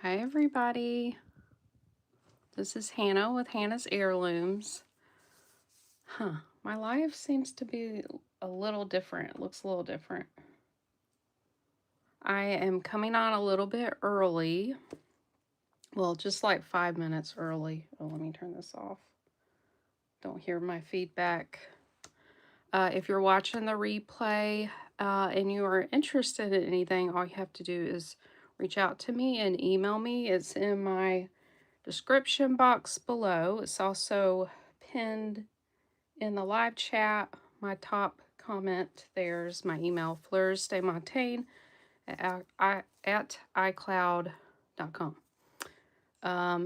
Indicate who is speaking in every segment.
Speaker 1: Hi everybody, this is Hannah with Hannah's Heirlooms. My life seems to be a little different. It looks a little different. I am coming on a little bit early. Well, just like 5 minutes early. Oh, let me turn this off. Don't hear my feedback. If you're watching the replay and you are interested in anything, all you have to do is reach out to me and email me. It's in my description box below. It's also pinned in the live chat. My top comment there's my email, fleursdemontagne at icloud.com.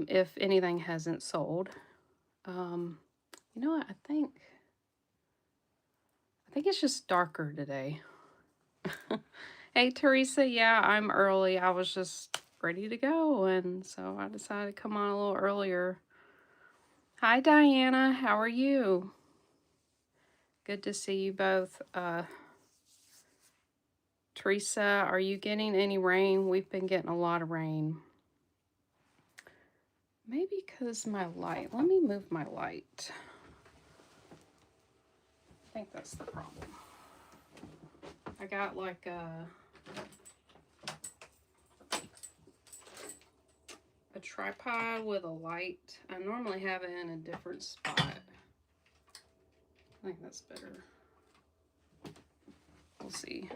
Speaker 1: If anything hasn't sold, you know what? I think it's just darker today. Hey Teresa, yeah, I'm early. I was just ready to go, and so I decided to come on a little earlier. Hi Diana, how are you? Good to see you both. Teresa, are you getting any rain? We've been getting a lot of rain. Maybe because my light. Let me move my light. I think that's the problem. I got like a tripod with a light. I normally have it in a different spot. I think that's better. We'll see.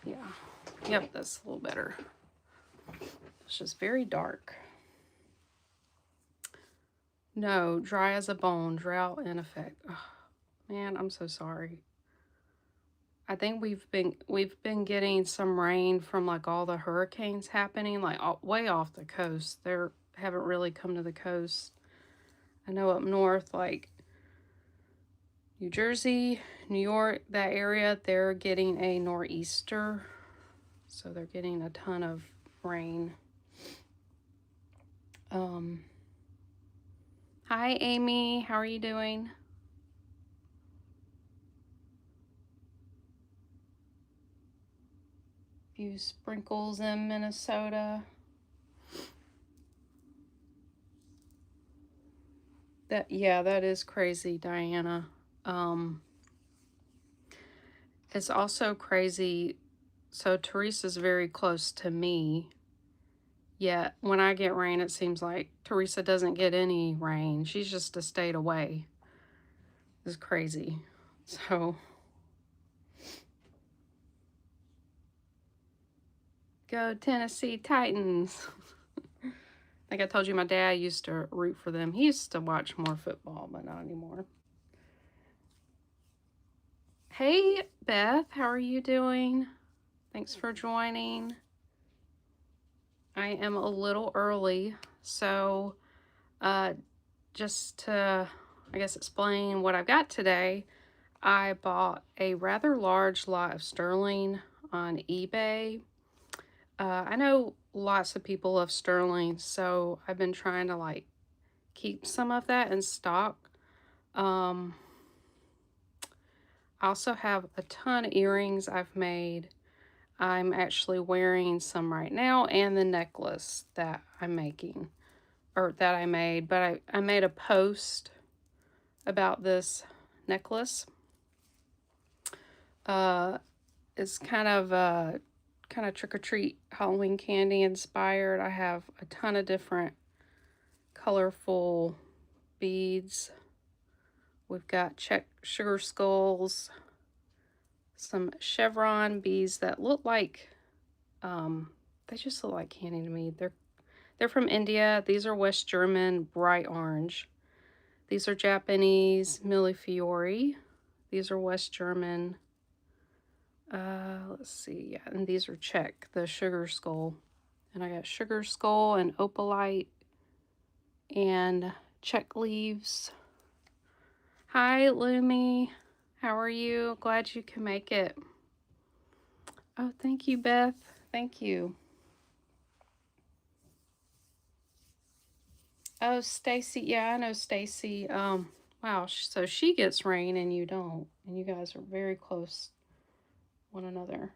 Speaker 1: Yeah. Yep, that's a little better. It's just very dark. No, dry as a bone, drought in effect. Oh, man, I'm so sorry. I think we've been getting some rain from like all the hurricanes happening, like way off the coast. They haven't really come to the coast. I know up north, like New Jersey, New York, that area, they're getting a nor'easter, so they're getting a ton of rain. Hi Amy, how are you doing? Few sprinkles in Minnesota. That is crazy, Diana. It's also crazy. So Teresa's very close to me. Yet when I get rain, it seems like Teresa doesn't get any rain. She's just a state away. It's crazy. So go Tennessee Titans. Like I told you, my dad used to root for them. He used to watch more football, but not anymore. Hey, Beth, how are you doing? Thanks for joining. I am a little early, so just to, I guess, explain what I've got today, I bought a rather large lot of sterling on eBay. I know lots of people love sterling, so I've been trying to like keep some of that in stock. I also have a ton of earrings I've made. I'm actually wearing some right now, and the necklace that I'm making, or that I made, but I made a post about this necklace. It's kind of trick-or-treat Halloween candy inspired. I have a ton of different colorful beads. We've got check sugar skulls, some chevron beads that look like, they just look like candy to me. They're from India. These are West German bright orange. These are Japanese millefiori. These are West German. Let's see. Yeah, and these are Czech, the sugar skull. And I got sugar skull and opalite and Czech leaves. Hi, Lumi. How are you? Glad you can make it. Oh, thank you, Beth. Thank you. Oh, Stacy. Yeah, I know Stacy. Wow. So she gets rain and you don't. And you guys are very close one another.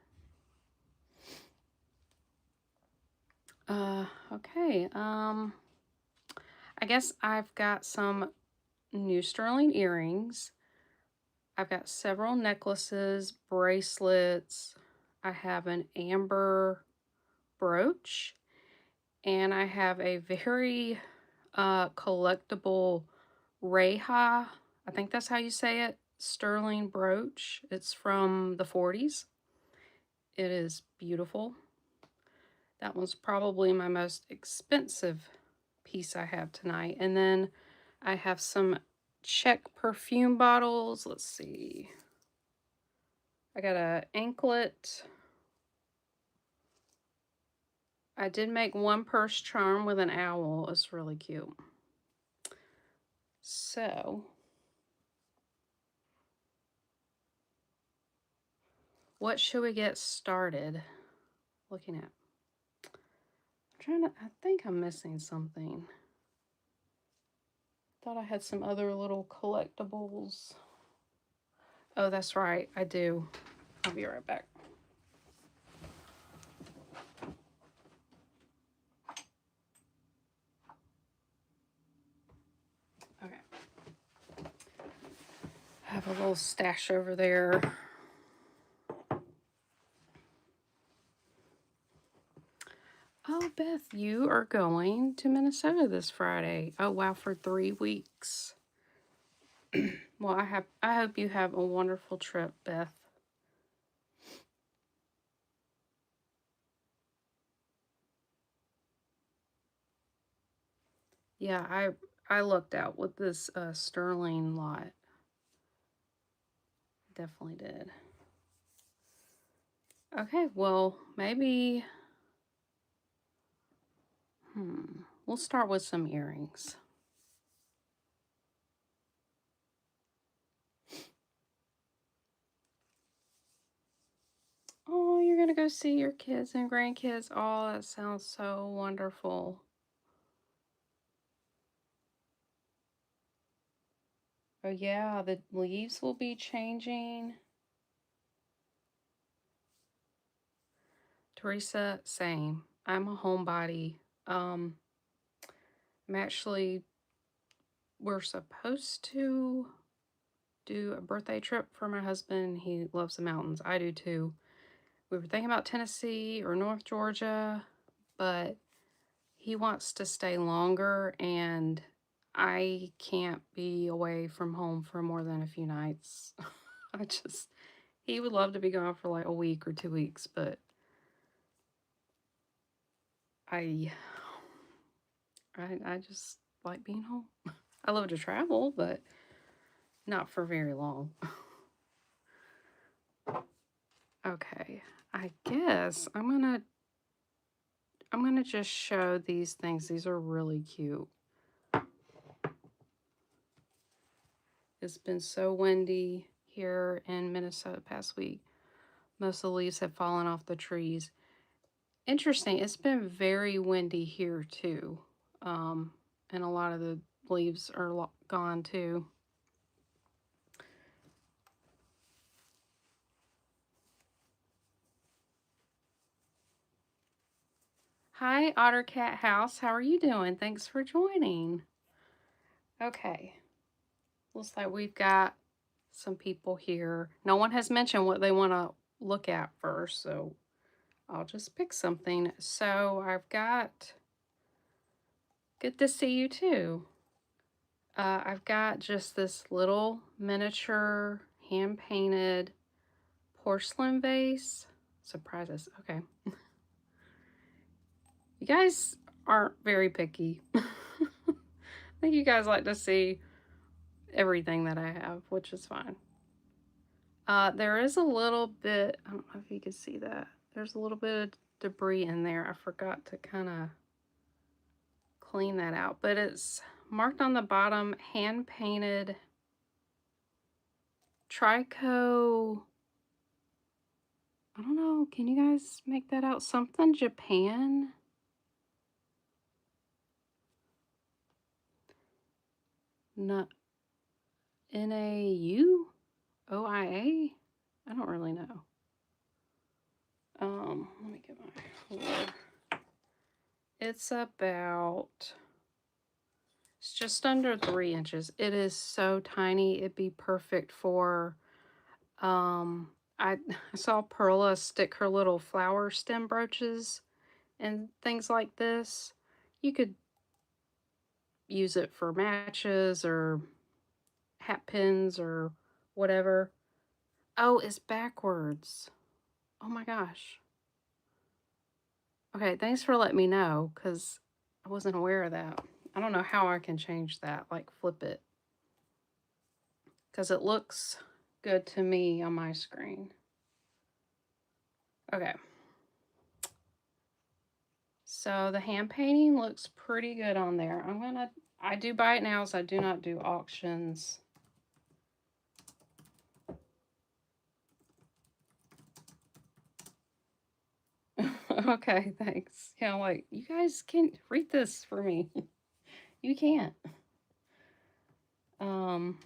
Speaker 1: Okay, I guess I've got some new sterling earrings. I've got several necklaces, bracelets. I have an amber brooch, and I have a very collectible Reha, I think that's how you say it, sterling brooch. It's from the 40s. It is beautiful. That one's probably my most expensive piece I have tonight. And then I have some Czech perfume bottles. Let's see. I got a anklet. I did make one purse charm with an owl. It's really cute. So, what should we get started looking at? I think I'm missing something. Thought I had some other little collectibles. Oh, that's right, I do. I'll be right back. Okay. I have a little stash over there. Oh, Beth, you are going to Minnesota this Friday. Oh, wow, for 3 weeks. Well, I hope you have a wonderful trip, Beth. Yeah, I looked out with this sterling lot. Definitely did. Okay, well, maybe we'll start with some earrings. Oh, you're gonna go see your kids and grandkids. Oh, that sounds so wonderful. Oh yeah, the leaves will be changing. Teresa, same. I'm a homebody. I'm actually, we're supposed to do a birthday trip for my husband. He loves the mountains. I do too. We were thinking about Tennessee or North Georgia, but he wants to stay longer, and I can't be away from home for more than a few nights. He would love to be gone for like a week or 2 weeks, but I just like being home. I love to travel, but not for very long. Okay, I guess I'm gonna just show these things. These are really cute. It's been so windy here in Minnesota past week. Most of the leaves have fallen off the trees. Interesting, it's been very windy here too. And a lot of the leaves are gone too. Hi, Otter Cat House. How are you doing? Thanks for joining. Okay. Looks like we've got some people here. No one has mentioned what they want to look at first, so I'll just pick something. So I've got, good to see you too. I've got just this little miniature hand-painted porcelain vase. Surprises. Okay. You guys aren't very picky. I think you guys like to see everything that I have, which is fine. There is a little bit, I don't know if you can see that. There's a little bit of debris in there. I forgot to kind of clean that out, but it's marked on the bottom, hand painted Trico. I don't know. Can you guys make that out? Something Japan. Not NAUOIA. I don't really know. Let me get my ruler. It's just under 3 inches. It is so tiny. It'd be perfect for, I, I saw Perla stick her little flower stem brooches and things like this. You could use it for matches or hat pins or whatever. Oh, it's backwards. Oh my gosh. Okay, thanks for letting me know because I wasn't aware of that. I don't know how I can change that, like flip it, because it looks good to me on my screen. Okay. So the hand painting looks pretty good on there. I do buy it now, so I do not do auctions. Okay, thanks. Yeah, like, you guys can read this for me. You can't. Um,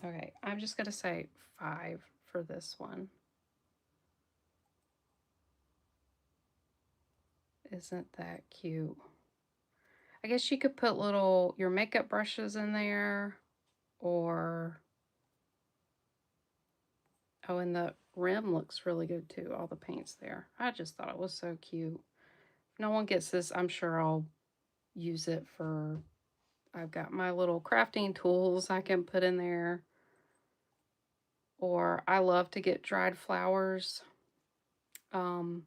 Speaker 1: okay, I'm just gonna say 5 for this one. Isn't that cute? I guess you could put your makeup brushes in there, or, oh, and the rim looks really good too, all the paints there. I just thought it was so cute. If no one gets this, I'm sure I'll use it for, I've got my little crafting tools I can put in there. Or I love to get dried flowers and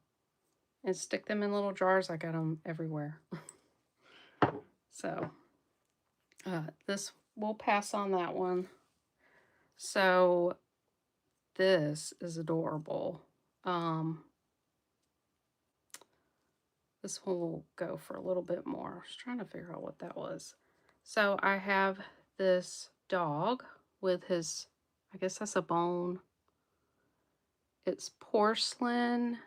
Speaker 1: stick them in little jars. I got them everywhere. So this, we'll pass on that one. So this is adorable. This one will go for a little bit more. I was trying to figure out what that was. So I have this dog with his, I guess that's a bone. It's porcelain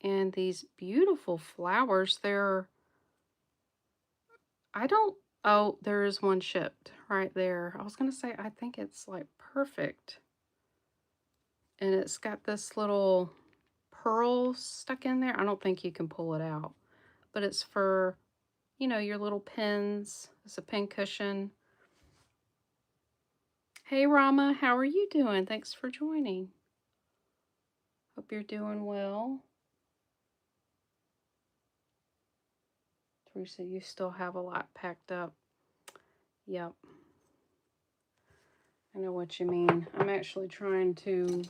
Speaker 1: and these beautiful flowers. Oh, there is one shipped right there. I was going to say, I think it's like perfect. And it's got this little pearl stuck in there. I don't think you can pull it out, but it's for, your little pins. It's a pin cushion. Hey, Rama, how are you doing? Thanks for joining. Hope you're doing well. Teresa, you still have a lot packed up. Yep. I know what you mean. I'm actually trying to,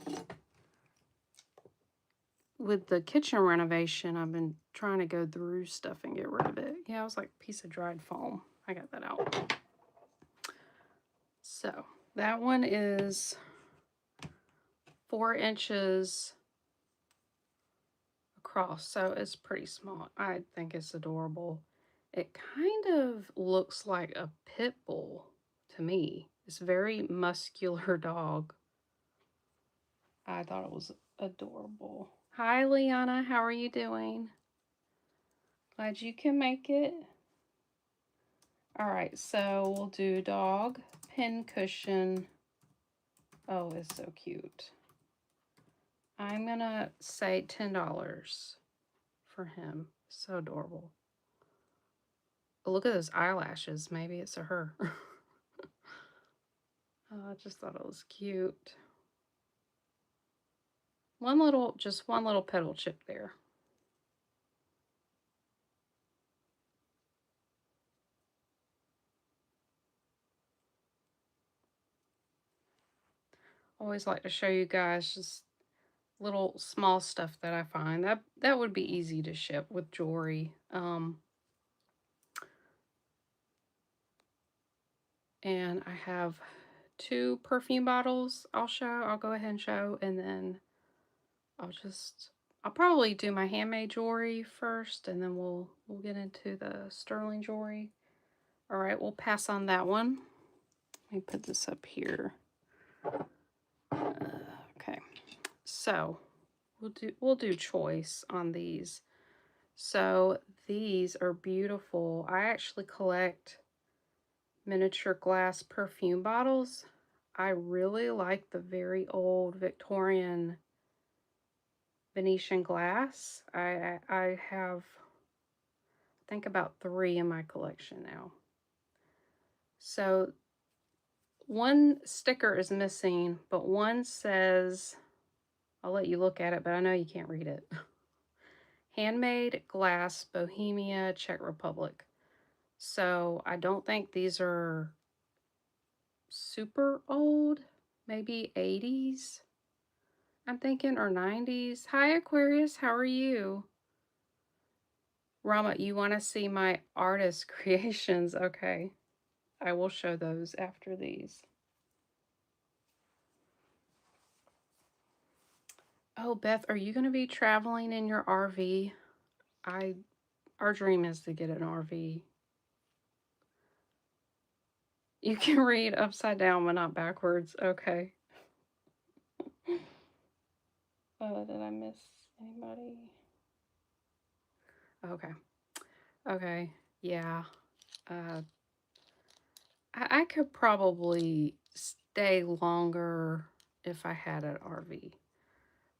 Speaker 1: with the kitchen renovation, I've been trying to go through stuff and get rid of it. Yeah, it was like a piece of dried foam. I got that out. So that one is 4 inches across, so it's pretty small. I think it's adorable. It kind of looks like a pit bull to me. It's a very muscular dog. I thought it was adorable. Hi, Liana. How are you doing? Glad you can make it. All right, so we'll do dog, pin cushion. Oh, it's so cute. I'm going to say $10 for him. So adorable. Oh, look at those eyelashes. Maybe it's a her. Oh, I just thought it was cute. Just one little petal chip there. Always like to show you guys just little small stuff that I find. That would be easy to ship with jewelry. And I have 2 perfume bottles I'll go ahead and show, and then I'll probably do my handmade jewelry first, and then we'll get into the sterling jewelry. All right, we'll pass on that one. Let me put this up here. Okay, so we'll do choice on these. So these are beautiful. I actually collect miniature glass perfume bottles. I really like the very old Victorian Venetian glass. I have, I think, about 3 in my collection now. So one sticker is missing, but one says, I'll let you look at it, but I know you can't read it. Handmade glass, Bohemia, Czech Republic. So I don't think these are super old, maybe 80s, I'm thinking, or 90s. Hi, Aquarius, how are you? Rama, you want to see my artist creations? Okay, I will show those after these. Oh, Beth, are you going to be traveling in your RV? Our dream is to get an RV. You can read upside down but not backwards. Okay. Did I miss anybody? Okay. Okay. Yeah. I could probably stay longer if I had an RV.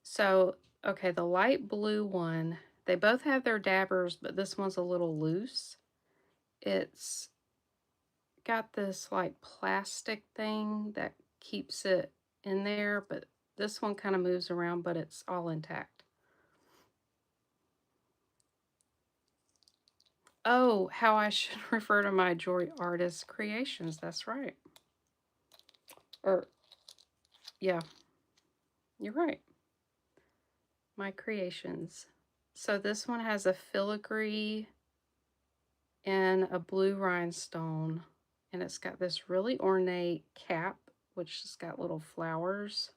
Speaker 1: So, okay, the light blue one, they both have their dabbers, but this one's a little loose. It's got this like plastic thing that keeps it in there, but this one kind of moves around, but it's all intact. Oh, how I should refer to my jewelry artist creations. That's right. Or, yeah, you're right. My creations. So this one has a filigree and a blue rhinestone, and it's got this really ornate cap, which has got little flowers.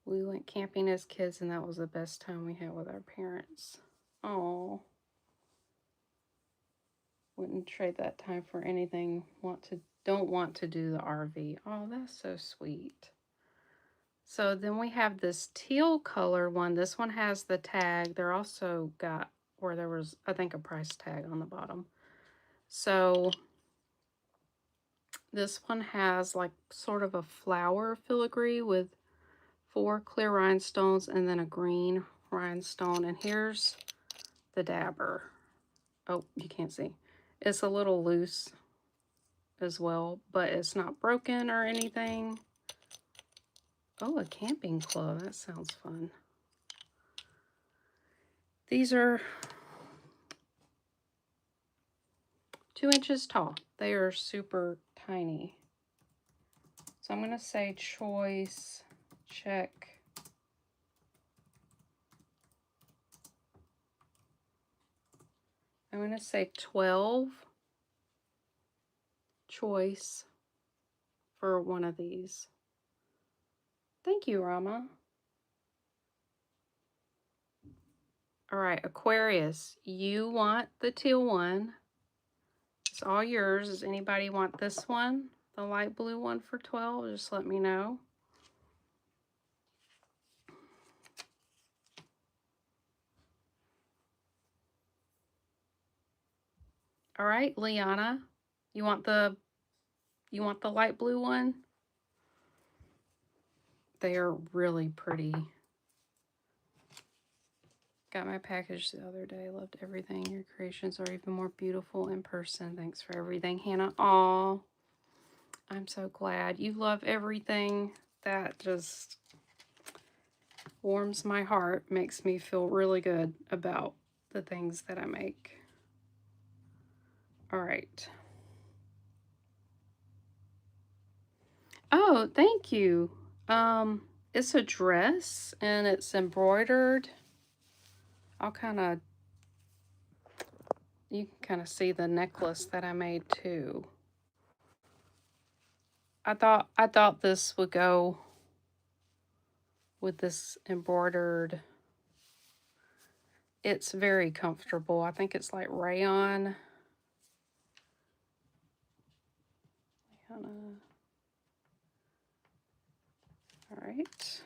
Speaker 1: We went camping as kids, and that was the best time we had with our parents. Oh, wouldn't trade that time for anything. Don't want to do the RV. Oh, that's so sweet. So then we have this teal color one. This one has the tag. They're also got where there was, I think, a price tag on the bottom. So this one has like sort of a flower filigree with 4 clear rhinestones and then a green rhinestone. And here's the dabber. Oh, you can't see. It's a little loose as well, but it's not broken or anything. Oh, a camping club. That sounds fun. These are 2 inches tall. They are super tiny. So I'm going to say choice, check. I'm going to say 12 choice for one of these. Thank you, Rama. All right, Aquarius, you want the teal one. It's all yours. Does anybody want this one? The light blue one for 12? Just let me know. All right, Liana, you want the light blue one? They are really pretty. Got my package the other day. Loved everything. Your creations are even more beautiful in person. Thanks for everything, Hannah. Aw, I'm so glad you love everything. That just warms my heart. Makes me feel really good about the things that I make. All right. Oh, thank you. It's a dress and it's embroidered. I'll kind of, you can kind of see the necklace that I made too. I thought this would go with this embroidered. It's very comfortable. I think it's like rayon. All right.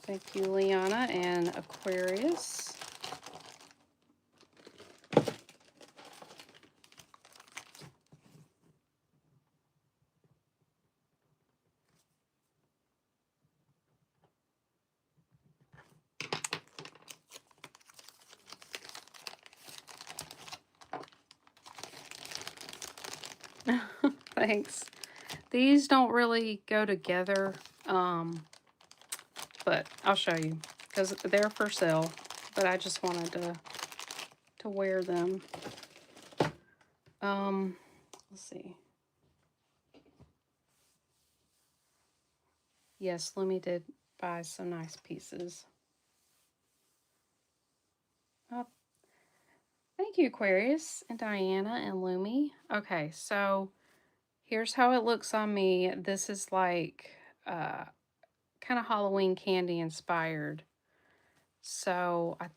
Speaker 1: Thank you, Liana and Aquarius. Thanks. These don't really go together, but I'll show you because they're for sale. But I just wanted to wear them. Let's see. Yes, Lumi did buy some nice pieces. Oh, thank you, Aquarius and Diana and Lumi. Okay, so here's how it looks on me. This is like kind of Halloween candy inspired. So I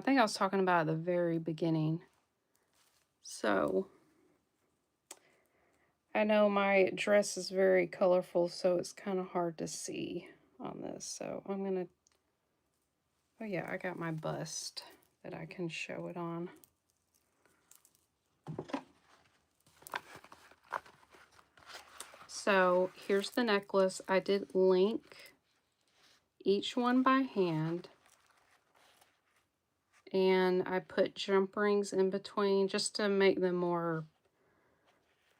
Speaker 1: think I was talking about at the very beginning. So I know my dress is very colorful, so it's kind of hard to see on this. So I'm gonna, oh yeah, I got my bust that I can show it on. So here's the necklace. I did link each one by hand, and I put jump rings in between just to make them more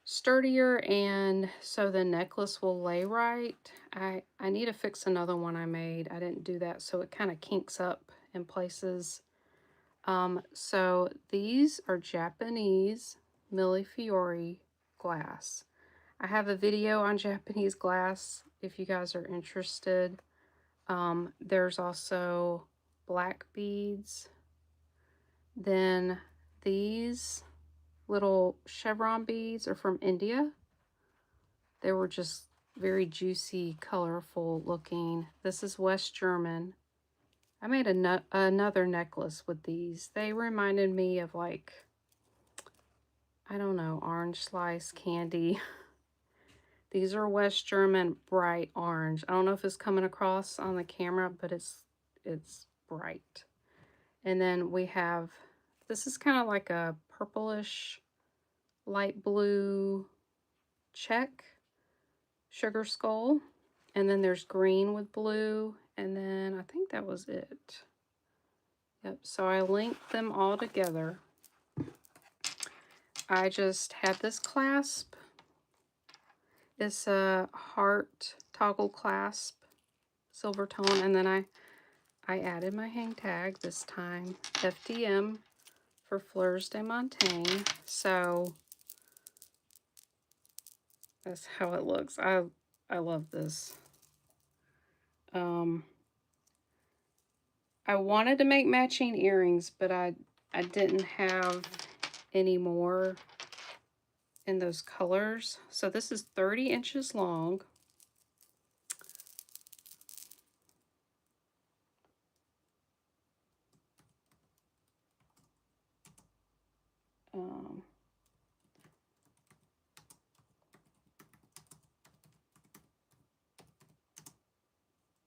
Speaker 1: sturdier, and so the necklace will lay right. I need to fix another one I made. I didn't do that, so it kind of kinks up in places. So these are Japanese Millefiori glass. I have a video on Japanese glass if you guys are interested. There's also black beads. Then these little chevron beads are from India. They were just very juicy, colorful looking. This is West German. I made another necklace with these. They reminded me of, like, I don't know, orange slice candy. These are West German bright orange. I don't know if it's coming across on the camera, but it's bright. And then we have, this is kind of like a purplish, light blue check sugar skull. And then there's green with blue. And then I think that was it. Yep, so I linked them all together. I just had this clasp. It's a heart toggle clasp, silver tone, and then I added my hang tag this time, FDM for Fleurs de Montagne. So that's how it looks. I love this. I wanted to make matching earrings, but I didn't have any more in those colors. So this is 30 inches long.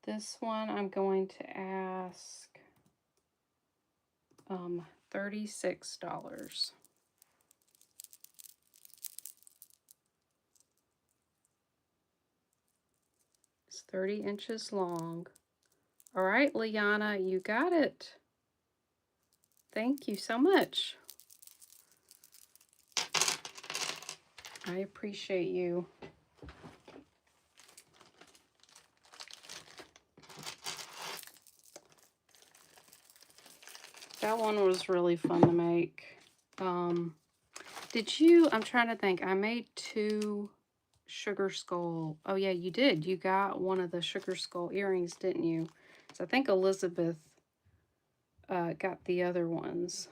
Speaker 1: This one I'm going to ask $36. It's 30 inches long. All right, Liana, you got it. Thank you so much. I appreciate you. That one was really fun to make. Did you, I'm trying to think, I made 2 sugar skull. Oh yeah, you did. You got one of the sugar skull earrings, didn't you? So I think Elizabeth got the other ones.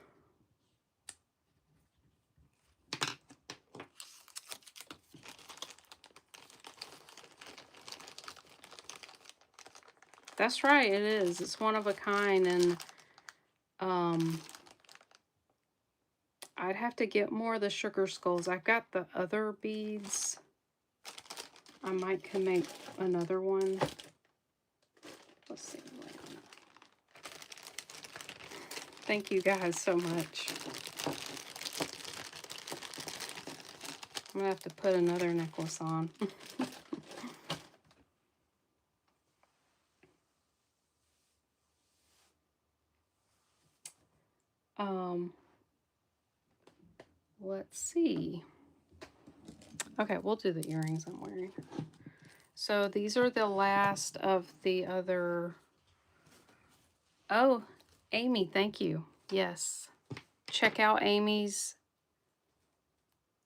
Speaker 1: That's right, it is. It's one of a kind, and I'd have to get more of the sugar skulls. I've got the other beads. I might can make another one. Let's see. Thank you guys so much. I'm gonna have to put another necklace on. Let's see. Okay, we'll do the earrings I'm wearing. So these are the last of the other... Oh, Amy, thank you. Yes. Check out Amy's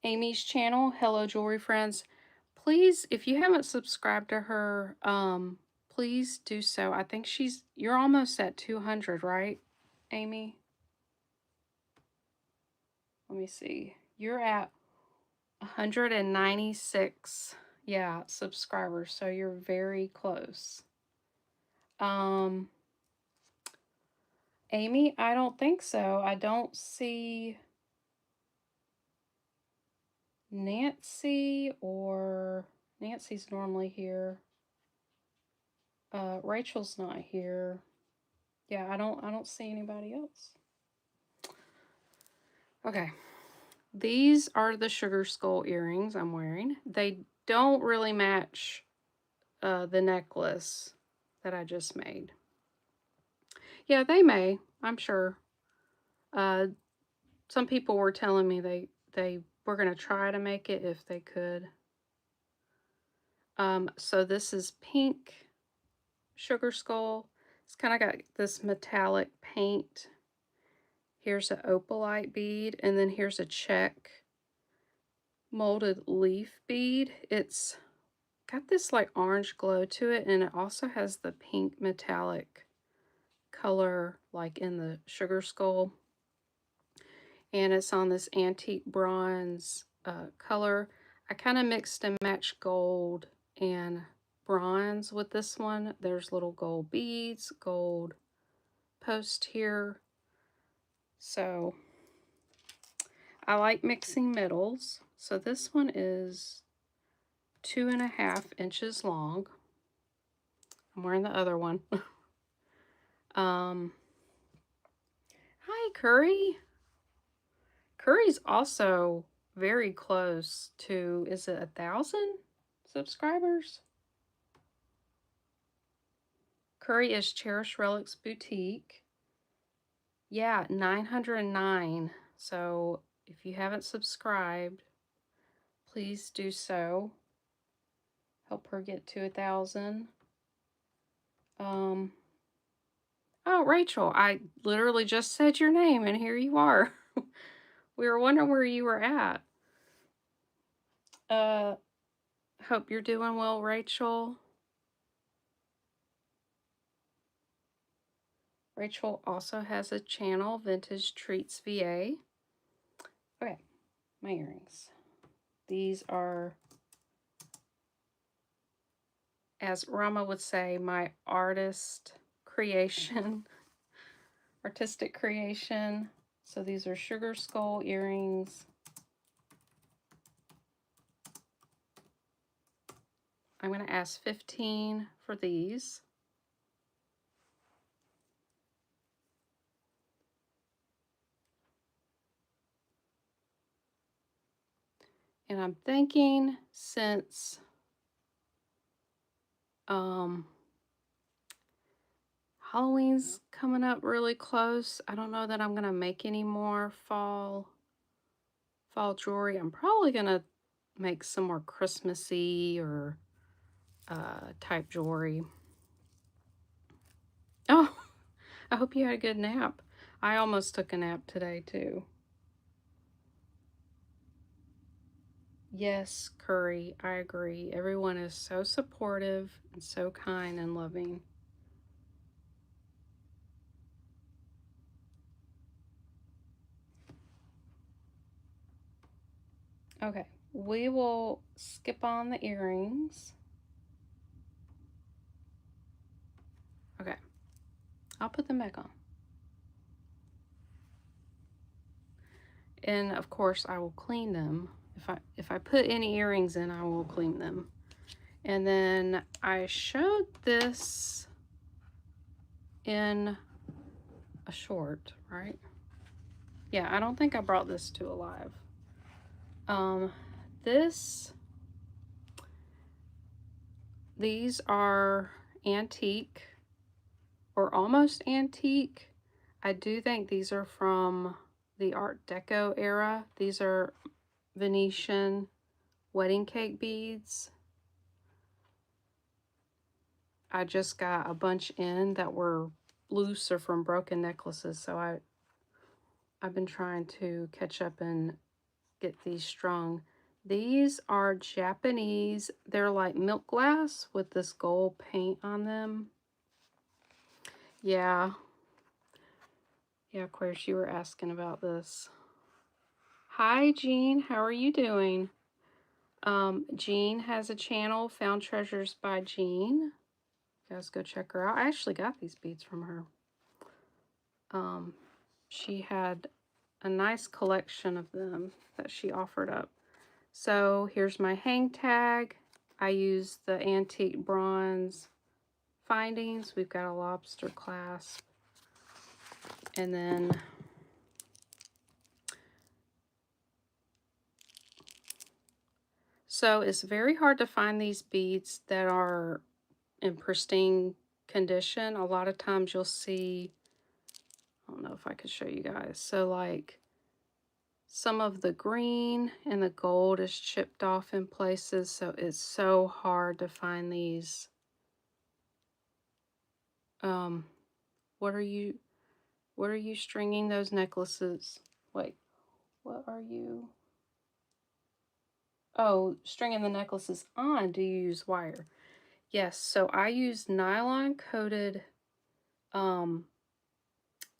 Speaker 1: channel, Hello Jewelry Friends. Please, if you haven't subscribed to her, please do so. I think you're almost at 200, right, Amy? Let me see. You're at 196, yeah, subscribers, so you're very close. Amy, I don't think so. I don't see Nancy, or Nancy's normally here. Rachel's not here. Yeah, I don't see anybody else. Okay. These are the sugar skull earrings I'm wearing. They don't really match the necklace that I just made. Yeah, they may, I'm sure. Some people were telling me they were going to try to make it if they could. So this is pink sugar skull. It's kind of got this metallic paint. Here's an opalite bead, and then here's a check molded leaf bead. It's got this like orange glow to it, and it also has the pink metallic color like in the sugar skull. And it's on this antique bronze color. I kind of mixed and matched gold and bronze with this one. There's little gold beads, gold post here. So I like mixing middles. So this one is 2.5 inches long. I'm wearing the other one. Hi, Curry. Curry's also very close to, is it 1,000 subscribers? Curry is Cherished Relics Boutique. Yeah, 909. So if you haven't subscribed, please do so. Help her get to 1,000. Oh, Rachel, I literally just said your name and here you are. We were wondering where you were at. Hope you're doing well, Rachel. Rachel also has a channel, Vintage Treats VA. Okay, my earrings. These are, as Rama would say, my artistic creation. So these are sugar skull earrings. I'm going to ask 15 for these. And I'm thinking, since Halloween's coming up really close, I don't know that I'm going to make any more fall jewelry. I'm probably going to make some more Christmassy or type jewelry. Oh, I hope you had a good nap. I almost took a nap today too. Yes, Curry, I agree. Everyone is so supportive and so kind and loving. Okay, we will skip on the earrings. Okay, I'll put them back on. And of course I will clean them. If I put any earrings in, I will clean them. And then I showed this in a short, right? Yeah, I don't think I brought this to a live. These are antique or almost antique. I do think these are from the Art Deco era. These are Venetian wedding cake beads. I just got a bunch in that were loose or from broken necklaces, so I've been trying to catch up and get these strung. These are Japanese. They're like milk glass with this gold paint on them. Yeah. Yeah, Aquarius, you were asking about this. Hi, Jean. How are you doing? Jean has a channel, Found Treasures by Jean. You guys go check her out. I actually got these beads from her. She had a nice collection of them that she offered up. So here's my hang tag. I use the antique bronze findings. We've got a lobster clasp. And then so it's very hard to find these beads that are in pristine condition. A lot of times you'll see, I don't know if I could show you guys. So like some of the green and the gold is chipped off in places. So it's so hard to find these. What are you stringing those necklaces? Wait, what are you? Oh, stringing the necklaces on. Do you use wire? Yes, so I use nylon coated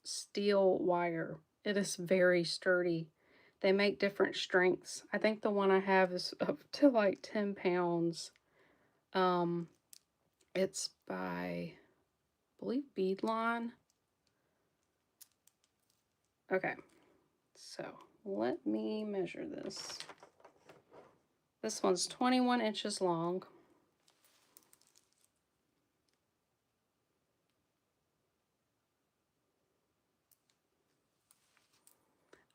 Speaker 1: steel wire. It is very sturdy. They make different strengths. I think the one I have is up to like 10 pounds. It's by, I believe, Beadline. Okay, so let me measure this. This one's 21 inches long.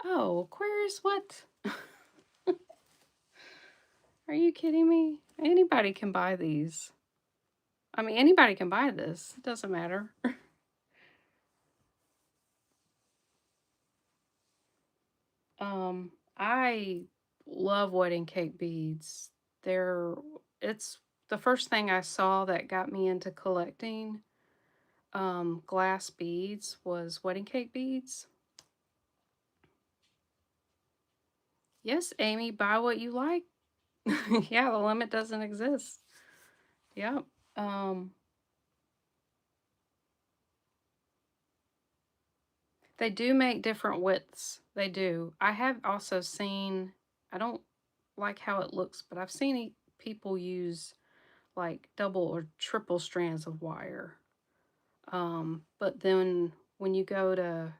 Speaker 1: Oh, Aquarius, what? Are you kidding me? Anybody can buy these. I mean, anybody can buy this. It doesn't matter. I love wedding cake beads. It's the first thing I saw that got me into collecting glass beads was wedding cake beads. Yes, Amy, buy what you like. Yeah, the limit doesn't exist. Yep. They do make different widths. They do. I have also seen, I don't like how it looks, but I've seen people use like double or triple strands of wire. But then when you go to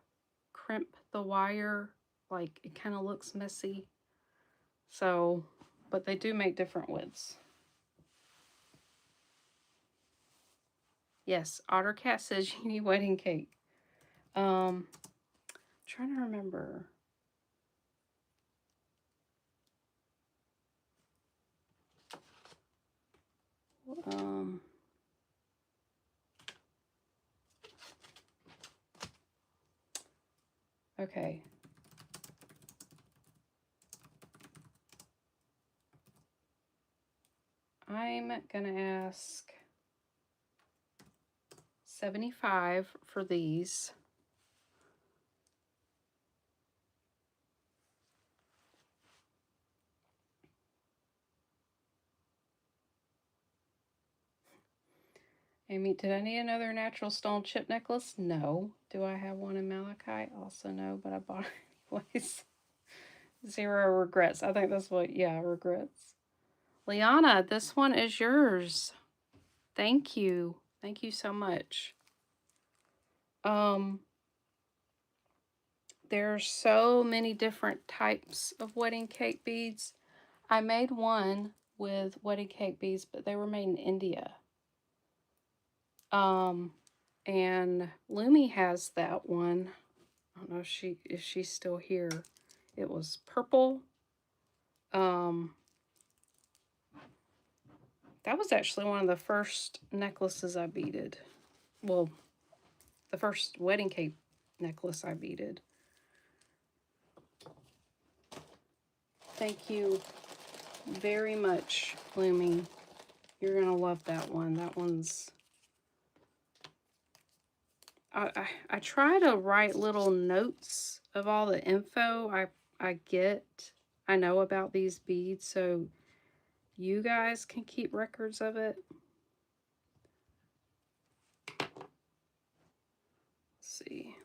Speaker 1: crimp the wire, like it kind of looks messy. So, but they do make different widths. Yes, Ottercat says you need wedding cake. Trying to remember. Okay. I'm gonna ask 75 for these. Amy, did I need another natural stone chip necklace? No. Do I have one in malachite? Also no, but I bought it anyways. 0 regrets. I think that's what, yeah, regrets. Liana, this one is yours. Thank you. Thank you so much. There's so many different types of wedding cake beads. I made one with wedding cake beads, but they were made in India. And Lumi has that one. I don't know if she's still here. It was purple. That was actually one of the first necklaces I beaded. Well, the first wedding cake necklace I beaded. Thank you. very much blooming. You're gonna love that one. That one's, I try to write little notes of all the info I know about these beads, so you guys can keep records of it. Let's see.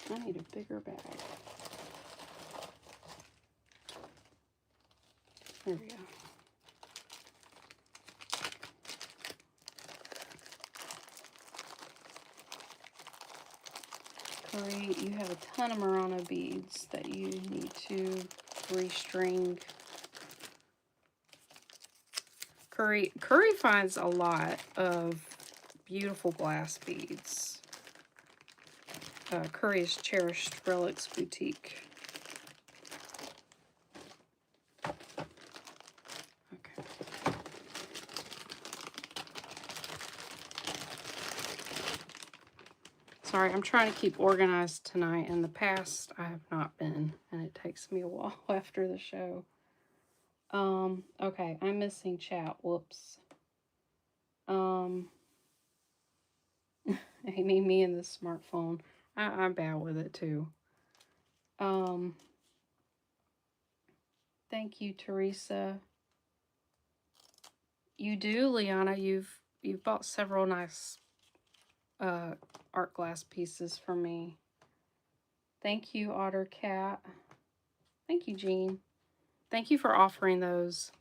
Speaker 1: I need a bigger bag. There we go. Curry, you have a ton of Murano beads that you need to restring. Curry finds a lot of beautiful glass beads. Curry's Cherished Relics Boutique. Okay. Sorry, I'm trying to keep organized tonight. In the past, I have not been, and it takes me a while after the show. Okay, I'm missing chat. Whoops. Amy, me and the smartphone. I'm bad with it too. Thank you, Teresa. You do, Liana. You've bought several nice art glass pieces for me. Thank you, Otter Cat. Thank you, Jean. Thank you for offering those.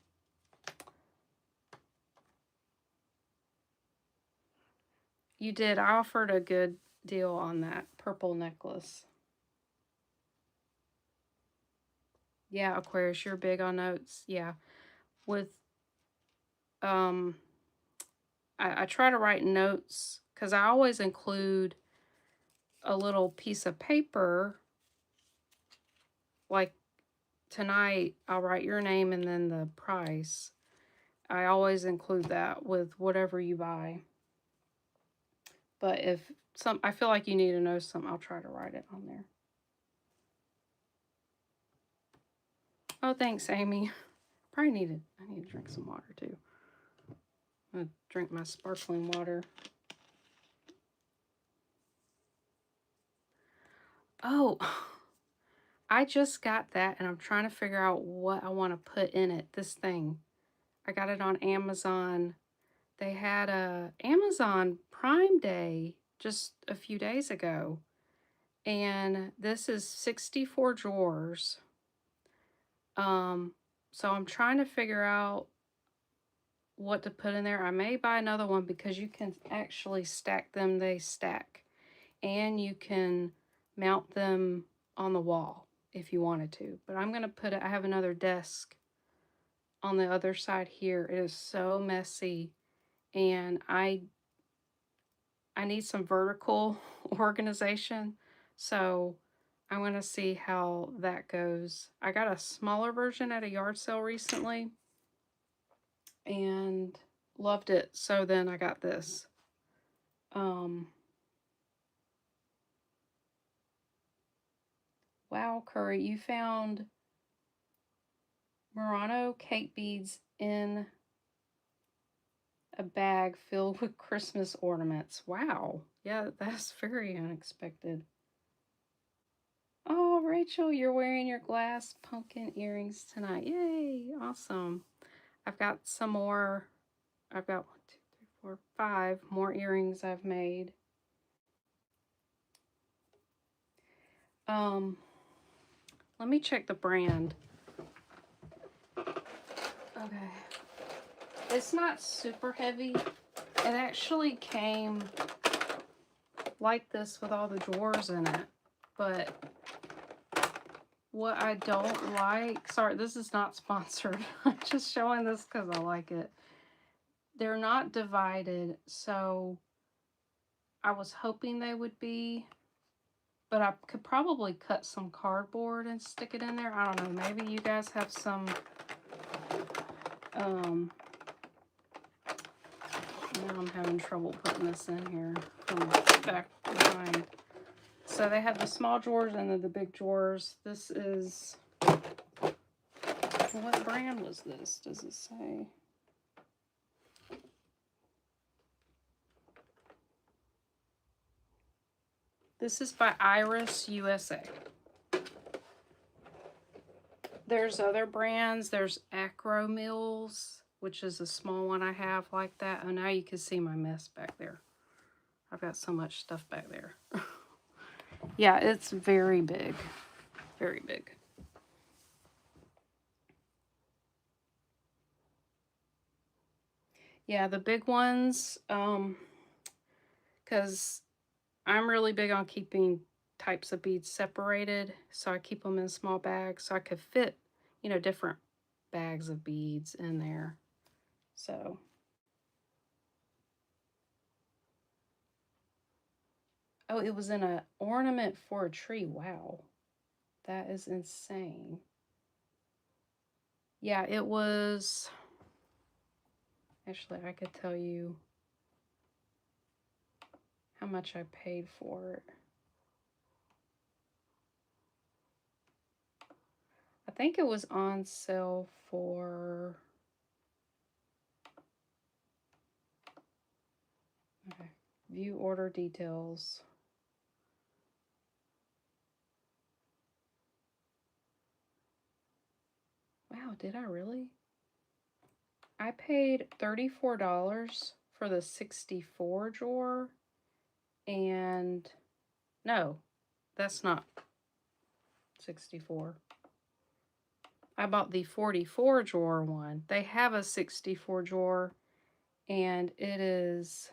Speaker 1: You did. I offered a good deal on that purple necklace. Yeah, Aquarius, you're big on notes. Yeah. With I try to write notes because I always include a little piece of paper. Like tonight, I'll write your name and then the price. I always include that with whatever you buy. But if I feel like you need to know something, I'll try to write it on there. Oh, thanks, Amy. I need to drink some water too. I'm gonna drink my sparkling water. Oh, I just got that and I'm trying to figure out what I want to put in it. This thing. I got it on Amazon. They had a Amazon Prime Day just a few days ago. And this is 64 drawers. So I'm trying to figure out what to put in there. I may buy another one because you can actually stack them. They stack. And you can mount them on the wall if you wanted to. But I'm going to put it, I have another desk on the other side here. It is so messy. And I need some vertical organization. So I'm going to see how that goes. I got a smaller version at a yard sale recently and loved it. So then I got this. Wow, Curry, you found Murano cake beads in a bag filled with Christmas ornaments. Wow. Yeah, that's very unexpected. Oh, Rachel, you're wearing your glass pumpkin earrings tonight. Yay, awesome. I've got some more. I've got 1, 2, 3, 4, 5 more earrings I've made. Let me check the brand. Okay. It's not super heavy. It actually came like this with all the drawers in it. But what I don't like, sorry, this is not sponsored. I'm just showing this because I like it. They're not divided, so I was hoping they would be, but I could probably cut some cardboard and stick it in there. I don't know, maybe you guys have some, now I'm having trouble putting this in here from back behind. So they have the small drawers and then the big drawers. This is, what brand was this? Does it say? This is by Iris USA. There's other brands. There's Acro Mills, which is a small one I have like that. Oh, now you can see my mess back there. I've got so much stuff back there. Yeah, it's very big. Very big. Yeah, the big ones, because I'm really big on keeping types of beads separated. So I keep them in small bags so I could fit, you know, different bags of beads in there. So, oh, it was in an ornament for a tree. Wow. That is insane. Yeah, it was, actually, I could tell you how much I paid for it. I think it was on sale for, okay, view order details. Wow, did I really? I paid $34 for the 64 drawer, and no, that's not 64. I bought the 44 drawer one. They have a 64 drawer, and it is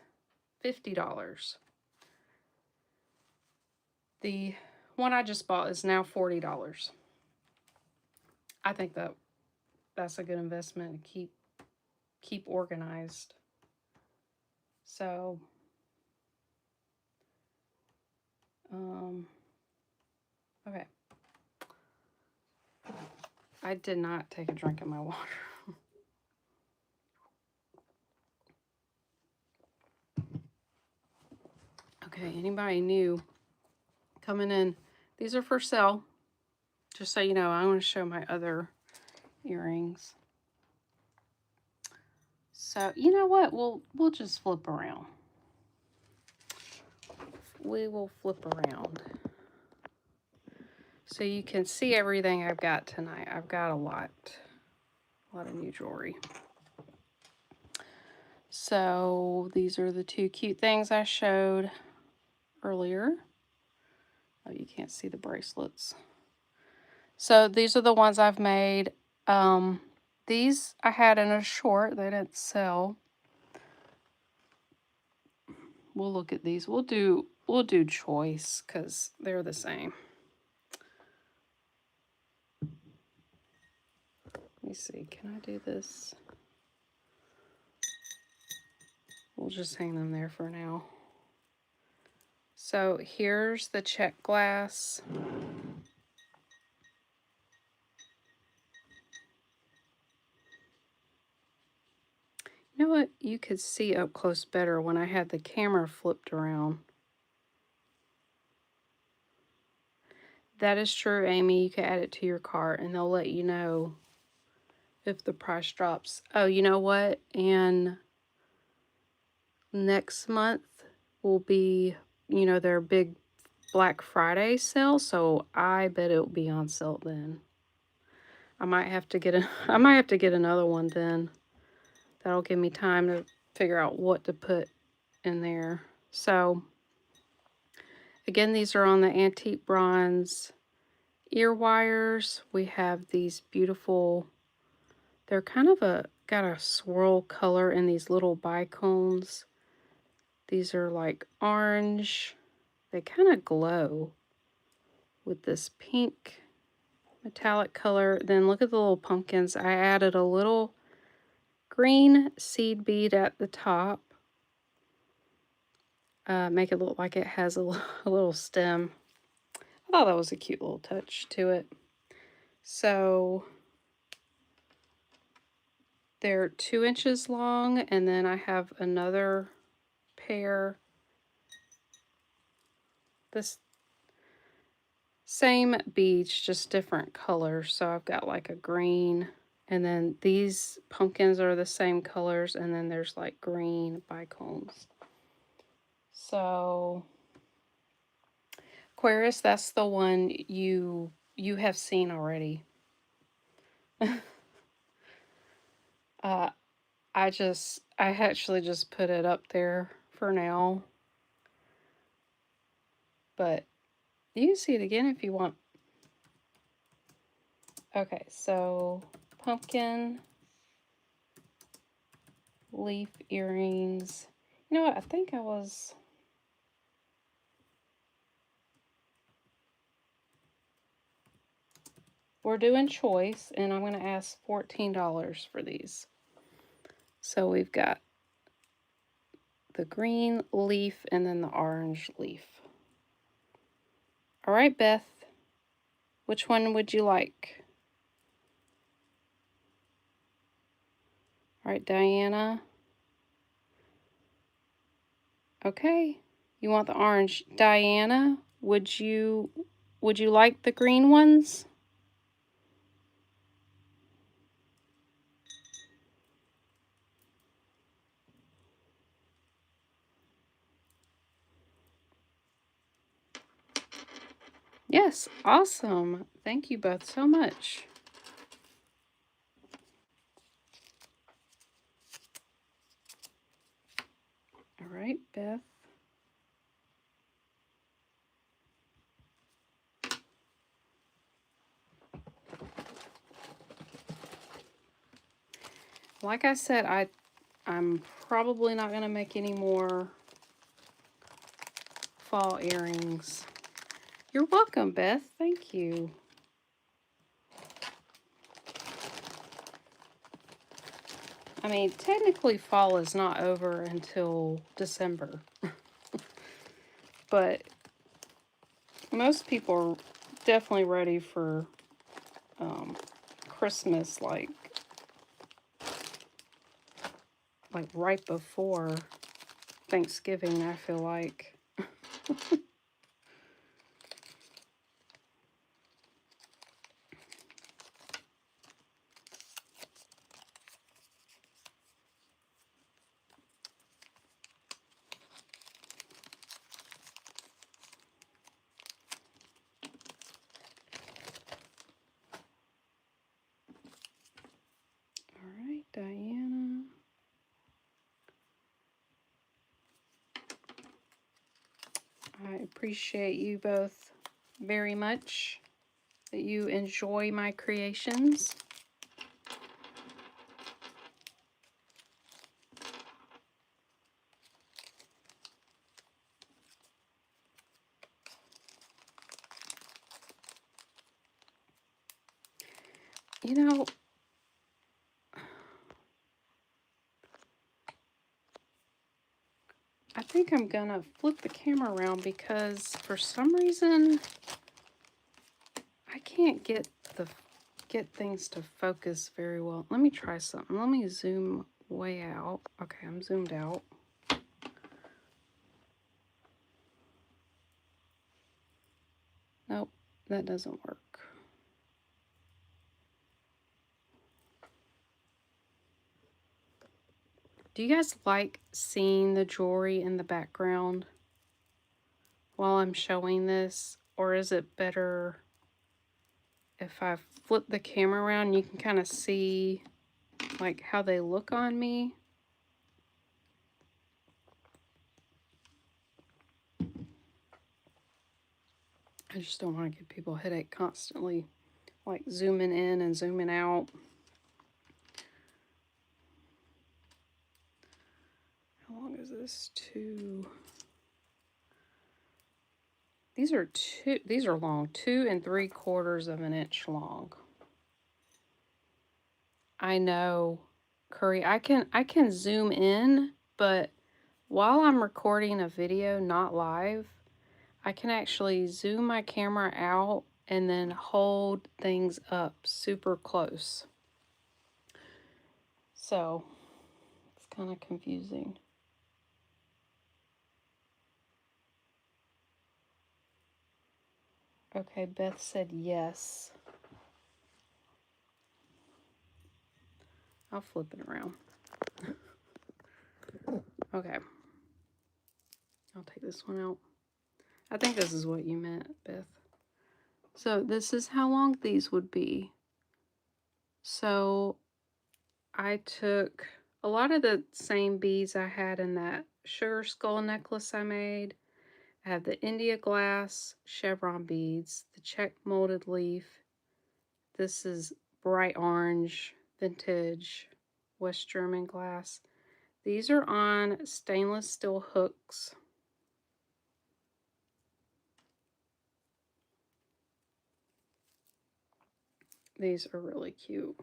Speaker 1: $50. The one I just bought is now $40. I think that's a good investment to keep organized. So, okay. I did not take a drink of my water. Okay, anybody new coming in? These are for sale. Just so you know, I want to show my other earrings. So, you know what? We'll just flip around. We will flip around. So you can see everything I've got tonight. I've got a lot of new jewelry. So these are the two cute things I showed earlier. Oh, you can't see the bracelets. So these are the ones I've made. These I had in a short. They didn't sell. We'll look at these. We'll do choice because they're the same. Let me see. Can I do this? We'll just hang them there for now. So here's the check glass. You know what? You could see up close better when I had the camera flipped around. That is true, Amy. You can add it to your cart and they'll let you know if the price drops. Oh, you know what? And next month will be, you know, their big Black Friday sale, so I bet it'll be on sale then. I might have to get another one then. That'll give me time to figure out what to put in there. So again, these are on the antique bronze ear wires. We have these beautiful, they're kind of got a swirl color in these little bicones. These are like orange. They kind of glow with this pink metallic color. Then look at the little pumpkins. I added a little green seed bead at the top. Make it look like it has a little stem. I thought that was a cute little touch to it. So they're 2 inches long, and then I have another pair. This Same beads, just different colors. So I've got like a green, and then these pumpkins are the same colors, and then there's like green bicones. So Aquarius, that's the one you have seen already. I actually just put it up there for now, but you can see it again if you want. Okay, so pumpkin leaf earrings. You know what? I think we're doing choice, and I'm going to ask $14 for these. So we've got the green leaf and then the orange leaf. All right, Beth, which one would you like? All right, Diana. Okay, you want the orange. Diana, would you like the green ones? Yes, awesome. Thank you both so much. All right, Beth. Like I said, I'm probably not going to make any more fall earrings. You're welcome, Beth. Thank you. I mean, technically fall is not over until December. But most people are definitely ready for Christmas, like right before Thanksgiving, I feel like. All right, Diana. I appreciate you both very much, that you enjoy my creations. You know, I think I'm gonna flip the camera around because for some reason I can't get things to focus very well. Let me try something. Let me zoom way out. Okay, I'm zoomed out. Nope, that doesn't work. Do you guys like seeing the jewelry in the background while I'm showing this? Or is it better if I flip the camera around, you can kind of see like how they look on me? I just don't want to give people a headache constantly, like zooming in and zooming out. How long is this? These are long, 2 3/4 of an inch long. I know, Curry. I can zoom in, but while I'm recording a video, not live, I can actually zoom my camera out and then hold things up super close. So it's kind of confusing. Okay, Beth said yes. I'll flip it around. Okay. I'll take this one out. I think this is what you meant, Beth. So this is how long these would be. So I took a lot of the same beads I had in that sugar skull necklace I made. I have the India glass chevron beads, the check molded leaf. This is bright orange, vintage, West German glass. These are on stainless steel hooks. These are really cute.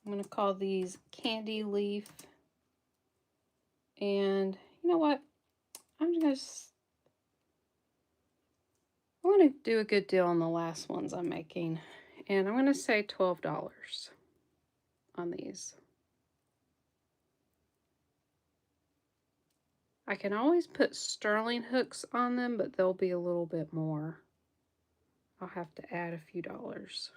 Speaker 1: I'm going to call these Candy Leaf. And you know what? I'm going to do a good deal on the last ones I'm making. And I'm going to say $12 on these. I can always put sterling hooks on them, but they'll be a little bit more. I'll have to add a few dollars.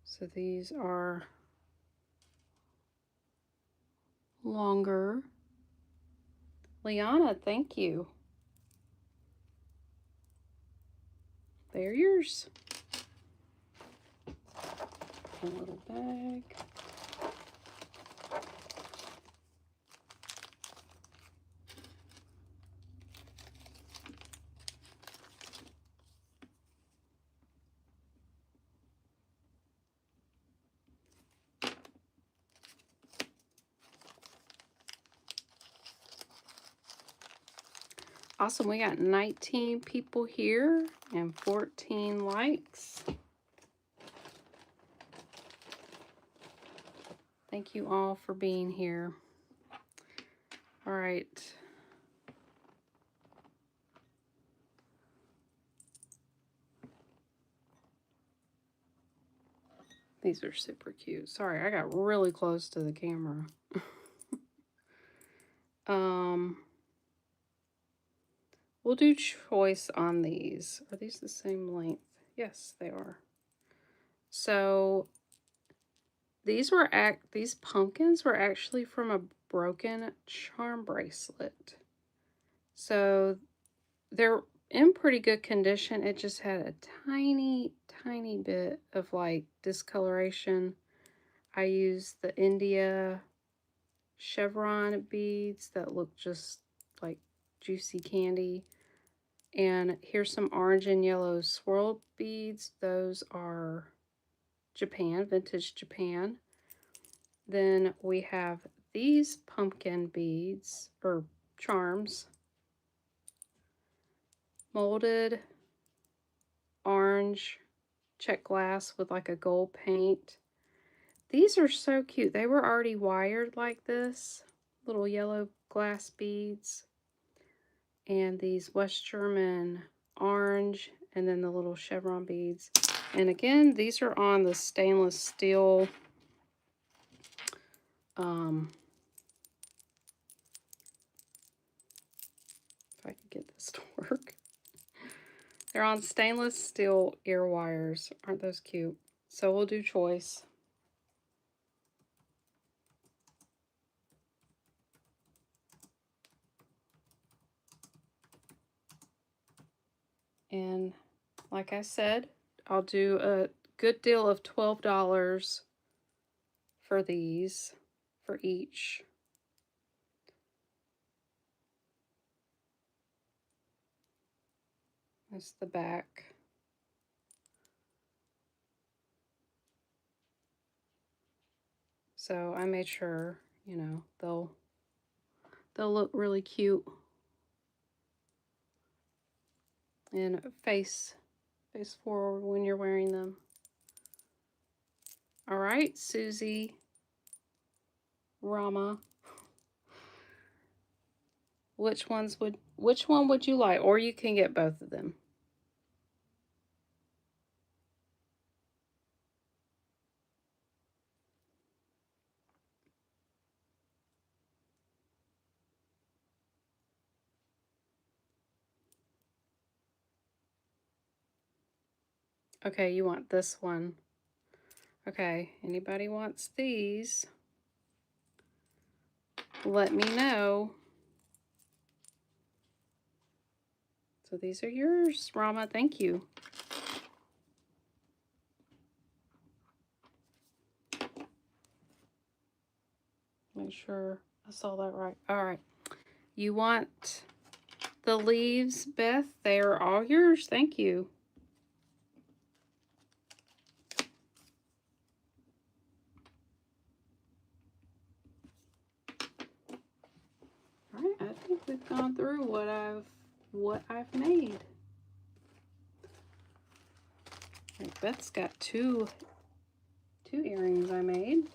Speaker 1: So these are longer. Liana, thank you. They're yours. A little bag. Awesome, we got 19 people here and 14 likes. Thank you all for being here. All right. These are super cute. Sorry, I got really close to the camera. We'll do choice on these. Are these the same length? Yes, they are. So these pumpkins were actually from a broken charm bracelet. So they're in pretty good condition. It just had a tiny, tiny bit of like discoloration. I used the India chevron beads that look just like juicy candy. And here's some orange and yellow swirled beads. Those are Japan, vintage Japan. Then we have these pumpkin beads, or charms. Molded orange check glass with like a gold paint. These are so cute. They were already wired like this. Little yellow glass beads. And these West German orange, and then the little chevron beads. And again, these are on the stainless steel if I can get this to work. They're on stainless steel ear wires. Aren't those cute? So we'll do choice. And like I said, I'll do a good deal of $12 for these, for each. That's the back. So I made sure, you know, they'll look really cute. And face forward when you're wearing them. All right, Susie, Rama. Which one would you like? Or you can get both of them. Okay, you want this one. Okay, anybody wants these? Let me know. So these are yours, Rama. Thank you. Make sure I saw that right. All right. You want the leaves, Beth? They are all yours. Thank you. All right. I think we've gone through what I've made. Right, Beth's got two earrings I made.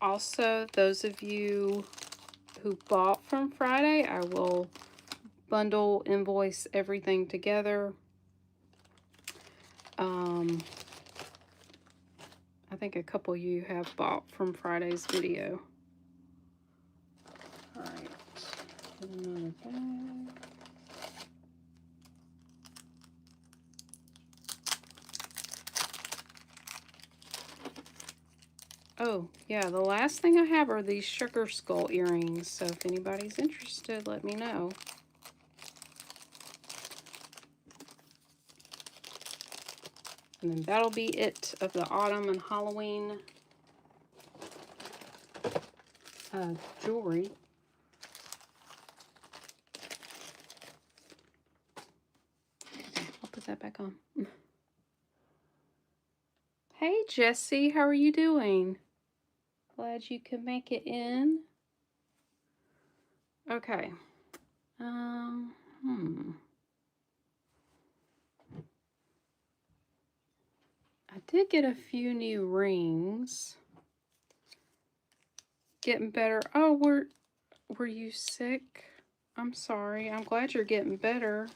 Speaker 1: Also, those of you who bought from Friday, I will bundle, invoice everything together. I think a couple of you have bought from Friday's video. All right, get another bag. Oh, yeah, the last thing I have are these sugar skull earrings, so if anybody's interested, let me know. And then that'll be it of the autumn and Halloween jewelry. I'll put that back on. Hey, Jessie, how are you doing? Glad you could make it in. Okay. I did get a few new rings. Getting better. Oh, were you sick? I'm sorry. I'm glad you're getting better.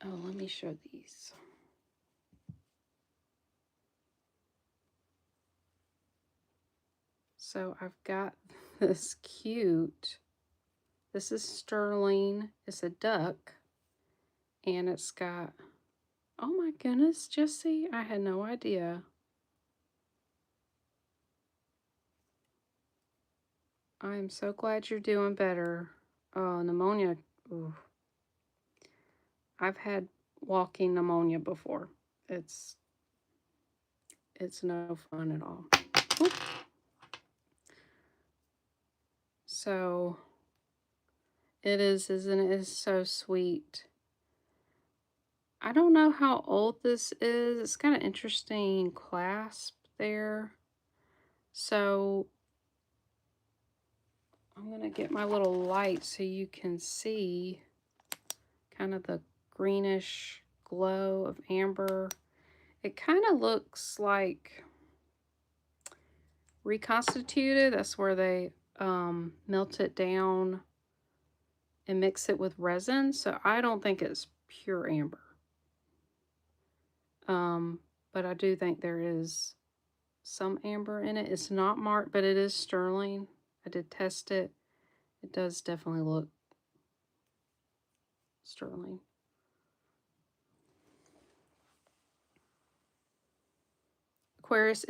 Speaker 1: Oh, let me show these. So I've got this cute, this is sterling, it's a duck, and it's got, oh my goodness, Jessie, I had no idea. I'm so glad you're doing better. Oh, pneumonia, ooh. I've had walking pneumonia before. It's no fun at all. Oop. So it is, isn't it? It's so sweet. I don't know how old this is. It's got an interesting clasp there. So I'm going to get my little light so you can see kind of the greenish glow of amber. It kind of looks like reconstituted. That's where they melt it down and mix it with resin. So I don't think it's pure amber. But I do think there is some amber in it. It's not marked, but it is sterling. I did test it. It does definitely look sterling. Aquarius,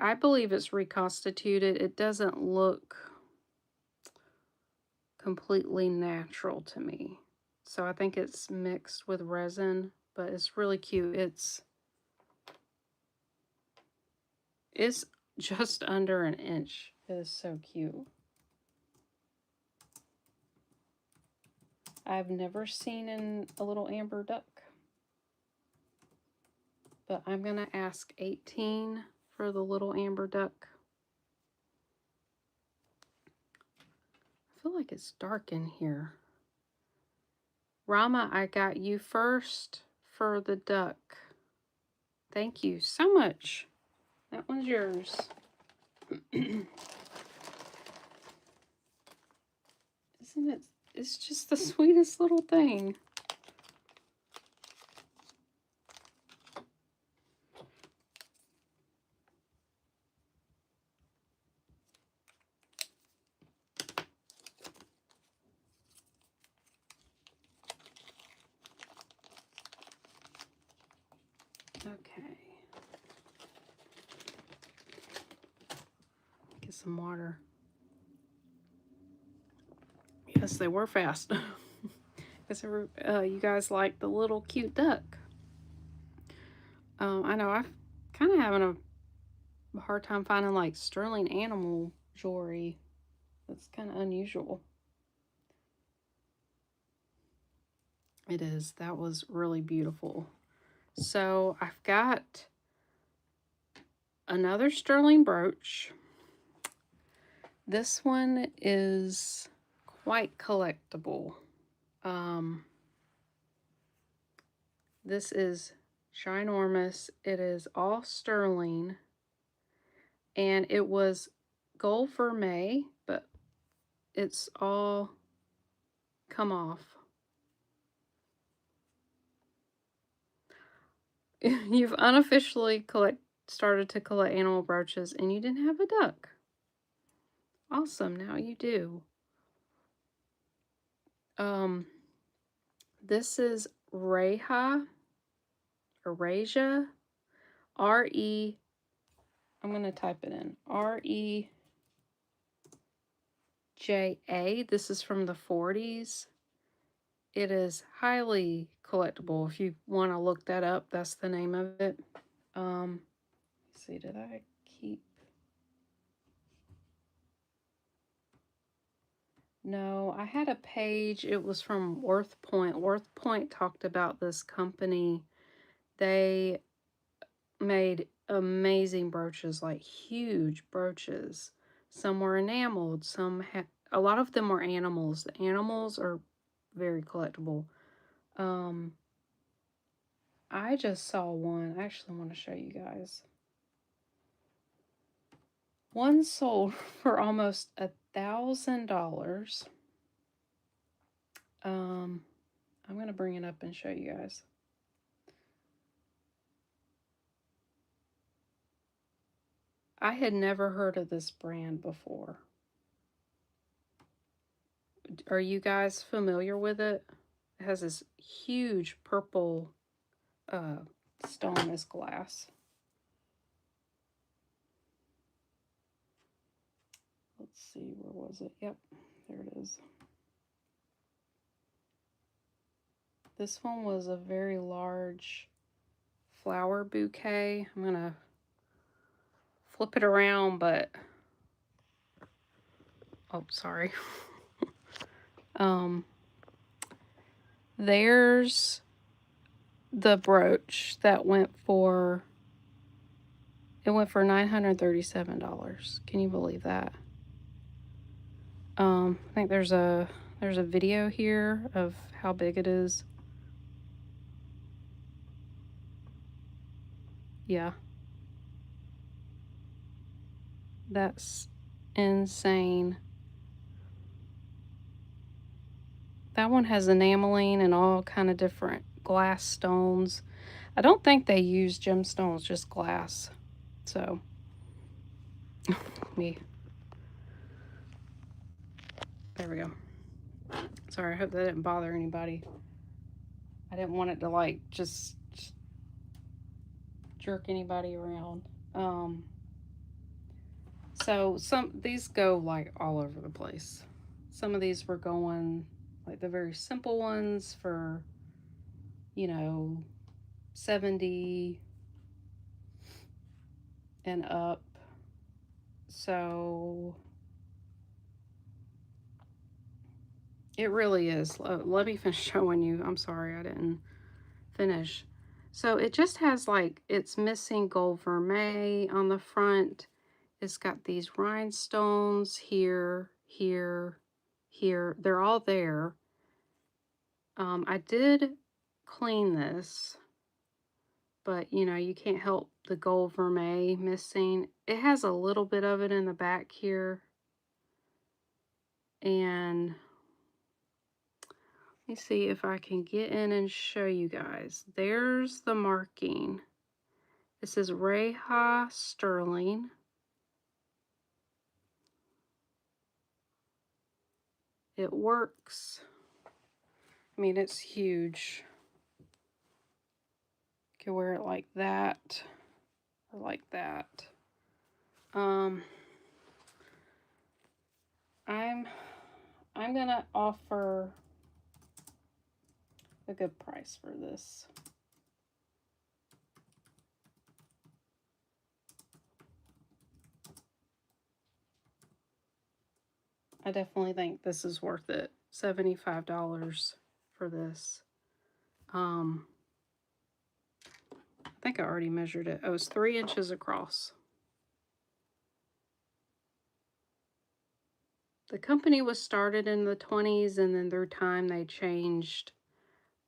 Speaker 1: I believe it's reconstituted. It doesn't look completely natural to me. So I think it's mixed with resin, but it's really cute. It's just under an inch. It is so cute. I've never seen a little amber duck. But I'm going to ask 18 for the little amber duck. I feel like it's dark in here. Rama, I got you first for the duck. Thank you so much. That one's yours. Isn't it? It's just the sweetest little thing. some water. Yes, they were fast. Because you guys like the little cute duck. I know I'm kind of having a hard time finding like sterling animal jewelry. That's kind of unusual. It is. That was really beautiful. So I've got another sterling brooch. This one is quite collectible. This is ginormous. It is all sterling, and it was gold vermeil, but it's all come off. You've unofficially started to collect animal brooches, and you didn't have a duck. Awesome, now you do. This is Reja, or Reja, R-E, I'm going to type it in, R-E-J-A. This is from the 40s. It is highly collectible. If you want to look that up, that's the name of it. Let's see, did I keep... No, I had a page. It was from Worth Point. Worth Point talked about this company. They made amazing brooches, like huge brooches. Some were enameled, a lot of them were animals. The animals are very collectible. I just saw one. I actually want to show you guys. One sold for almost $1,000. I'm gonna bring it up and show you guys. I had never heard of this brand before. Are you guys familiar with it? It has this huge purple stone as glass. Let's see, where was it? Yep, there it is. This one was a very large flower bouquet. I'm gonna flip it around, but oh, sorry. There's the brooch that went for $937. Can you believe that? I think there's a video here of how big it is. Yeah. That's insane. That one has enameling and all kind of different glass stones. I don't think they use gemstones, just glass. So, there we go. Sorry, I hope that didn't bother anybody. I didn't want it to like just jerk anybody around. So these go like all over the place. Some of these were going like the very simple ones for, you know, 70 and up. So it really is. Let me finish showing you. I'm sorry I didn't finish. So it just has like, it's missing gold vermeil on the front. It's got these rhinestones here, here, here. They're all there. I did clean this, but you know, you can't help the gold vermeil missing. It has a little bit of it in the back here. And let me see if I can get in and show you guys. There's the marking. This is Reja Sterling. It works. I mean, it's huge. You can wear it like that or like that. I'm going to offer a good price for this. I definitely think this is worth it. $75 for this. I think I already measured it. Oh, it's 3 inches across. The company was started in the 20s, and then through time they changed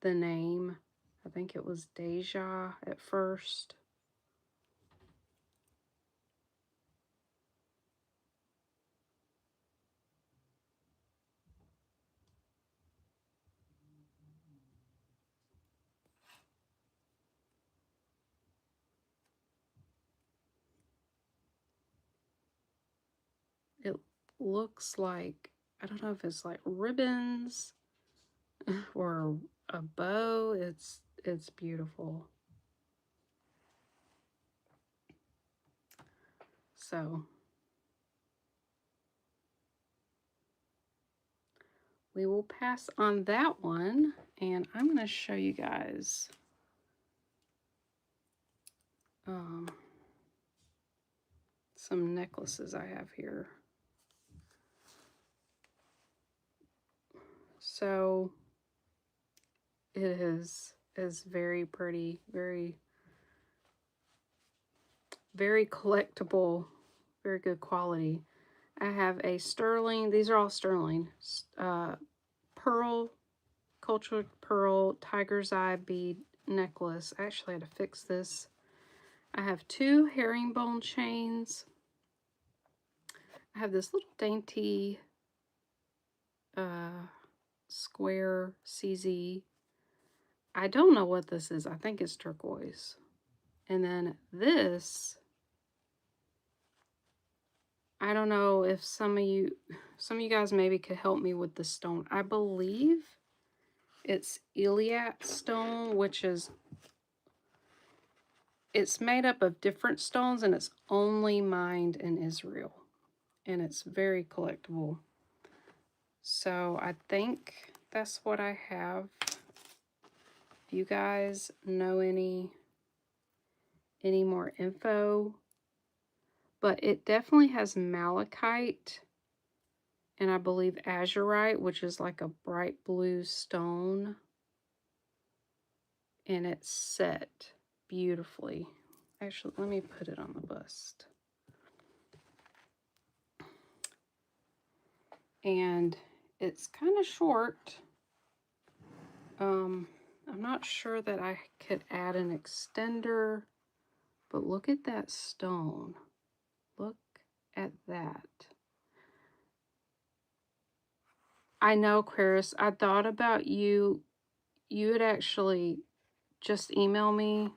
Speaker 1: the name. I think it was Deja at first. It looks like, I don't know if it's like ribbons or a bow. It's beautiful. So we will pass on that one, and I'm going to show you guys some necklaces I have here. So it is very pretty, very collectible, very good quality. I have a sterling, these are all sterling, pearl, cultured pearl, tiger's eye bead necklace. I actually had to fix this. I have 2 herringbone chains. I have this little dainty square CZ. I don't know what this is. I think it's turquoise. And then this, I don't know if some of you guys maybe could help me with the stone. I believe it's Iliat stone, which is, it's made up of different stones, and it's only mined in Israel. And it's very collectible. So I think that's what I have. If you guys know any more info, but it definitely has malachite and I believe azurite, which is like a bright blue stone, and it's set beautifully. Actually, let me put it on the bust. And it's kind of short. I'm not sure that I could add an extender, but look at that stone. Look at that. I know, Aquarius, I thought about you. You had actually just emailed me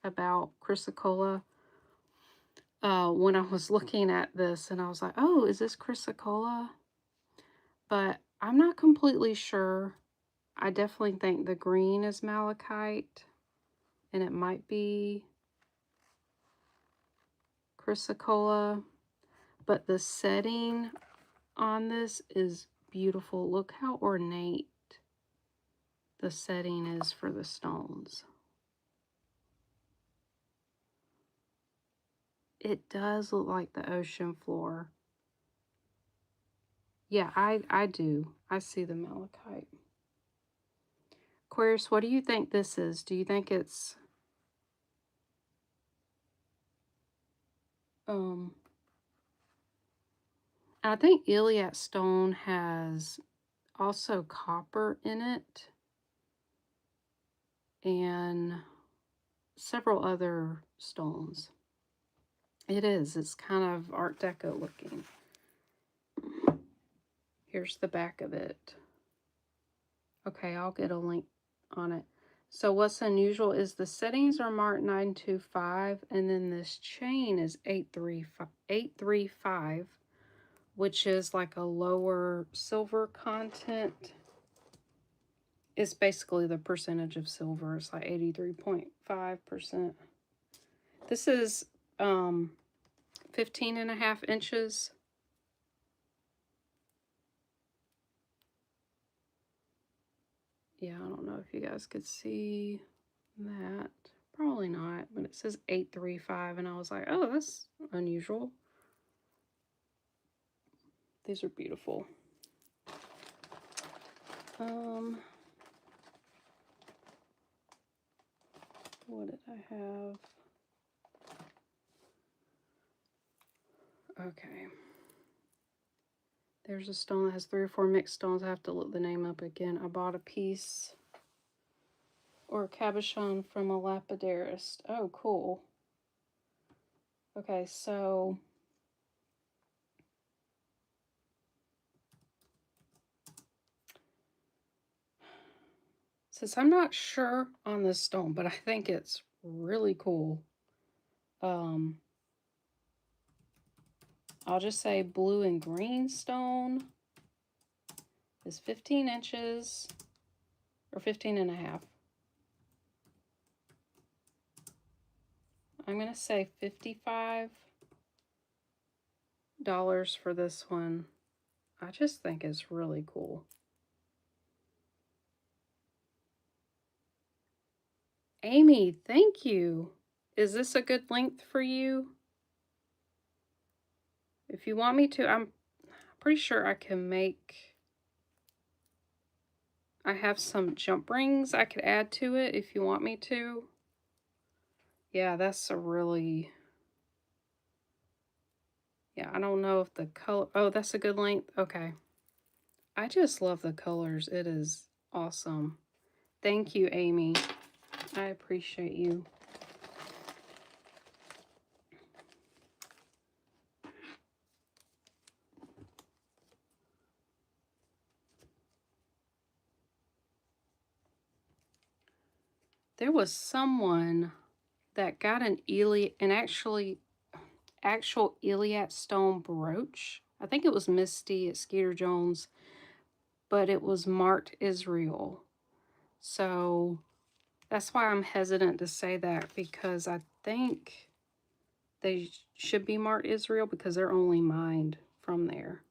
Speaker 1: about chrysocolla when I was looking at this, and I was like, oh, is this chrysocolla? But I'm not completely sure. I definitely think the green is malachite, and it might be chrysocolla, but the setting on this is beautiful. Look how ornate the setting is for the stones. It does look like the ocean floor. Yeah, I do. I see the malachite. Aquarius, what do you think this is? Do you think it's I think Iliad stone has also copper in it and several other stones. It is. It's kind of Art Deco looking. Here's the back of it. Okay, I'll get a link on it. So what's unusual is the settings are marked 925, and then this chain is 835, which is like a lower silver content. It's basically the percentage of silver. It's like 83.5%. This is 15.5 inches. Yeah, I don't know if you guys could see that. Probably not, but it says 835, and I was like, oh, that's unusual. These are beautiful. What did I have? Okay. There's a stone that has 3 or 4 mixed stones. I have to look the name up again. I bought a piece or a cabochon from a lapidarist. Oh, cool. Okay, so since I'm not sure on this stone, but I think it's really cool. I'll just say blue and green stone is 15 inches or 15 and a half. I'm going to say $55 for this one. I just think it's really cool. Amy, thank you. Is this a good length for you? If you want me to, I'm pretty sure I can make... I have some jump rings I could add to it if you want me to. Yeah, that's a really... Yeah, I don't know if the color... Oh, that's a good length? Okay. I just love the colors. It is awesome. Thank you, Amy. I appreciate you. There was someone that got an actual Iliad stone brooch. I think it was Misty at Skeeter Jones, but it was marked Israel. So that's why I'm hesitant to say that, because I think they should be marked Israel because they're only mined from there.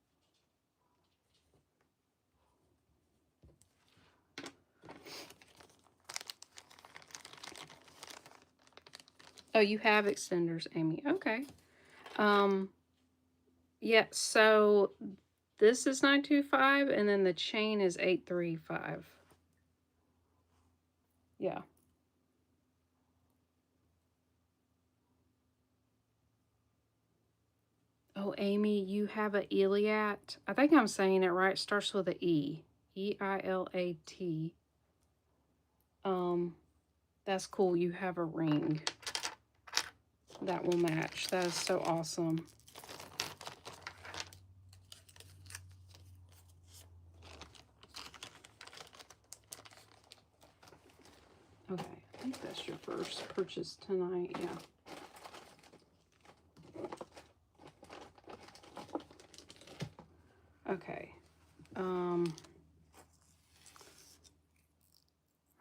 Speaker 1: Oh, you have extenders, Amy. Okay. Yeah, so this is 925 and then the chain is 835. Yeah. Oh, Amy, you have a Iliad. I think I'm saying it right. It starts with a E. E-I-L-A-T. That's cool. You have a ring that will match. That is so awesome. Okay, I think that's your first purchase tonight. Yeah. Okay. All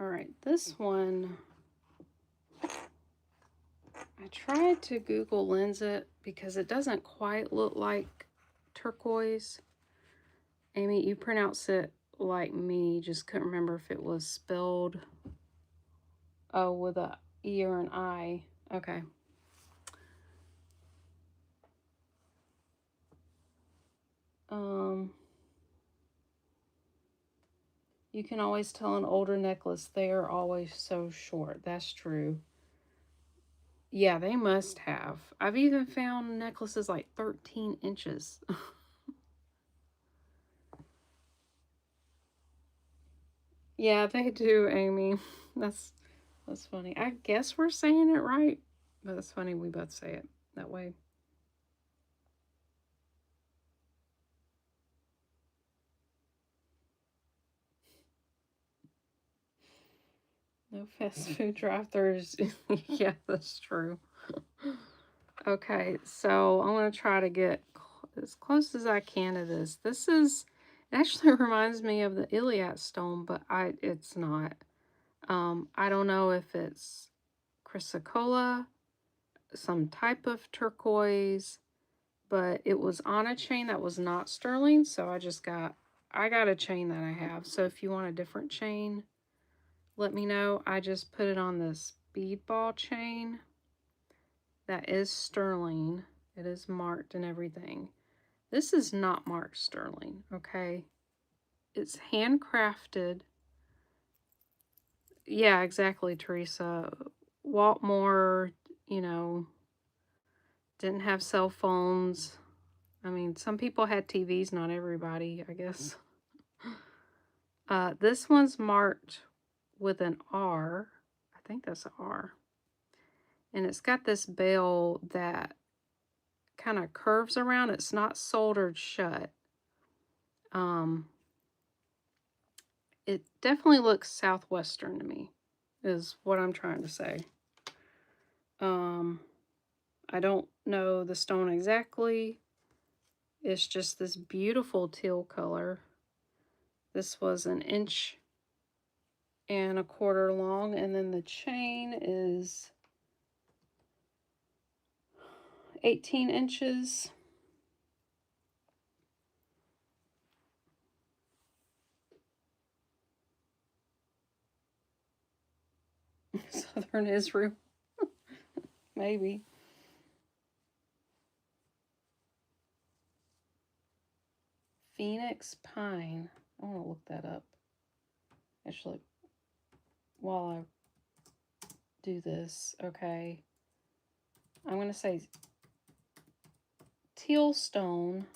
Speaker 1: right, this one, I tried to Google lens it because it doesn't quite look like turquoise. Amy, you pronounce it like me, just couldn't remember if it was spelled with a E or an I. Okay. You can always tell an older necklace. They are always so short. That's true. Yeah, they must have. I've even found necklaces like 13 inches. Yeah, they do, Amy. That's funny. I guess we're saying it right, but it's funny we both say it that way. No fast food drive-thrus. Yeah, that's true. Okay, so I'm going to try to get as close as I can to this. This is, it actually reminds me of the Iliad stone, but it's not. I don't know if it's chrysocolla, some type of turquoise, but it was on a chain that was not sterling, so I got a chain that I have. So if you want a different chain, let me know. I just put it on this bead ball chain that is sterling. It is marked and everything. This is not marked sterling, okay? It's handcrafted. Yeah, exactly, Teresa. Walt Moore, you know, didn't have cell phones. I mean, some people had TVs, not everybody, I guess. This one's marked with an R. I think that's an R. And it's got this bell that kind of curves around. It's not soldered shut. It definitely looks southwestern to me, is what I'm trying to say. I don't know the stone exactly. It's just this beautiful teal color. This was 1.25 inches long, and then the chain is 18 inches. Southern Israel, maybe. Phoenix pine. I want to look that up. Actually, while I do this, okay. I'm going to say teal stone,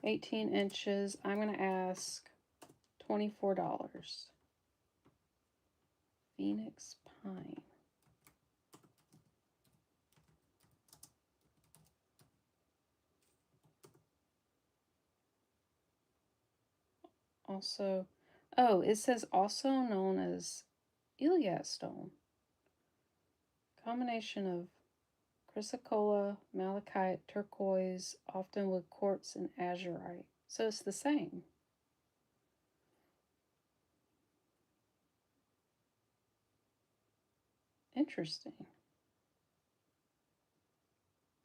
Speaker 1: 18 inches. I'm going to ask $24. Phoenix pine. Also, oh, it says also known as Iliad stone. Combination of chrysocolla, malachite, turquoise, often with quartz and azurite. So it's the same. Interesting.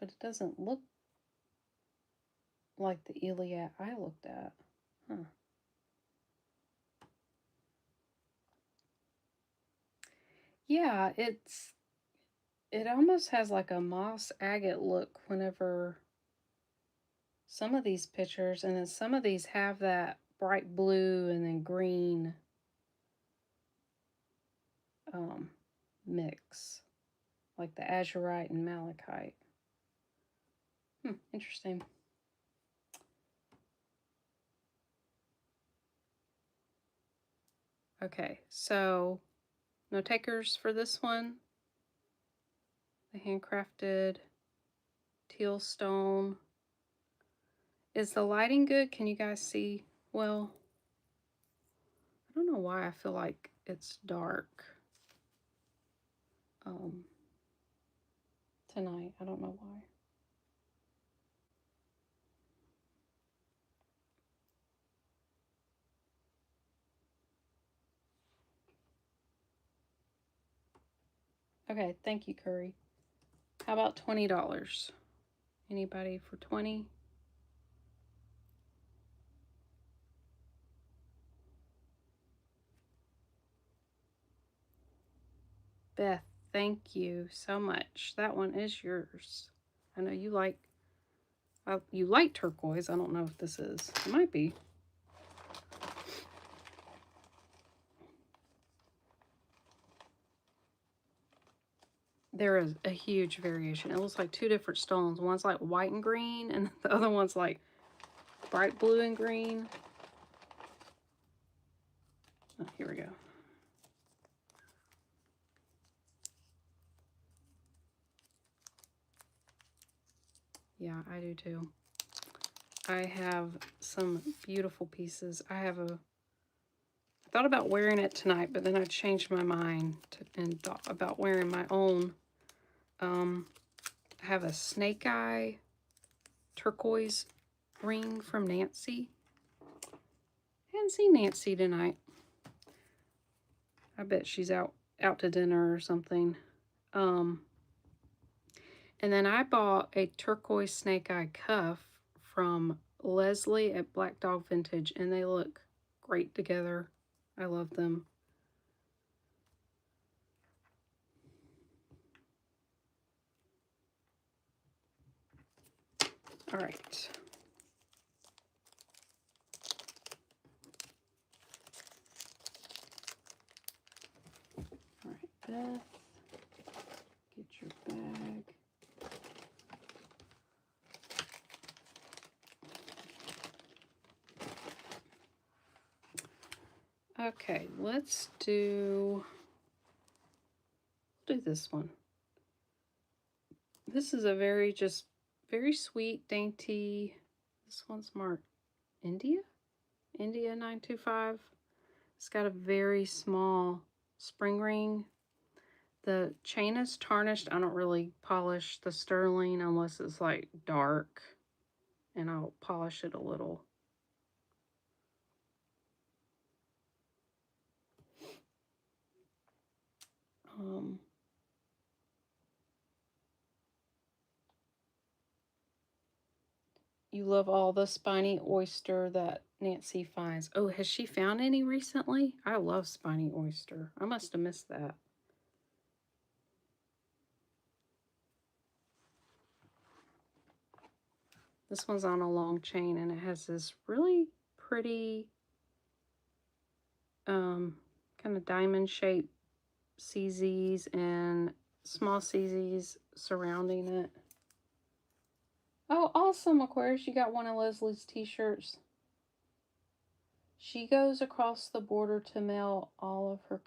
Speaker 1: But it doesn't look like the Iliad I looked at. Huh. Yeah, it almost has like a moss agate look whenever some of these pictures, and then some of these have that bright blue and then green um, mix, like the azurite and malachite. Interesting. Okay, so no takers for this one. The handcrafted teal stone. Is the lighting good? Can you guys see? Well, I don't know why I feel like it's dark tonight. I don't know why. Okay, thank you, Curry. How about $20? Anybody for 20? Beth, thank you so much. That one is yours. I know you like turquoise. I don't know if this is. It might be. There is a huge variation. It looks like two different stones. One's like white and green, and the other one's like bright blue and green. Oh, here we go. Yeah, I do too. I have some beautiful pieces. I thought about wearing it tonight, but then I changed my mind and thought about wearing my own. I have a snake eye turquoise ring from Nancy. I hadn't seen Nancy tonight. I bet she's out to dinner or something. And then I bought a turquoise snake eye cuff from Leslie at Black Dog Vintage, and they look great together. I love them. All right. All right, Beth, get your bag. Okay, let's do this one. This is a very sweet, dainty. This one's marked India 925. It's got a very small spring ring. The chain is tarnished. I don't really polish the sterling unless it's like dark, and I'll polish it a little. You love all the spiny oyster that Nancy finds. Oh, has she found any recently? I love spiny oyster. I must have missed that. This one's on a long chain, and it has this really pretty kind of diamond-shaped CZs and small CZs surrounding it. Oh, awesome, Aquarius. You got one of Leslie's t-shirts. She goes across the border to mail all of her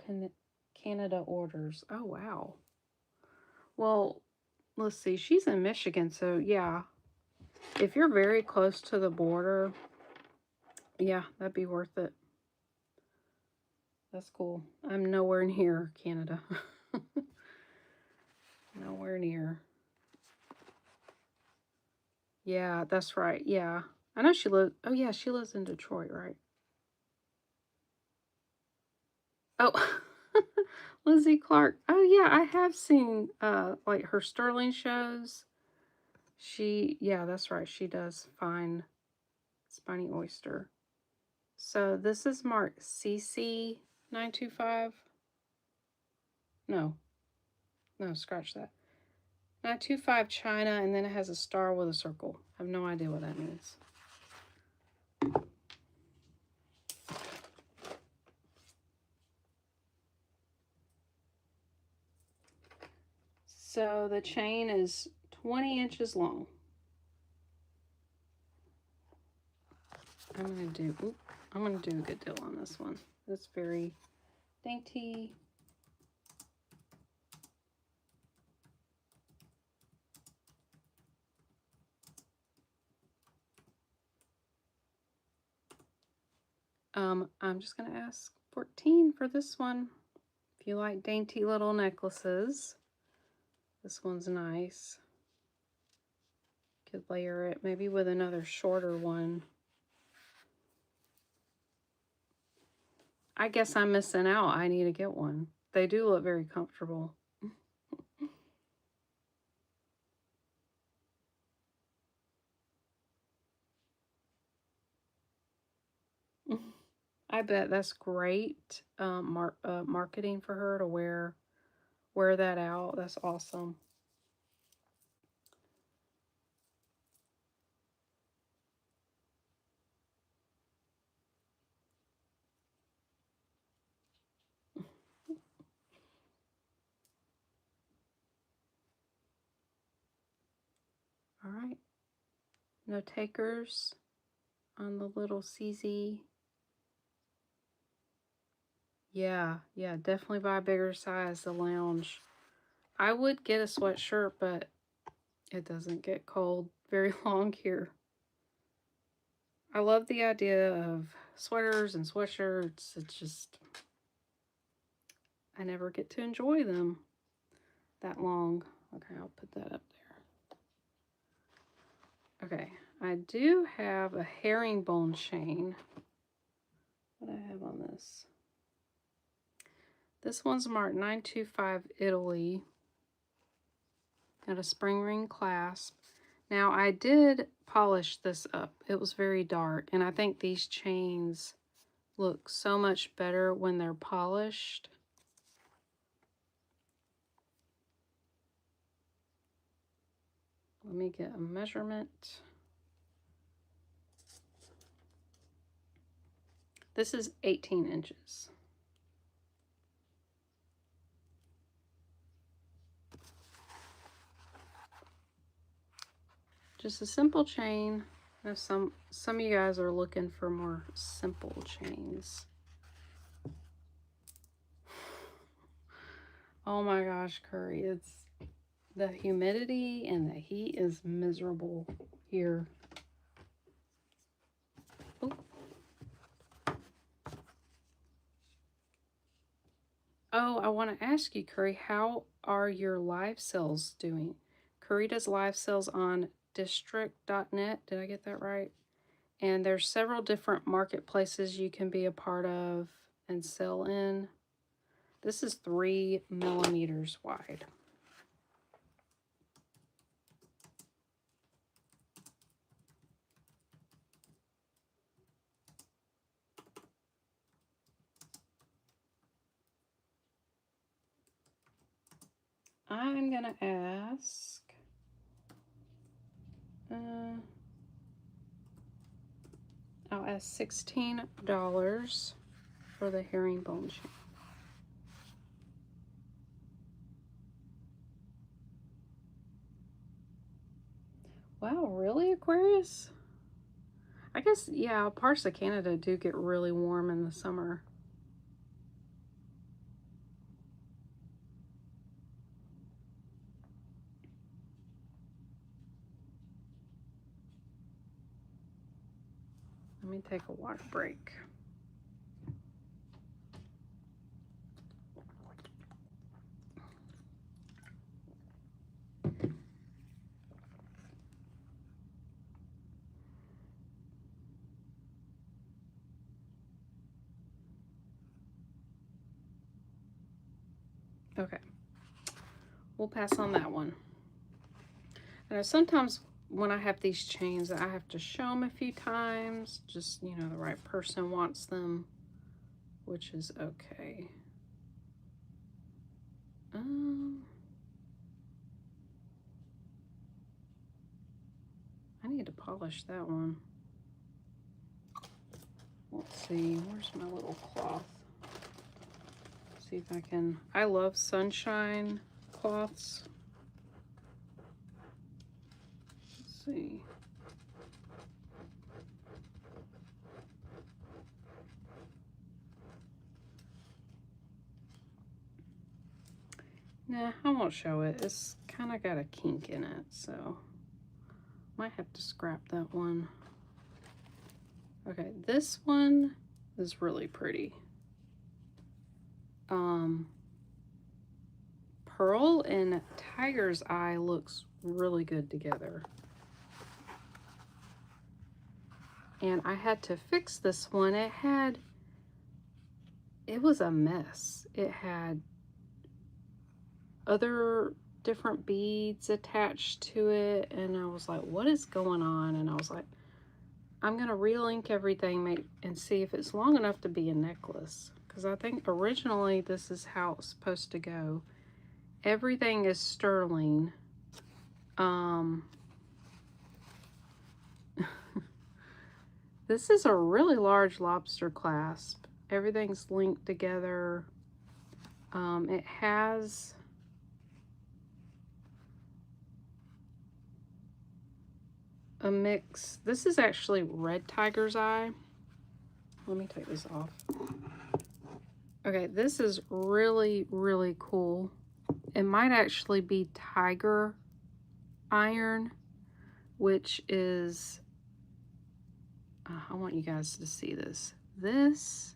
Speaker 1: Canada orders. Oh, wow. Well, let's see. She's in Michigan, so yeah. If you're very close to the border, yeah, that'd be worth it. That's cool. I'm nowhere near Canada. Nowhere near. Yeah, that's right. Yeah. I know she lives... Oh, yeah, she lives in Detroit, right? Oh, Lizzie Clark. Oh, yeah, I have seen, like, her sterling shows. Yeah, that's right. She does find spiny oyster. So this is marked CC 925. No, scratch that. 925 China, and then it has a star with a circle. I have no idea what that means. So the chain is 20 inches long. I'm gonna do a good deal on this one. It's very dainty. I'm just gonna ask 14 for this one. If you like dainty little necklaces, this one's nice. Could layer it maybe with another shorter one. I guess I'm missing out. I need to get one. They do look very comfortable. I bet that's great marketing for her to wear that out. That's awesome. All right. No takers on the little CZ. Yeah, definitely buy a bigger size, the lounge. I would get a sweatshirt, but it doesn't get cold very long here. I love the idea of sweaters and sweatshirts. It's just, I never get to enjoy them that long. Okay, I'll put that up there. Okay, I do have a herringbone chain. What do I have on this? This one's marked 925 Italy. Got a spring ring clasp. Now, I did polish this up. It was very dark, and I think these chains look so much better when they're polished. Let me get a measurement. This is 18 inches. Just a simple chain. Now some of you guys are looking for more simple chains. Oh my gosh, Curry, it's the humidity and the heat is miserable here. Oh. Oh, I want to ask you, Curry, how are your live sales doing? Curry does live sales on district.net. Did I get that right? And there's several different marketplaces you can be a part of and sell in. This is 3 millimeters wide. I'm gonna ask, I'll ask $16 for the herringbone chain. Wow, really, Aquarius? I guess, yeah, parts of Canada do get really warm in the summer. Let me take a water break. Okay, we'll pass on that one. And sometimes when I have these chains, I have to show them a few times. Just, you know, the right person wants them, which is okay. I need to polish that one. Let's see, where's my little cloth? See if I can. I love sunshine cloths. Let's see. Nah, I won't show it. It's kind of got a kink in it, so might have to scrap that one. Okay, this one is really pretty. Pearl and Tiger's Eye looks really good together. And I had to fix this one. It was a mess. It had other different beads attached to it, and I was like, what is going on? And I was like, I'm gonna relink everything and see if it's long enough to be a necklace, because I think originally this is how it's supposed to go. Everything is sterling. This is a really large lobster clasp. Everything's linked together. It has a mix. This is actually red tiger's eye. Let me take this off. Okay, this is really, really cool. It might actually be tiger iron, which is, I want you guys to see this. This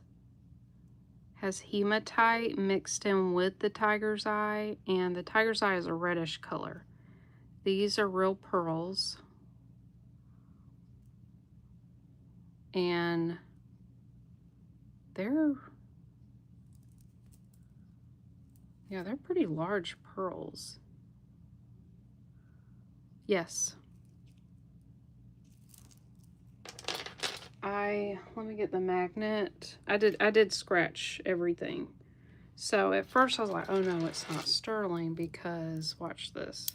Speaker 1: has hematite mixed in with the tiger's eye, and the tiger's eye is a reddish color. These are real pearls. And they're pretty large pearls. Yes. let me get the magnet. I did scratch everything. So at first I was like, oh no, it's not sterling because, watch this.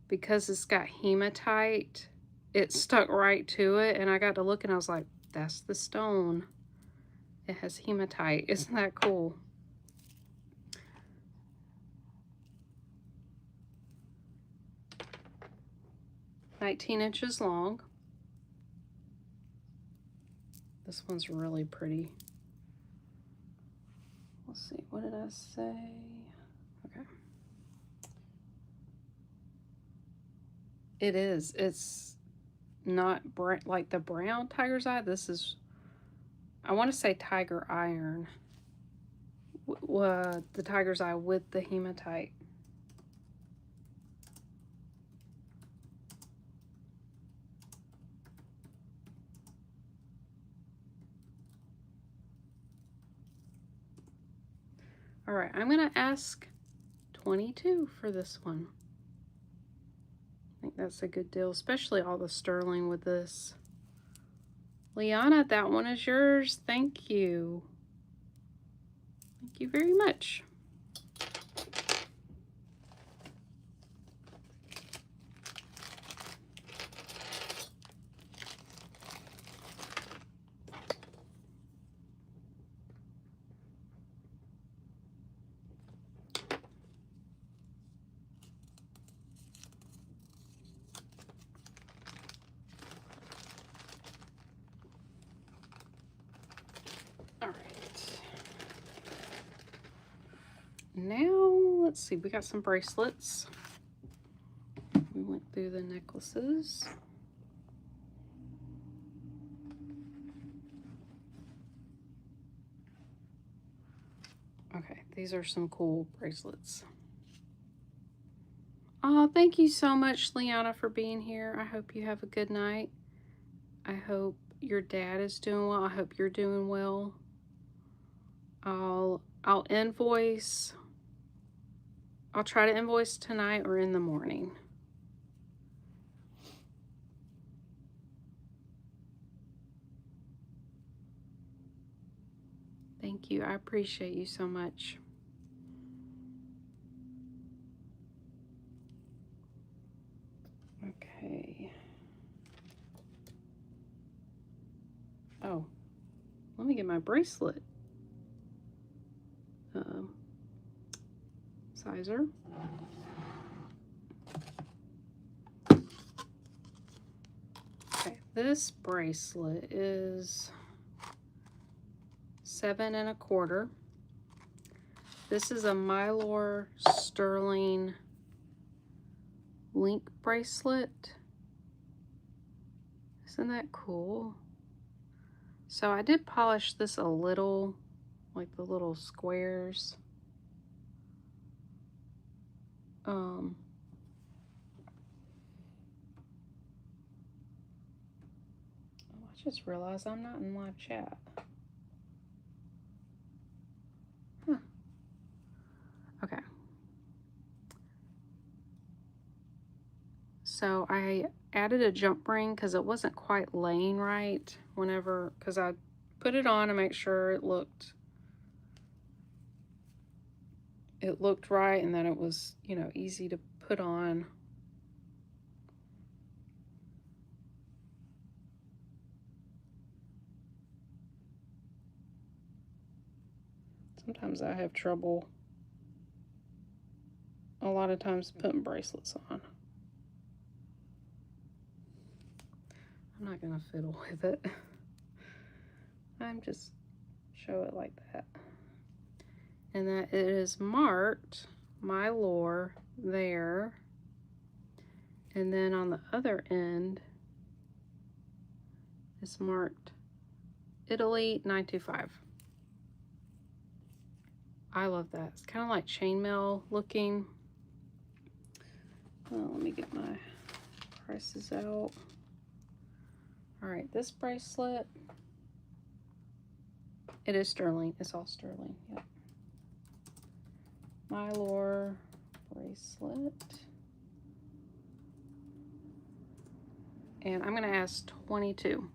Speaker 1: Because it's got hematite, it stuck right to it, and I got to look and I was like, that's the stone. It has hematite. Isn't that cool? "19 inches long." This one's really pretty. Let's see, what did I say? Okay. It is. It's not like the brown tiger's eye. This is, I want to say tiger iron. The tiger's eye with the hematite. All right, I'm going to ask 22 for this one. I think that's a good deal, especially all the sterling with this. Liana, that one is yours. Thank you. Thank you very much. All right. Now, let's see. We got some bracelets. We went through the necklaces. Okay, these are some cool bracelets. Oh, thank you so much, Liana, for being here. I hope you have a good night. I hope your dad is doing well. I hope you're doing well. I'll invoice. I'll try to invoice tonight or in the morning. Thank you. I appreciate you so much. Okay. Oh, let me get my bracelet sizer. Okay, this bracelet is 7 1/4. This is a Mylor sterling link bracelet. Isn't that cool? So I did polish this a little, like the little squares. I just realized I'm not in live chat. Huh. Okay. So I added a jump ring because it wasn't quite laying right whenever, because I put it on to make sure it looked right and that it was, you know, easy to put on. Sometimes I have trouble, a lot of times, putting bracelets on. I'm not gonna fiddle with it. I'm just show it like that. And that it is marked Mylor there. And then on the other end, it's marked Italy 925. I love that. It's kind of like chainmail looking. Well, let me get my prices out. All right, this bracelet, it is sterling. It's all sterling. Yep. Mylor bracelet. And I'm going to ask 22.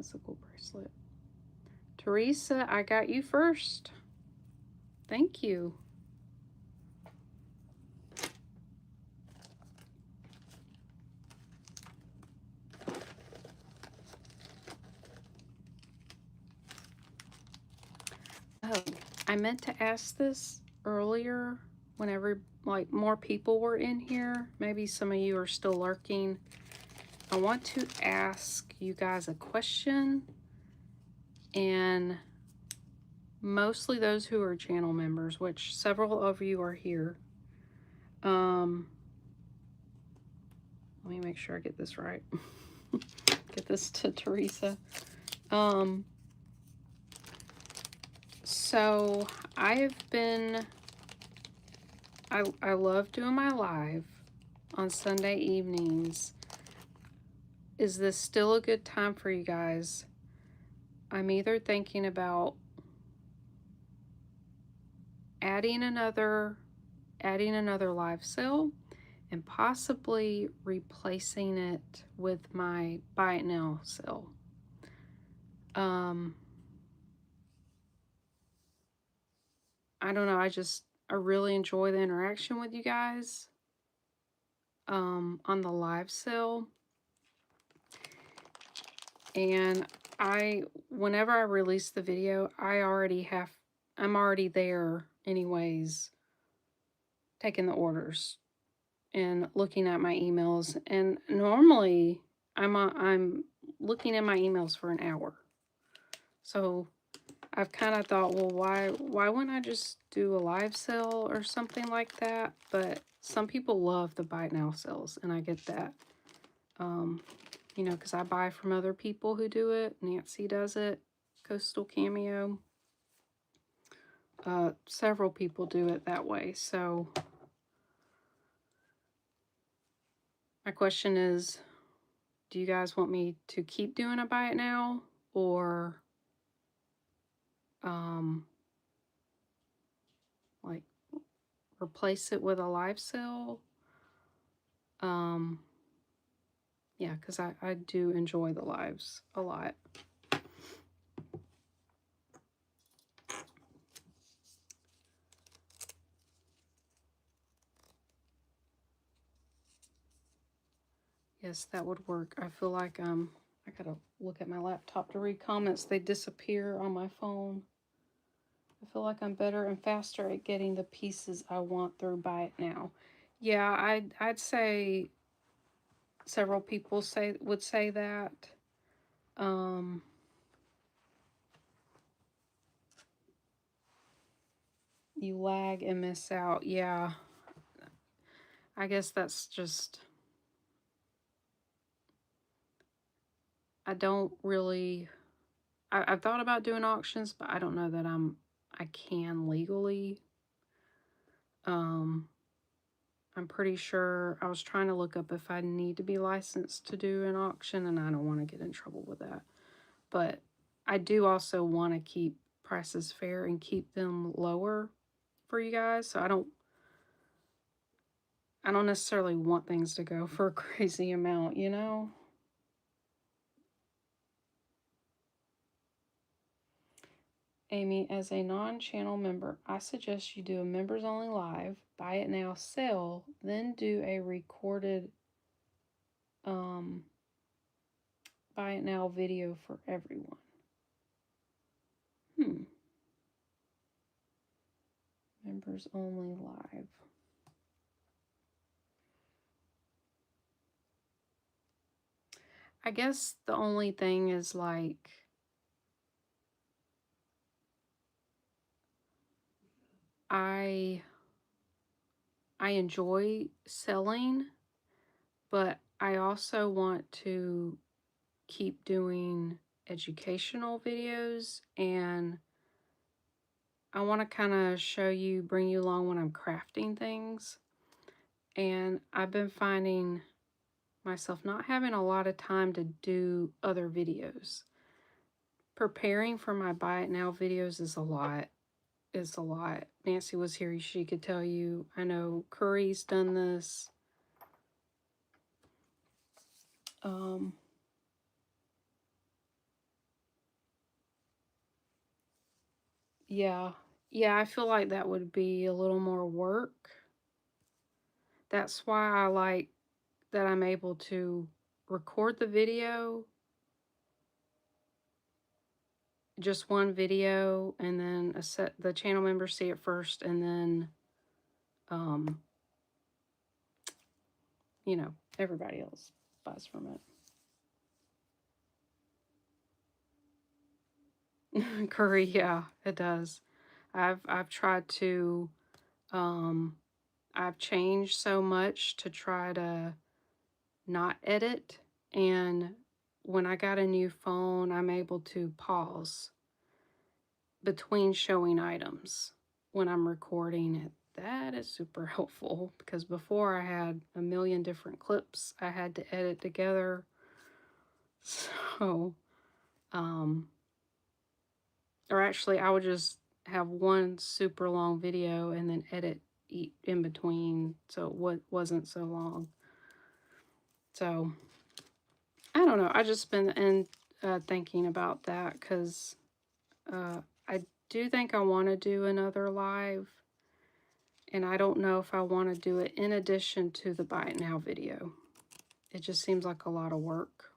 Speaker 1: physical bracelet. Teresa, I got you first. Thank you. Oh, I meant to ask this earlier whenever like more people were in here. Maybe some of you are still lurking. I want to ask you guys a question, and mostly those who are channel members, which several of you are here. Let me make sure I get this right. Get this to Teresa. So I love doing my live on Sunday evenings. Is this still a good time for you guys? I'm either thinking about adding another live sale and possibly replacing it with my buy it now sale. I don't know, I really enjoy the interaction with you guys on the live sale. And whenever I release the video, I'm already there anyways, taking the orders and looking at my emails. And normally I'm looking at my emails for an hour. So I've kind of thought, well, why wouldn't I just do a live sale or something like that? But some people love the buy it now sales, and I get that. You know, because I buy from other people who do it. Nancy does it, Coastal Cameo. Several people do it that way. So my question is, do you guys want me to keep doing a buy it now, or like replace it with a live sale? Yeah, because I do enjoy the lives a lot. Yes, that would work. I feel like I gotta look at my laptop to read comments. They disappear on my phone. I feel like I'm better and faster at getting the pieces I want through buy it now. Yeah, I'd say several people would say that. You lag and miss out. Yeah. I guess that's just, I don't really, I've thought about doing auctions, but I don't know that I can legally. I'm pretty sure I was trying to look up if I need to be licensed to do an auction, and I don't want to get in trouble with that. But I do also want to keep prices fair and keep them lower for you guys. So I don't necessarily want things to go for a crazy amount, you know? Amy, as a non-channel member, I suggest you do a members only live, buy it now, sell, then do a recorded buy it now video for everyone. Members only live. I guess the only thing is like, I enjoy selling, but I also want to keep doing educational videos, and I want to kind of bring you along when I'm crafting things. And I've been finding myself not having a lot of time to do other videos. Preparing for my buy it now videos is a lot. Nancy was here, she could tell you. I know Curry's done this. Yeah. Yeah, I feel like that would be a little more work. That's why I like that I'm able to record the video, just one video, and then the channel members see it first, and then, um, you know, everybody else buys from it. Curry, yeah, it does. I've tried to, um, I've changed so much to try to not edit, and when I got a new phone, I'm able to pause between showing items when I'm recording it. That is super helpful because before I had a million different clips I had to edit together. So, um, or actually, I would just have one super long video and then edit in between so it wasn't so long. So, I don't know. I just been thinking about that because I do think I want to do another live, and I don't know if I want to do it in addition to the Buy It Now video. It just seems like a lot of work,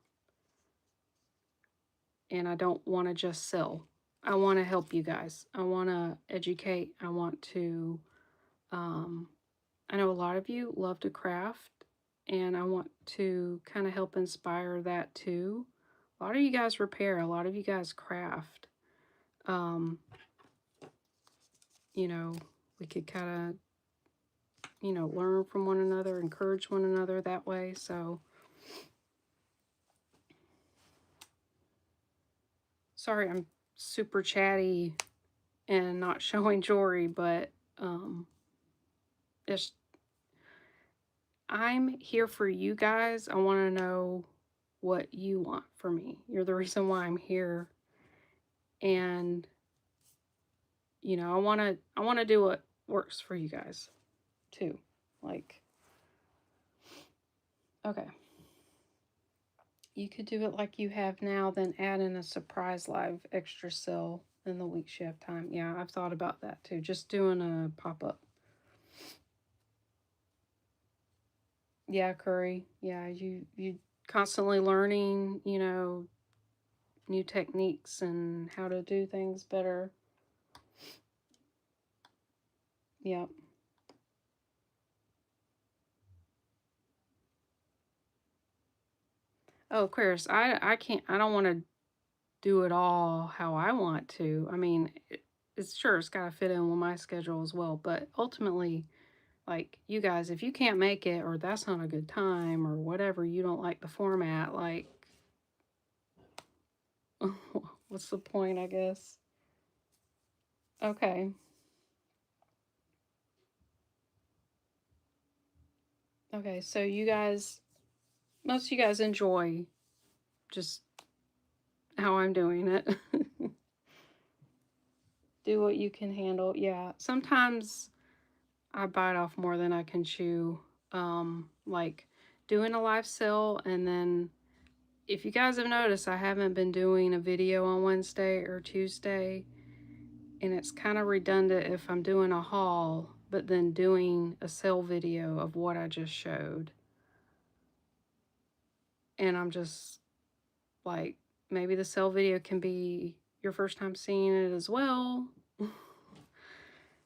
Speaker 1: and I don't want to just sell. I want to help you guys. I want to educate. I want to, I know a lot of you love to craft, and I want to kind of help inspire that too. A lot of you guys repair, a lot of you guys craft. Um, you know, we could kind of, learn from one another, encourage one another that way. So, sorry, I'm super chatty and not showing jewelry, but it's I'm here for you guys. I want to know what you want from me. You're the reason why I'm here, and I want to do what works for you guys too. Like, okay, you could do it like you have now, then add in a surprise live extra sale in the weeks you have time. Yeah, I've thought about that too. Just doing a pop up. Yeah, Curry. Yeah, you constantly learning, new techniques and how to do things better. Yeah. Oh, Aquarius, I can't. I don't want to do it all how I want to. I mean, it's got to fit in with my schedule as well. But ultimately, like you guys, if you can't make it, or that's not a good time, or whatever, you don't like the format, like, what's the point? I guess. Okay. Okay. So you guys, most of you guys enjoy just how I'm doing it. Do what you can handle. Yeah. Sometimes I bite off more than I can chew. Like doing a live sale, and then if you guys have noticed, I haven't been doing a video on Wednesday or Tuesday, and it's kind of redundant if I'm doing a haul, but then doing a sale video of what I just showed. And I'm just like, maybe the sale video can be your first time seeing it as well.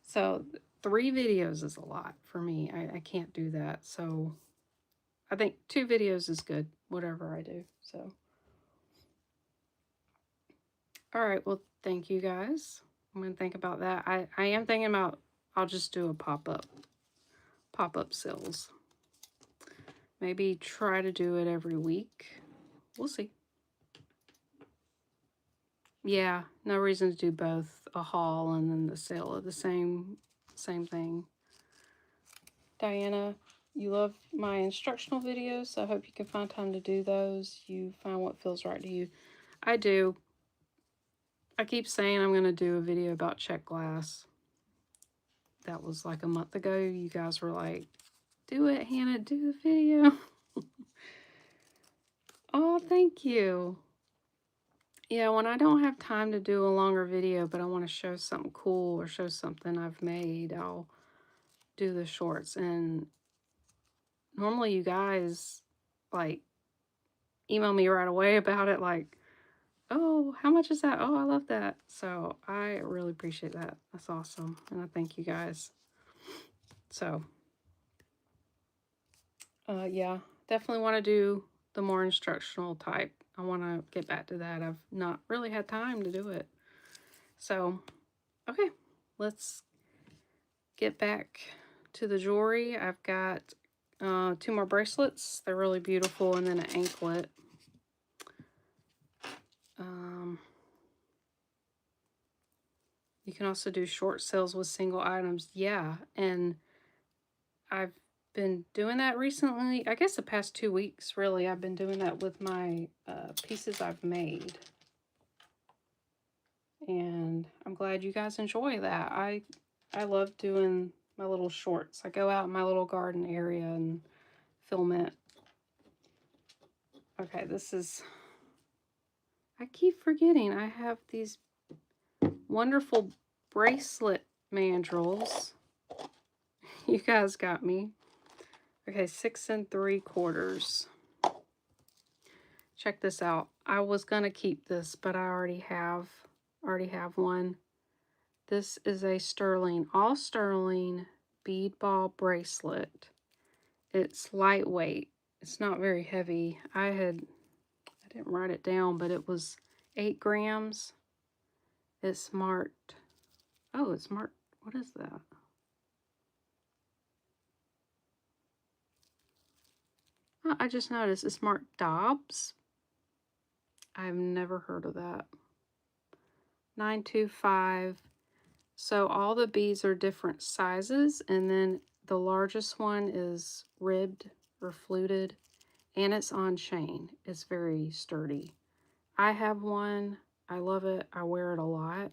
Speaker 1: So 3 videos is a lot for me. I can't do that. So I think 2 videos is good, whatever I do. So, all right. Well, thank you guys. I'm going to think about that. I am thinking about, I'll just do a pop-up sales. Maybe try to do it every week. We'll see. Yeah, no reason to do both a haul and then the sale of the same thing. Diana, you love my instructional videos, so I hope you can find time to do those. You find what feels right to you. I do. I keep saying I'm going to do a video about check glass. That was like a month ago. You guys were like, do it, Hannah, do the video. Oh, thank you. Yeah, when I don't have time to do a longer video, but I want to show something cool or show something I've made, I'll do the shorts. And normally you guys like email me right away about it, like, oh, how much is that? Oh, I love that. So I really appreciate that. That's awesome. And I thank you guys. So, yeah, definitely want to do the more instructional type. I want to get back to that. I've not really had time to do it. So, okay, let's get back to the jewelry. I've got 2 more bracelets. They're really beautiful, and then an anklet. You can also do short sales with single items. Yeah, and I've been doing that recently. I guess the past 2 weeks, really. I've been doing that with my pieces I've made. And I'm glad you guys enjoy that. I love doing my little shorts. I go out in my little garden area and film it. Okay, this is... I keep forgetting I have these wonderful bracelet mandrels. You guys got me. Okay, 6 3/4. Check this out. I was gonna keep this, but I already have one. This is a sterling, all sterling bead ball bracelet. It's lightweight. It's not very heavy. I didn't write it down, but it was 8 grams. It's marked. Oh, it's marked. What is that? Oh, I just noticed it's marked Dobbs. I've never heard of that. 925. So all the beads are different sizes, and then the largest one is ribbed or fluted, and it's on chain. It's very sturdy. I have one. I love it. I wear it a lot.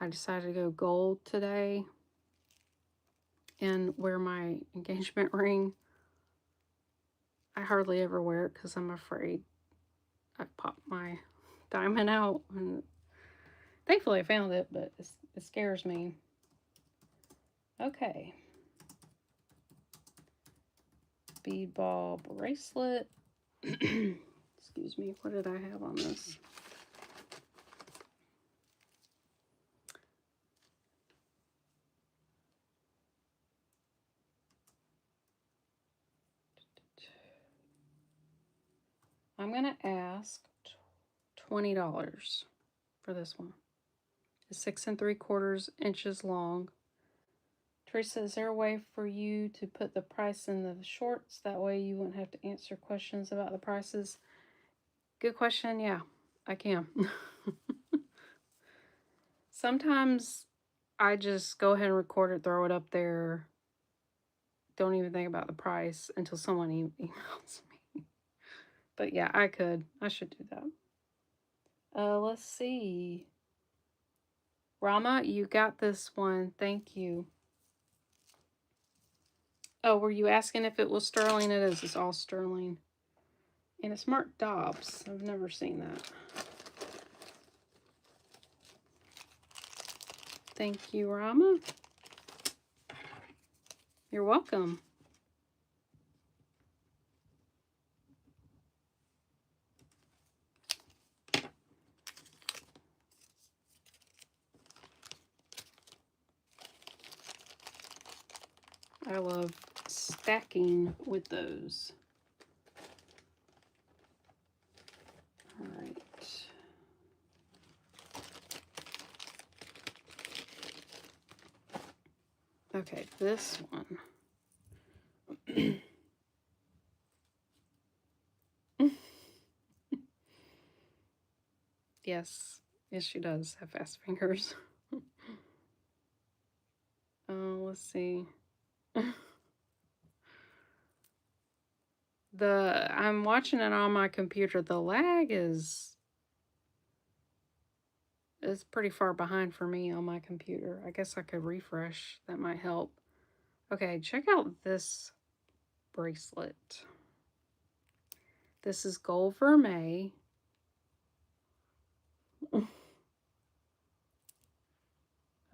Speaker 1: I decided to go gold today and wear my engagement ring. I hardly ever wear it because I'm afraid I popped my diamond out. And thankfully I found it, but it scares me. Okay. Bead ball bracelet. Excuse me, what did I have on this? I'm gonna ask $20 for this one. It's 6 3/4 inches long. Teresa, is there a way for you to put the price in the shorts? That way you wouldn't have to answer questions about the prices. Good question. Yeah, I can. Sometimes I just go ahead and record it, throw it up there. Don't even think about the price until someone emails me. But yeah, I could. I should do that. Let's see. Rama, you got this one. Thank you. Oh, were you asking if it was sterling? It is. It's all sterling. And it's marked Dobbs. I've never seen that. Thank you, Rama. You're welcome. I love stacking with those. All right. Okay, this one. Yes, she does have fast fingers. Let's see. I'm watching it on my computer. The lag is pretty far behind for me on my computer. I guess I could refresh. That might help. Okay, check out this bracelet. This is gold vermeil. I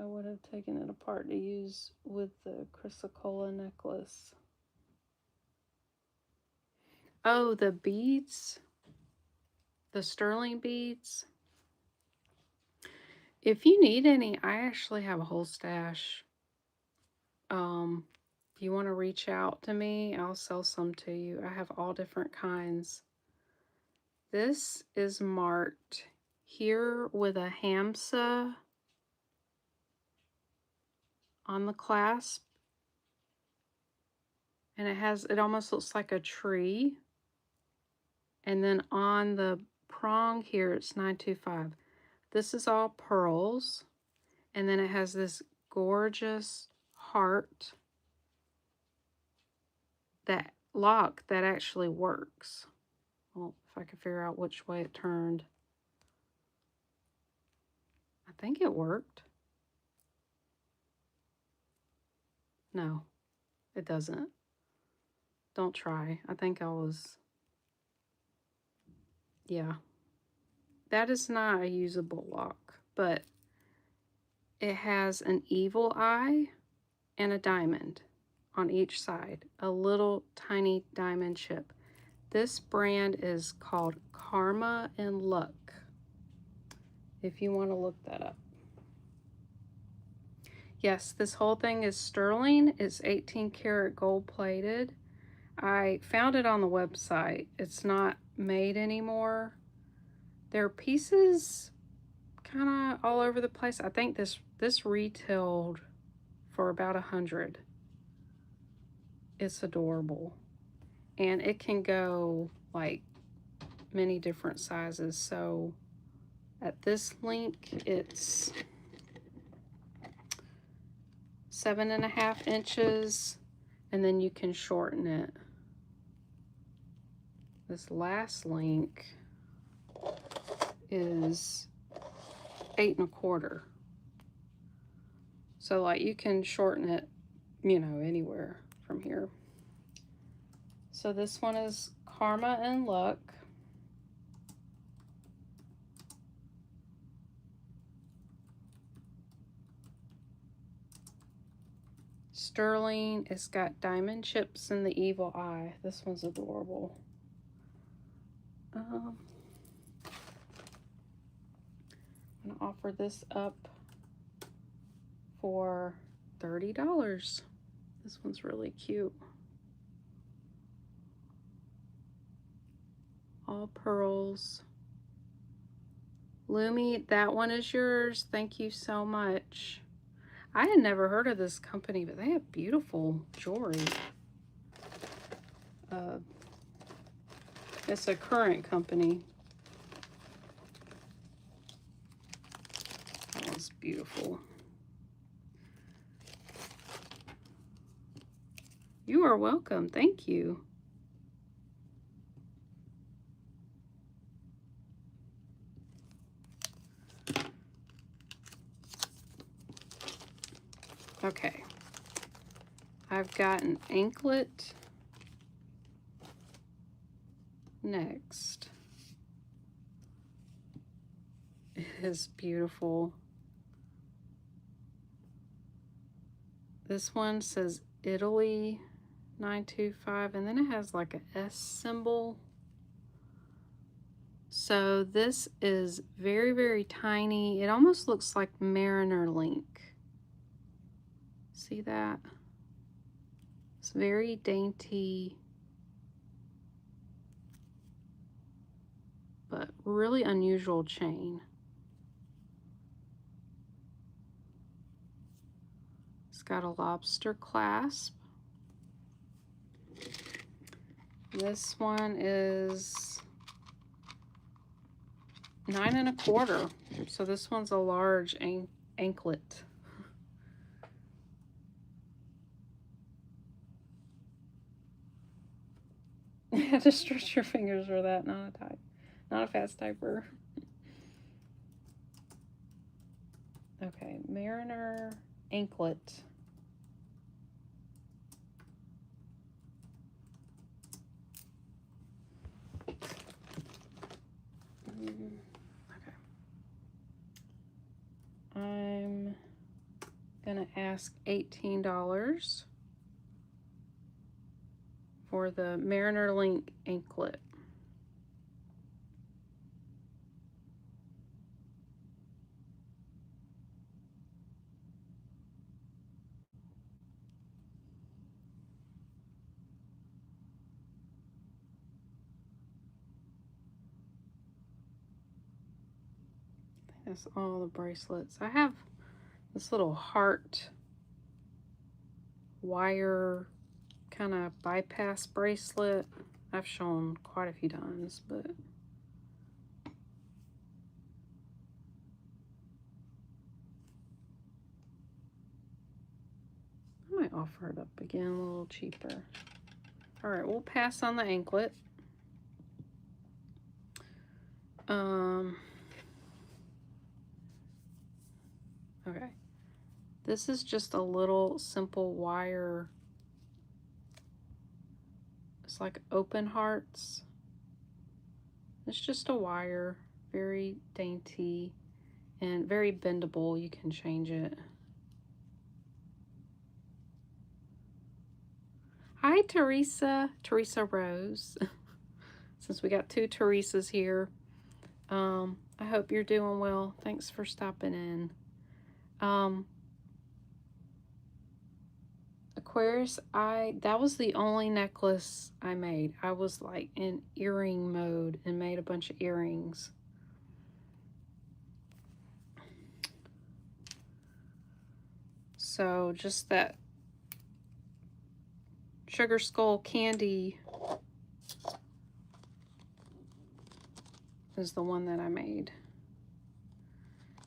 Speaker 1: would have taken it apart to use with the chrysocolla necklace. Oh, the beads, the sterling beads. If you need any, I actually have a whole stash. If you want to reach out to me, I'll sell some to you. I have all different kinds. This is marked here with a hamsa on the clasp. And it almost looks like a tree. And then on the prong here, it's 925. This is all pearls. And then it has this gorgeous heart, that lock that actually works. Well, if I could figure out which way it turned. I think it worked. No, it doesn't. Don't try. I think I was... Yeah. That is not a usable lock, but it has an evil eye and a diamond on each side. A little tiny diamond chip. This brand is called Karma and Luck, if you want to look that up. Yes, this whole thing is sterling. It's 18 karat gold plated. I found it on the website. It's not made anymore. There are pieces kind of all over the place. I think this retailed for about $100. It's adorable. And it can go like many different sizes. So at this link, it's 7.5 inches, and then you can shorten it. This last link is 8.25. So like you can shorten it, you know, anywhere from here. So this one is Karma and Luck. Sterling. It's got diamond chips in the evil eye. This one's adorable. I'm gonna offer this up for $30. This one's really cute. All pearls. Lumi, that one is yours. Thank you so much. I had never heard of this company, but they have beautiful jewelry. It's a current company. That one's beautiful. You are welcome. Thank you. Okay. I've got an anklet next. It is beautiful. This one says Italy 925, and then it has like a S symbol. So this is very, very tiny. It almost looks like Mariner Link. See that? It's very dainty, but really unusual chain. It's got a lobster clasp. This one is 9.25. So this one's a large anklet. You have to stretch your fingers for that, not a fast typer. Okay, Mariner anklet. Okay. going to ask $18 for the Mariner Link anklet. That's all the bracelets. I have this little heart wire kind of bypass bracelet. I've shown quite a few times, but I might offer it up again a little cheaper. All right, we'll pass on the anklet. Okay. This is just a little simple wire. It's like open hearts. It's just a wire, very dainty and very bendable. You can change it. Hi, Teresa. Teresa Rose. Since we got two Teresas here. I hope you're doing well. Thanks for stopping in. Aquarius, that was the only necklace I made. I was like in earring mode and made a bunch of earrings. So just that sugar skull candy is the one that I made.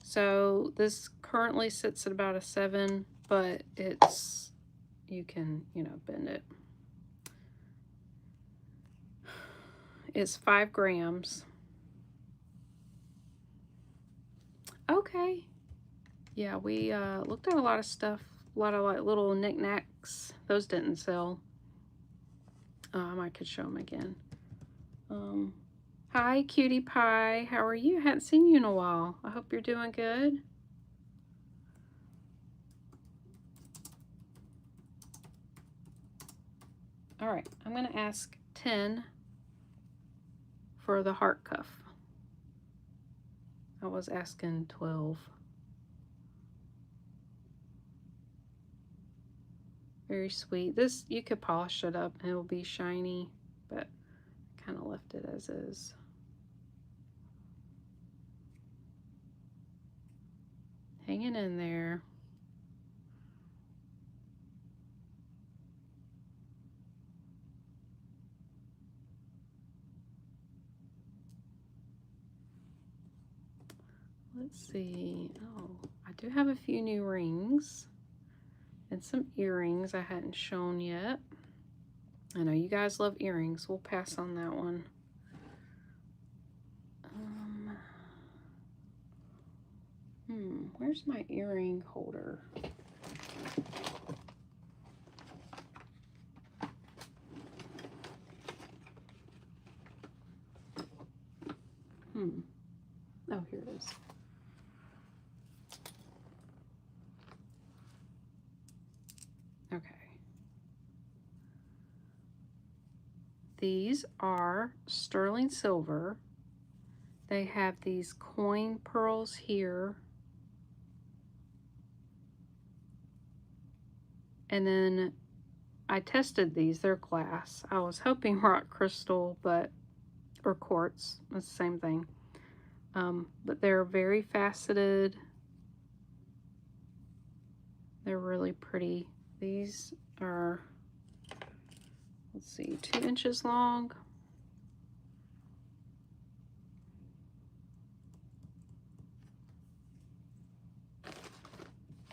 Speaker 1: So this currently sits at about a 7, but it's, you can, you know, bend it. It's 5 grams. Okay. Yeah, we looked at a lot of stuff, a lot of like little knickknacks. Those didn't sell. I could show them again. Hi, Cutie Pie. How are you? Hadn't seen you in a while. I hope you're doing good. All right, I'm going to ask 10 for the heart cuff. I was asking 12. Very sweet. This, you could polish it up and it'll be shiny, but I kind of left it as is. Hanging in there. Let's see. Oh, I do have a few new rings and some earrings I hadn't shown yet. I know you guys love earrings. We'll pass on that one. Where's my earring holder? Oh, here it is. Okay. These are sterling silver. They have these coin pearls here. And then I tested these. They're glass. I was hoping rock crystal, but, or quartz. It's the same thing. But they're very faceted. They're really pretty. These are, let's see, 2 inches long.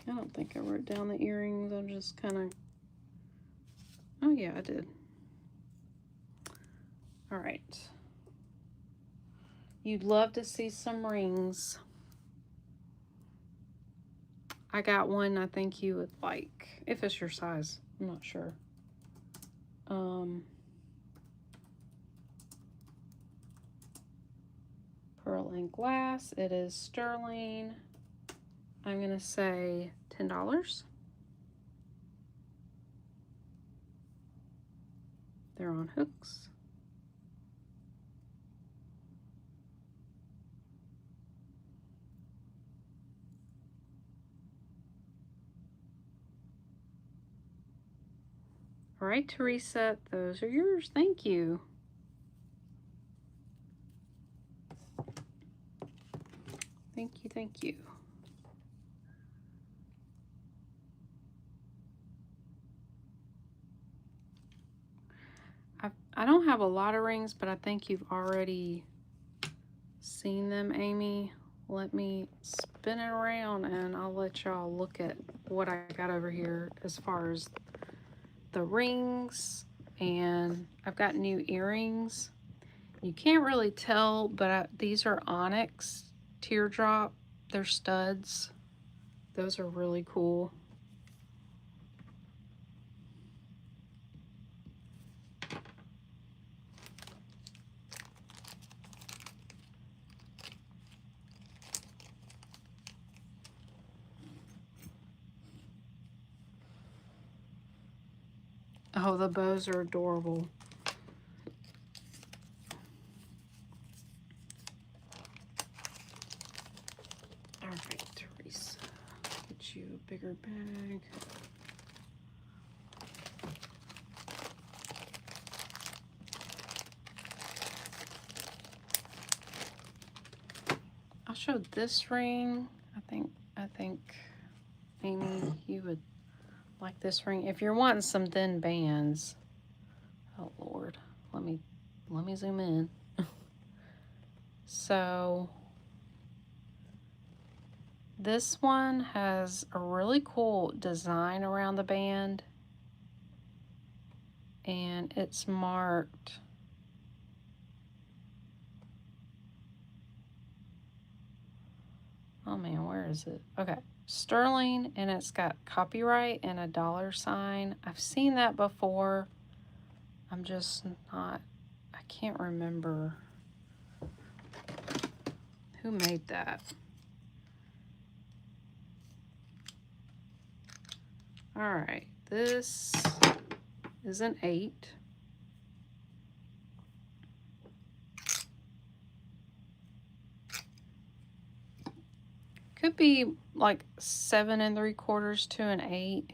Speaker 1: I don't think I wrote down the earrings. I'm just kind of, oh yeah, I did. All right. You'd love to see some rings. I got one I think you would like, if it's your size. I'm not sure. Pearl and glass. It is sterling. I'm going to say $10. They're on hooks. All right, Teresa, those are yours. Thank you. Thank you, thank you. I don't have a lot of rings, but I think you've already seen them, Amy. Let me spin it around and I'll let y'all look at what I got over here as far as the rings. And I've got new earrings. You can't really tell, but these are onyx teardrop. They're studs. Those are really cool. Oh, the bows are adorable. All right, Teresa, get you a bigger bag. I'll show this ring. I think Amy, you would like this ring. If you're wanting some thin bands, oh Lord, let me zoom in. So this one has a really cool design around the band, and it's marked oh man, where is it? Okay, sterling, and it's got copyright and a $sign. I've seen that before. I'm just not, I can't remember who made that. All right, this is an 8. Could be like 7 3/4 to an 8.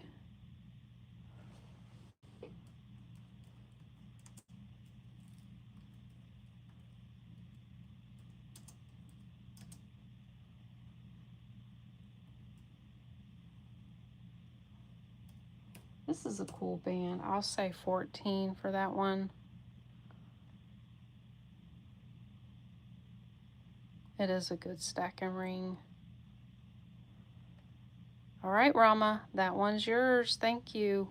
Speaker 1: This is a cool band. I'll say 14 for that one. It is a good stacking ring. All right, Rama, that one's yours. Thank you.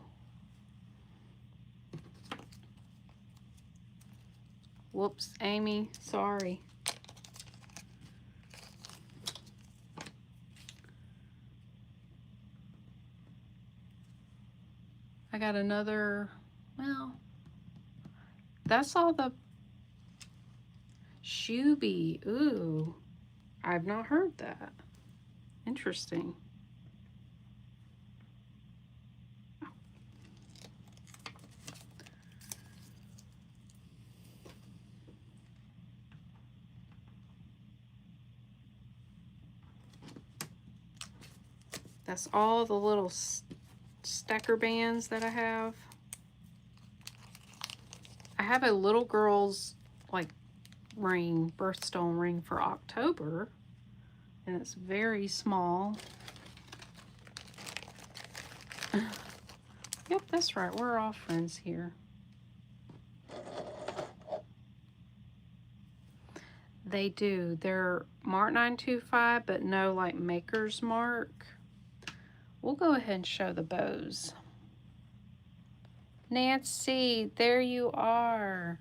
Speaker 1: Whoops, Amy, sorry. I got another, well, that's all the Shuby. Ooh, I've not heard that. Interesting. That's all the little stacker bands that I have. I have a little girl's like ring, birthstone ring for October, and it's very small. Yep, that's right. We're all friends here. They do. They're Mark 925, but no like maker's mark. We'll go ahead and show the bows. Nancy, there you are.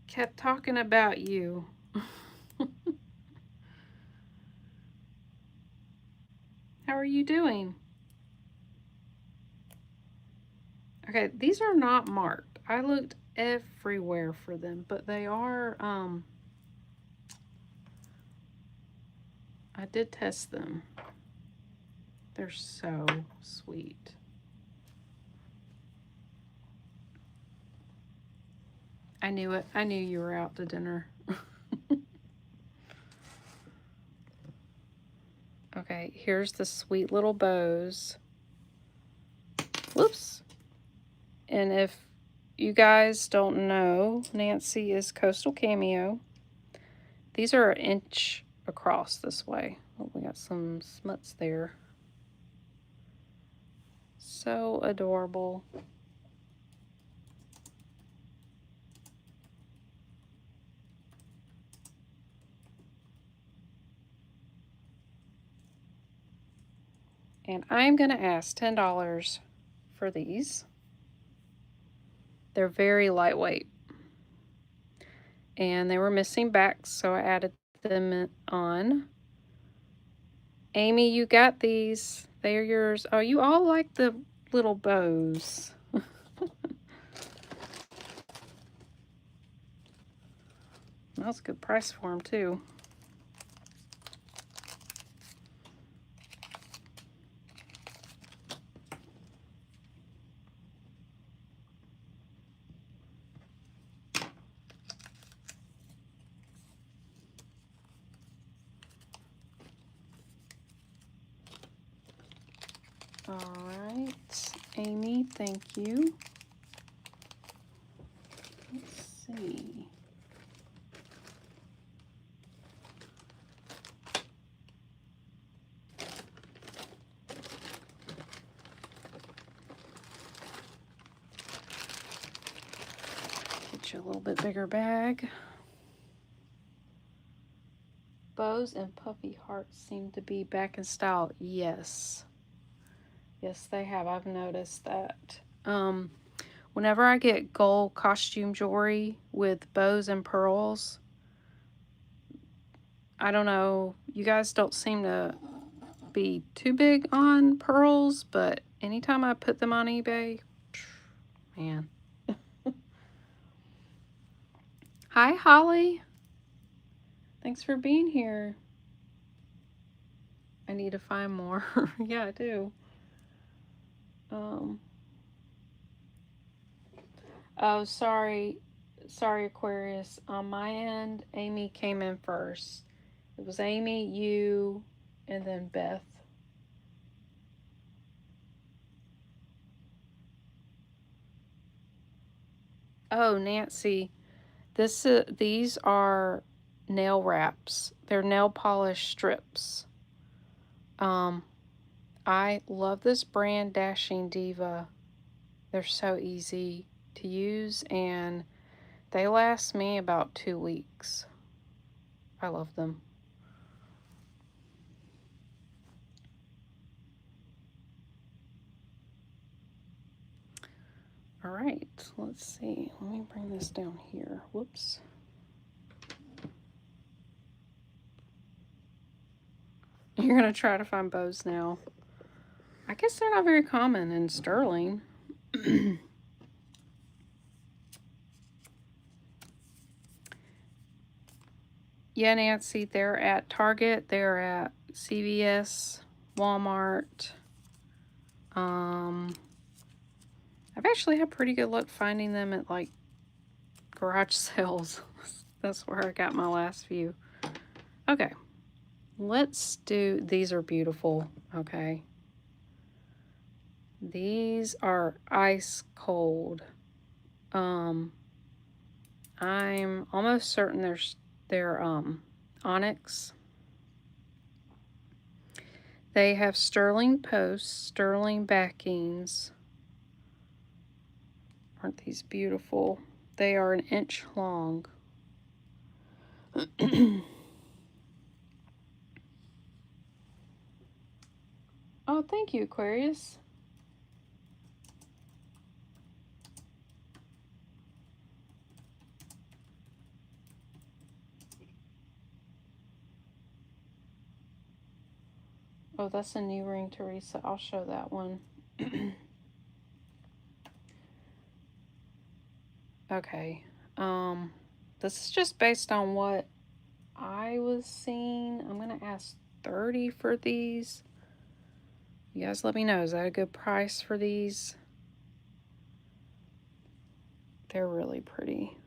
Speaker 1: Kept talking about you. How are you doing? Okay, these are not marked. I looked everywhere for them, but they are I did test them. They're so sweet. I knew it. I knew you were out to dinner. Okay, here's the sweet little bows. Whoops. And if you guys don't know, Nancy is Coastal Cameo. These are 1 inch across this way. Oh, we got some smuts there. So adorable. And I'm going to ask $10 for these. They're very lightweight. And they were missing backs, so I added them on. Amy, you got these. They're yours. Oh, you all like the little bows. That was a good price for them, too. All right, Amy, thank you. Let's see. Get you a little bit bigger bag. Bows and puffy hearts seem to be back in style. Yes. Yes, they have. I've noticed that. Whenever I get gold costume jewelry with bows and pearls, I don't know, you guys don't seem to be too big on pearls, but anytime I put them on eBay, man. Hi, Holly. Thanks for being here. I need to find more. Yeah, I do. Oh, sorry. Sorry, Aquarius. On my end, Amy came in first. It was Amy, you, and then Beth. Oh, Nancy. These are nail wraps. They're nail polish strips. I love this brand, Dashing Diva. They're so easy to use, and they last me about 2 weeks. I love them. All right, let's see. Let me bring this down here. Whoops. You're going to try to find bows now. I guess they're not very common in sterling. Yeah, Nancy, they're at Target. They're at CVS, Walmart. I've actually had pretty good luck finding them at like garage sales. That's where I got my last few. Okay, let's do, these are beautiful, okay. These are ice cold. I'm almost certain they're onyx. They have sterling posts, sterling backings. Aren't these beautiful? They are 1 inch long. Oh, thank you, Aquarius. Oh, that's a new ring, Teresa. I'll show that one. Okay. This is just based on what I was seeing. I'm going to ask $30 for these. You guys let me know, is that a good price for these? They're really pretty.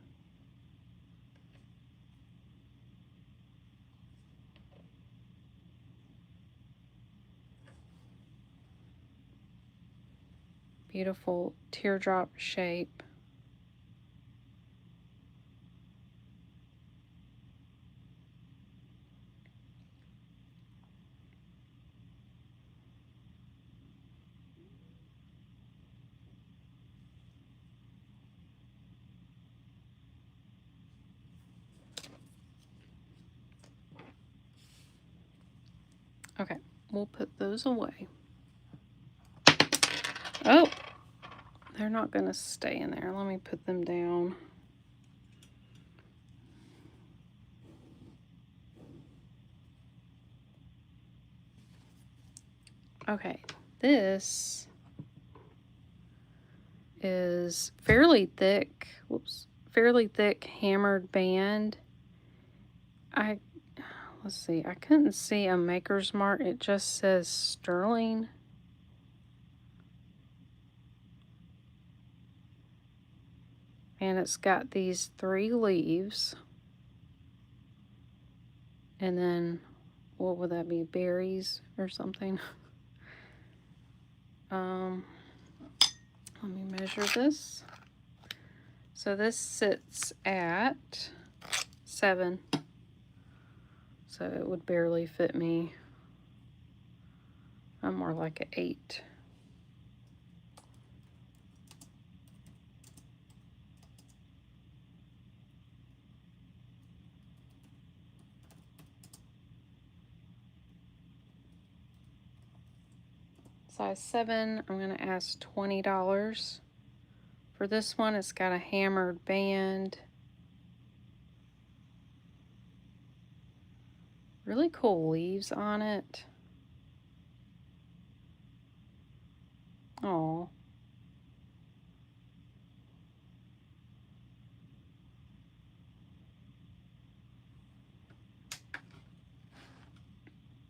Speaker 1: Beautiful teardrop shape. Okay, we'll put those away. Oh, they're not going to stay in there. Let me put them down. Okay, this is fairly thick. Whoops. Fairly thick hammered band. Let's see. I couldn't see a maker's mark. It just says sterling. And it's got these 3 leaves. And then, what would that be? Berries or something? Let me measure this. So this sits at 7. So it would barely fit me. I'm more like an 8. Size 7, I'm going to ask $20. For this one, it's got a hammered band. Really cool leaves on it. Oh.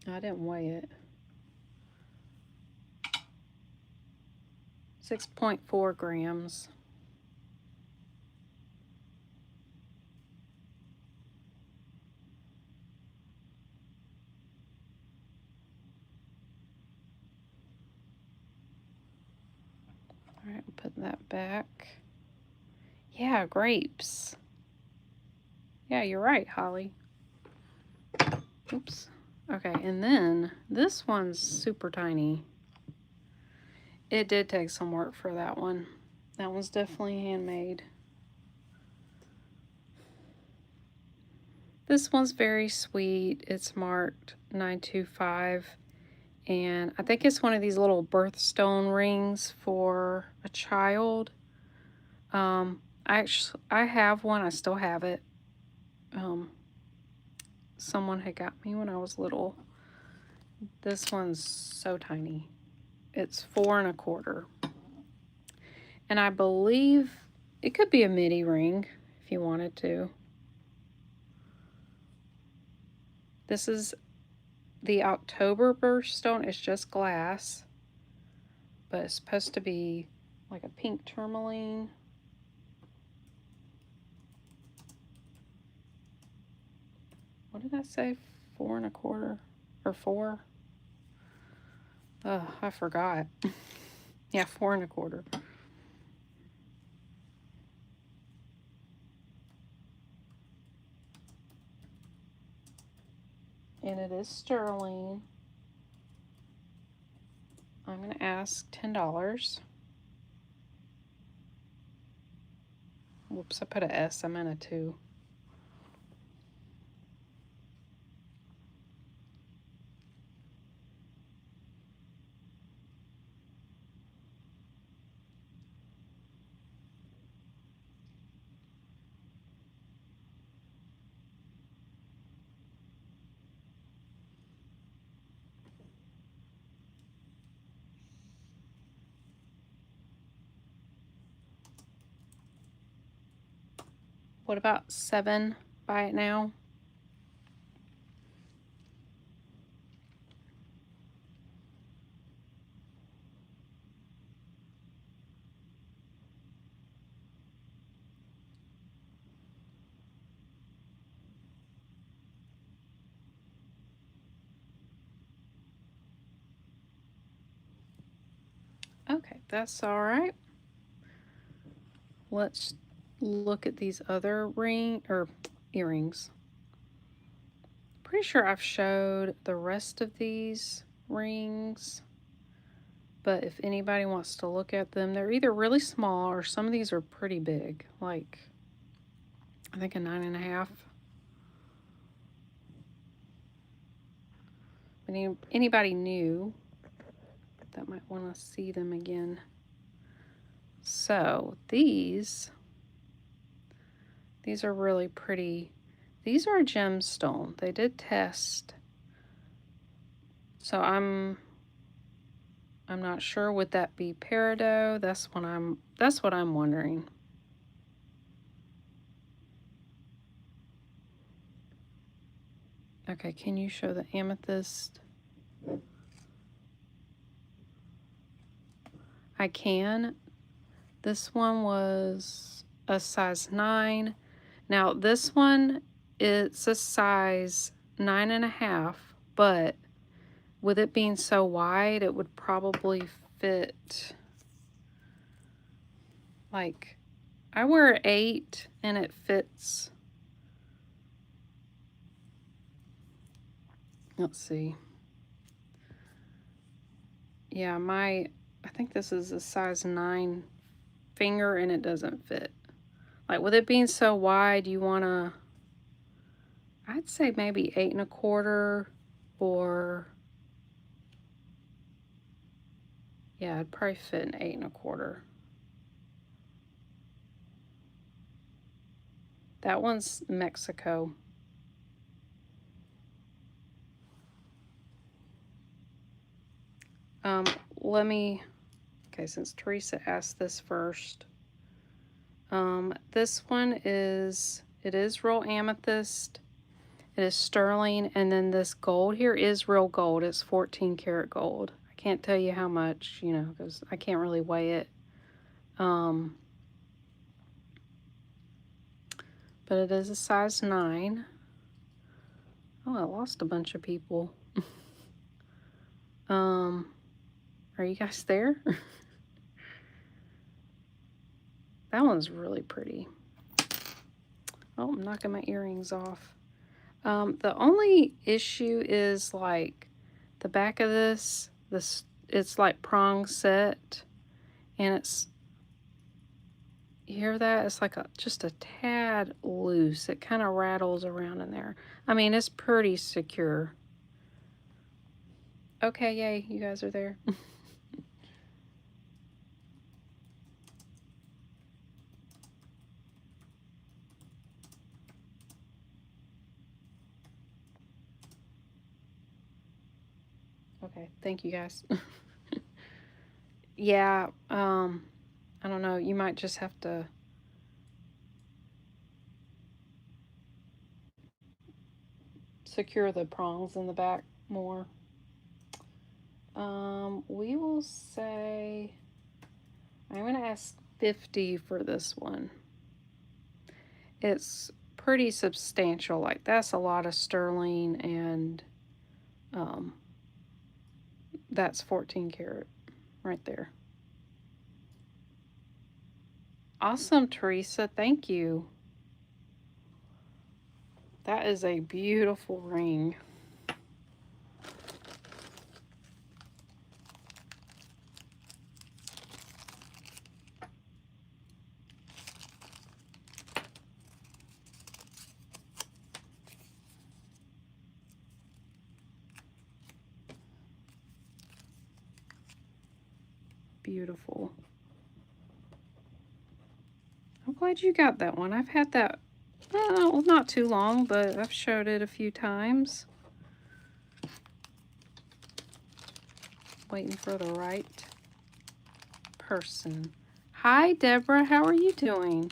Speaker 1: I didn't weigh it. 6.4 grams. All right, put that back. Yeah, grapes. Yeah, you're right, Holly. Oops. Okay, and then this one's super tiny. It did take some work for that one. That one's definitely handmade. This one's very sweet. It's marked 925. And I think it's one of these little birthstone rings for a child. I have one. I still have it. Someone had got me when I was little. This one's so tiny. It's 4 1/4. And I believe it could be a midi ring if you wanted to. This is the October birthstone. It's just glass, but it's supposed to be like a pink tourmaline. What did I say? 4 1/4 or 4? Oh, I forgot. Yeah, 4 1/4. And it is sterling. I'm going to ask $10. Whoops, I put an S. I meant a 2. What about 7? Buy it now. that's all right. Let's look at these other earrings. Pretty sure I've showed the rest of these rings, but if anybody wants to look at them, they're either really small or some of these are pretty big, like I think a 9.5. Anybody new that might want to see them again. So these are really pretty. These are gemstone. They did test. So I'm not sure. Would that be peridot? That's what I'm wondering. Okay, can you show the amethyst? I can. This one was a size 9. Now this one, it's a size 9.5, but with it being so wide, it would probably fit, like, I wear 8 and it fits. Let's see. Yeah, I think this is a size 9 finger and it doesn't fit. Like, with it being so wide, you want to, I'd say maybe 8.25, or, yeah, it'd probably fit an 8.25. That one's Mexico. Let me, okay, since Teresa asked this first. This one is, it is real amethyst. It is sterling, and then this gold here is real gold. It's 14 karat gold. I can't tell you how much, you know, because I can't really weigh it. But it is a size 9. Oh, I lost a bunch of people. Are you guys there? That one's really pretty. Oh, I'm knocking my earrings off. The only issue is, like, the back of this, it's like prong set, and it's, you hear that? It's like just a tad loose. It kind of rattles around in there. I mean, it's pretty secure. Okay, yay, you guys are there. Okay, thank you guys. Yeah, I don't know, you might just have to secure the prongs in the back more. We will say, I'm going to ask 50 for this one. It's pretty substantial. Like, that's a lot of sterling, and that's 14 karat right there. Awesome, Teresa. Thank you. That is a beautiful ring. Beautiful. I'm glad you got that one. I've had that, well, not too long, but I've showed it a few times. Waiting for the right person. Hi, Deborah. How are you doing?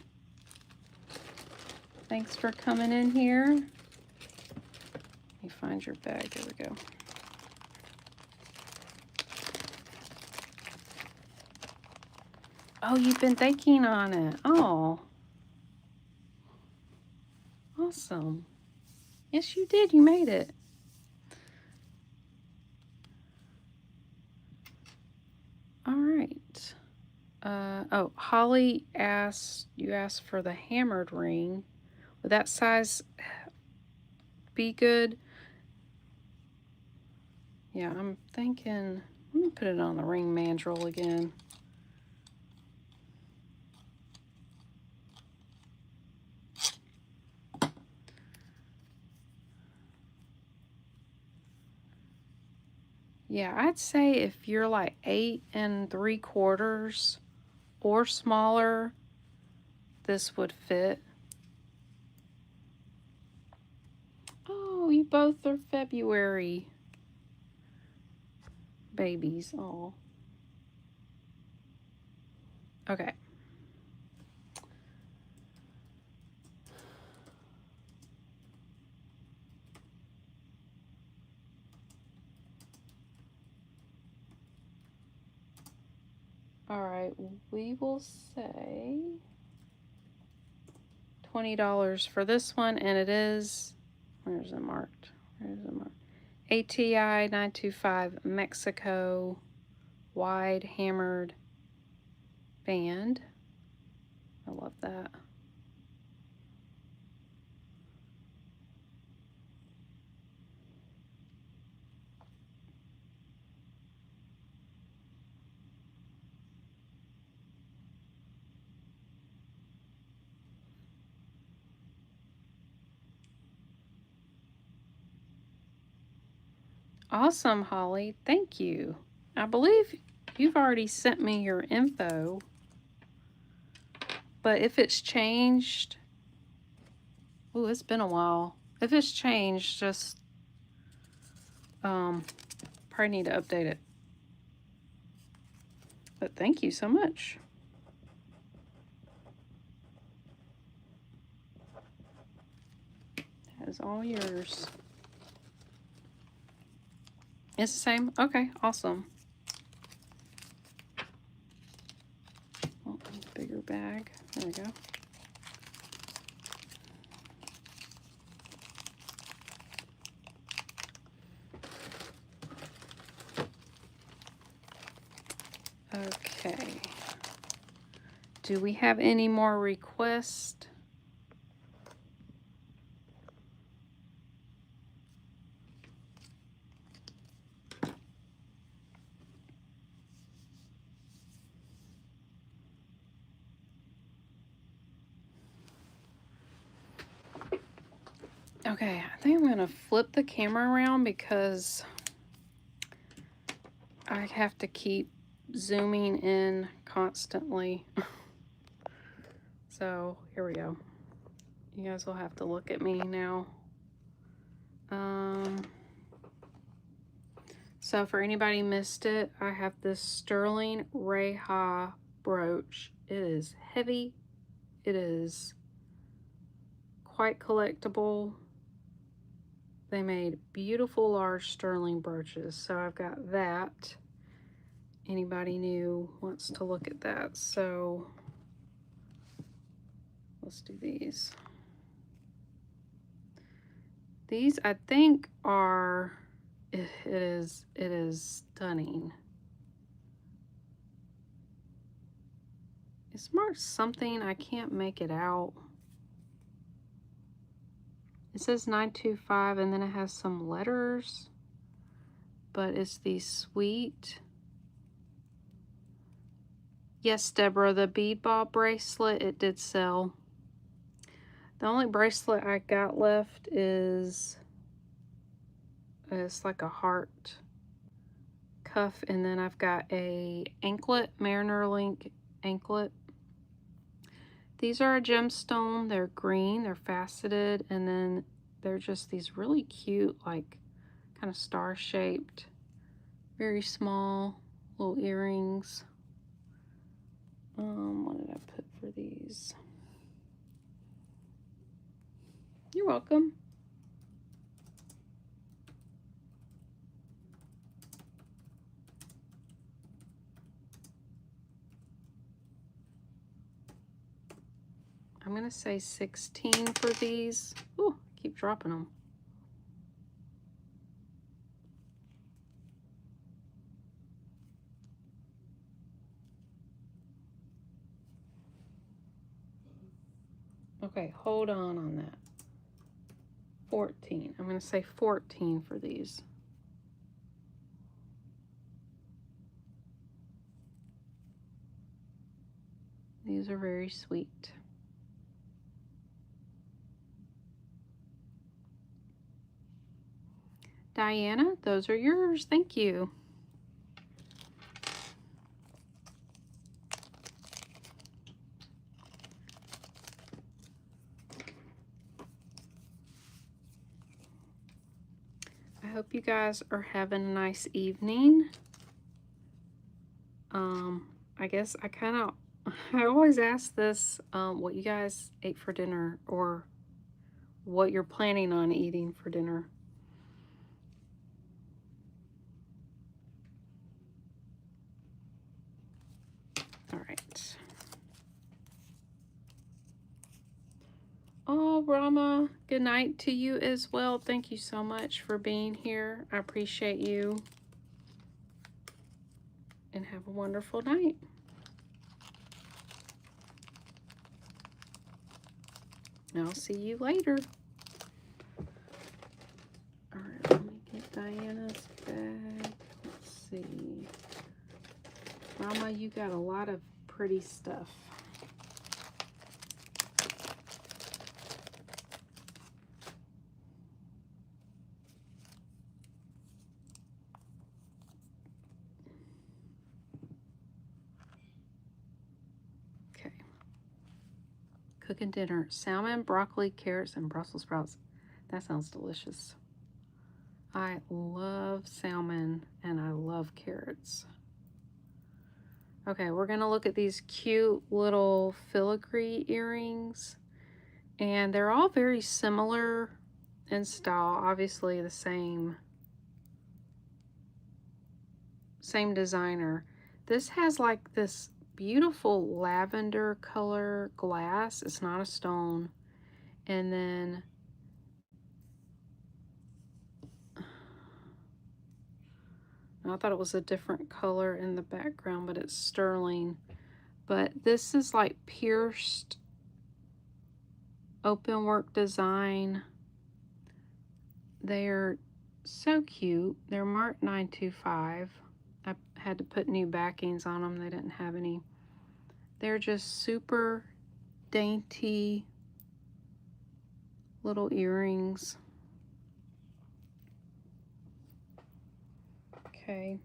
Speaker 1: Thanks for coming in here. Let me find your bag. There we go. Oh, you've been thinking on it. Oh. Awesome. Yes, you did. You made it. All right. Oh, Holly you asked for the hammered ring. Would that size be good? Yeah, I'm thinking, let me put it on the ring mandrel again. Yeah, I'd say if you're like 8 3/4 or smaller, this would fit. Oh, you both are February babies. Oh. Okay. All right, we will say $20 for this one, and it is, where's it marked? Where's it marked? ATI 925 Mexico wide hammered band. I love that. Awesome, Holly. Thank you. I believe you've already sent me your info, but if it's changed, oh, it's been a while. If it's changed, just probably need to update it. But thank you so much. That is all yours. It's the same? Okay, awesome. Oh, bigger bag. There we go. Okay. Do we have any more requests? Okay, I think I'm going to flip the camera around because I have to keep zooming in constantly. So here we go. You guys will have to look at me now. So for anybody missed it, I have this sterling Reha brooch. It is heavy. It is quite collectible. They made beautiful large sterling brooches. So I've got that. Anybody new wants to look at that. So let's do these. These I think are, it is stunning. It's marked something, I can't make it out. It says 925 and then it has some letters, but it's the sweet. Yes, Deborah, the bead ball bracelet, it did sell. The only bracelet I got left is, it's like a heart cuff, and then I've got a anklet, Mariner Link anklet. These are a gemstone. They're green, they're faceted, and then they're just these really cute, like kind of star-shaped, very small little earrings. What did I put for these? You're welcome. I'm gonna say 16 for these. Ooh, keep dropping them. Okay, hold on that. 14. I'm going to say 14 for these. These are very sweet. Diana, those are yours. Thank you. I hope you guys are having a nice evening. I guess I always ask this, what you guys ate for dinner or what you're planning on eating for dinner. All right. Oh, Rama, good night to you as well. Thank you so much for being here. I appreciate you. And have a wonderful night. I'll see you later. All right, let me get Diana's bag. Let's see. Rama, you got a lot of pretty stuff. Okay. Cooking dinner. Salmon, broccoli, carrots, and Brussels sprouts. That sounds delicious. I love salmon and I love carrots. Okay, we're going to look at these cute little filigree earrings. And they're all very similar in style. Obviously the same designer. This has like this beautiful lavender color glass. It's not a stone. And then I thought it was a different color in the background, but it's sterling. But this is like pierced open work design. They're so cute. They're marked 925. I had to put new backings on them. They didn't have any. They're just super dainty little earrings. Okay.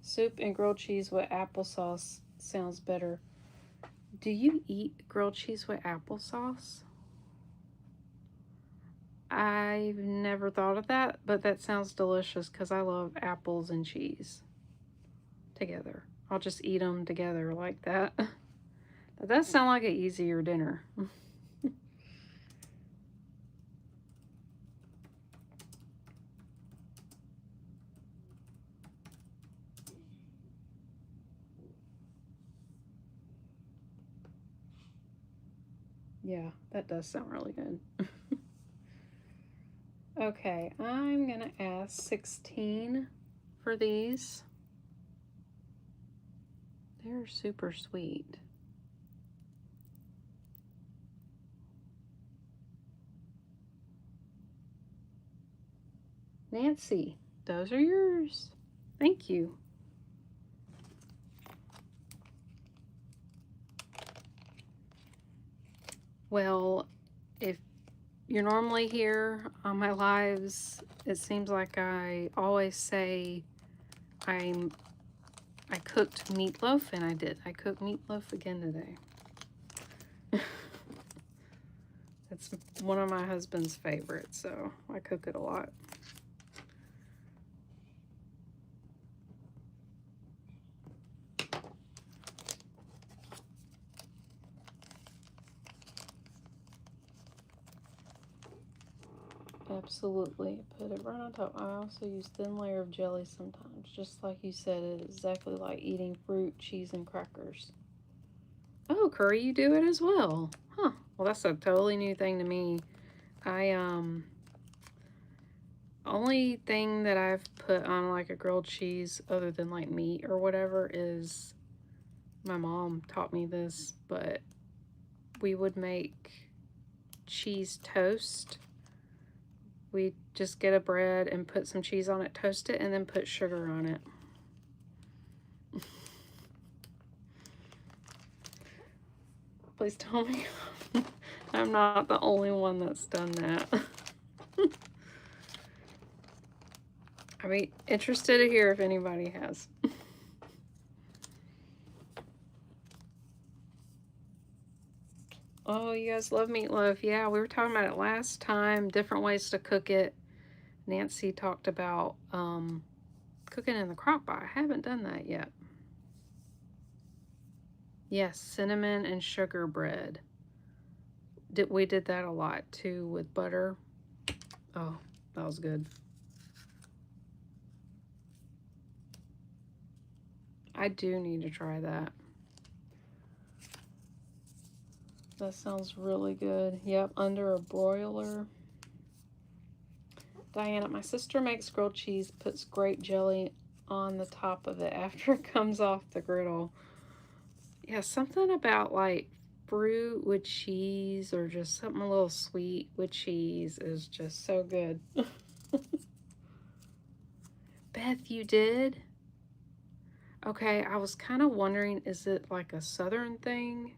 Speaker 1: Soup and grilled cheese with applesauce sounds better. Do you eat grilled cheese with applesauce? I've never thought of that, but that sounds delicious because I love apples and cheese together. I'll just eat them together like that. That does sound like an easier dinner. Yeah, that does sound really good. Okay, I'm gonna ask 16 for these. They're super sweet. Nancy, those are yours. Thank you. Well, if you're normally here on my lives, it seems like I always say I cooked meatloaf, and I did. I cooked meatloaf again today. It's one of my husband's favorites, so I cook it a lot. Absolutely. Put it right on top. I also use thin layer of jelly sometimes. Just like you said, it's exactly like eating fruit, cheese, and crackers. Oh, curry, you do it as well. Huh. Well, that's a totally new thing to me. I Only thing that I've put on like a grilled cheese other than like meat or whatever is, my mom taught me this, but we would make cheese toast. We just get a bread and put some cheese on it, toast it, and then put sugar on it. Please tell me I'm not the only one that's done that. I'd be interested to hear if anybody has. Oh, you guys love meatloaf. Yeah, we were talking about it last time, different ways to cook it. Nancy talked about cooking in the crock pot. I haven't done that yet. Yes, cinnamon and sugar bread. We did that a lot too with butter. Oh, that was good. I do need to try that. That sounds really good. Yep, under a broiler. Diana, my sister makes grilled cheese, puts grape jelly on the top of it after it comes off the griddle. Yeah, something about like fruit with cheese or just something a little sweet with cheese is just so good. Beth, you did? Okay, I was kind of wondering, is it like a southern thing?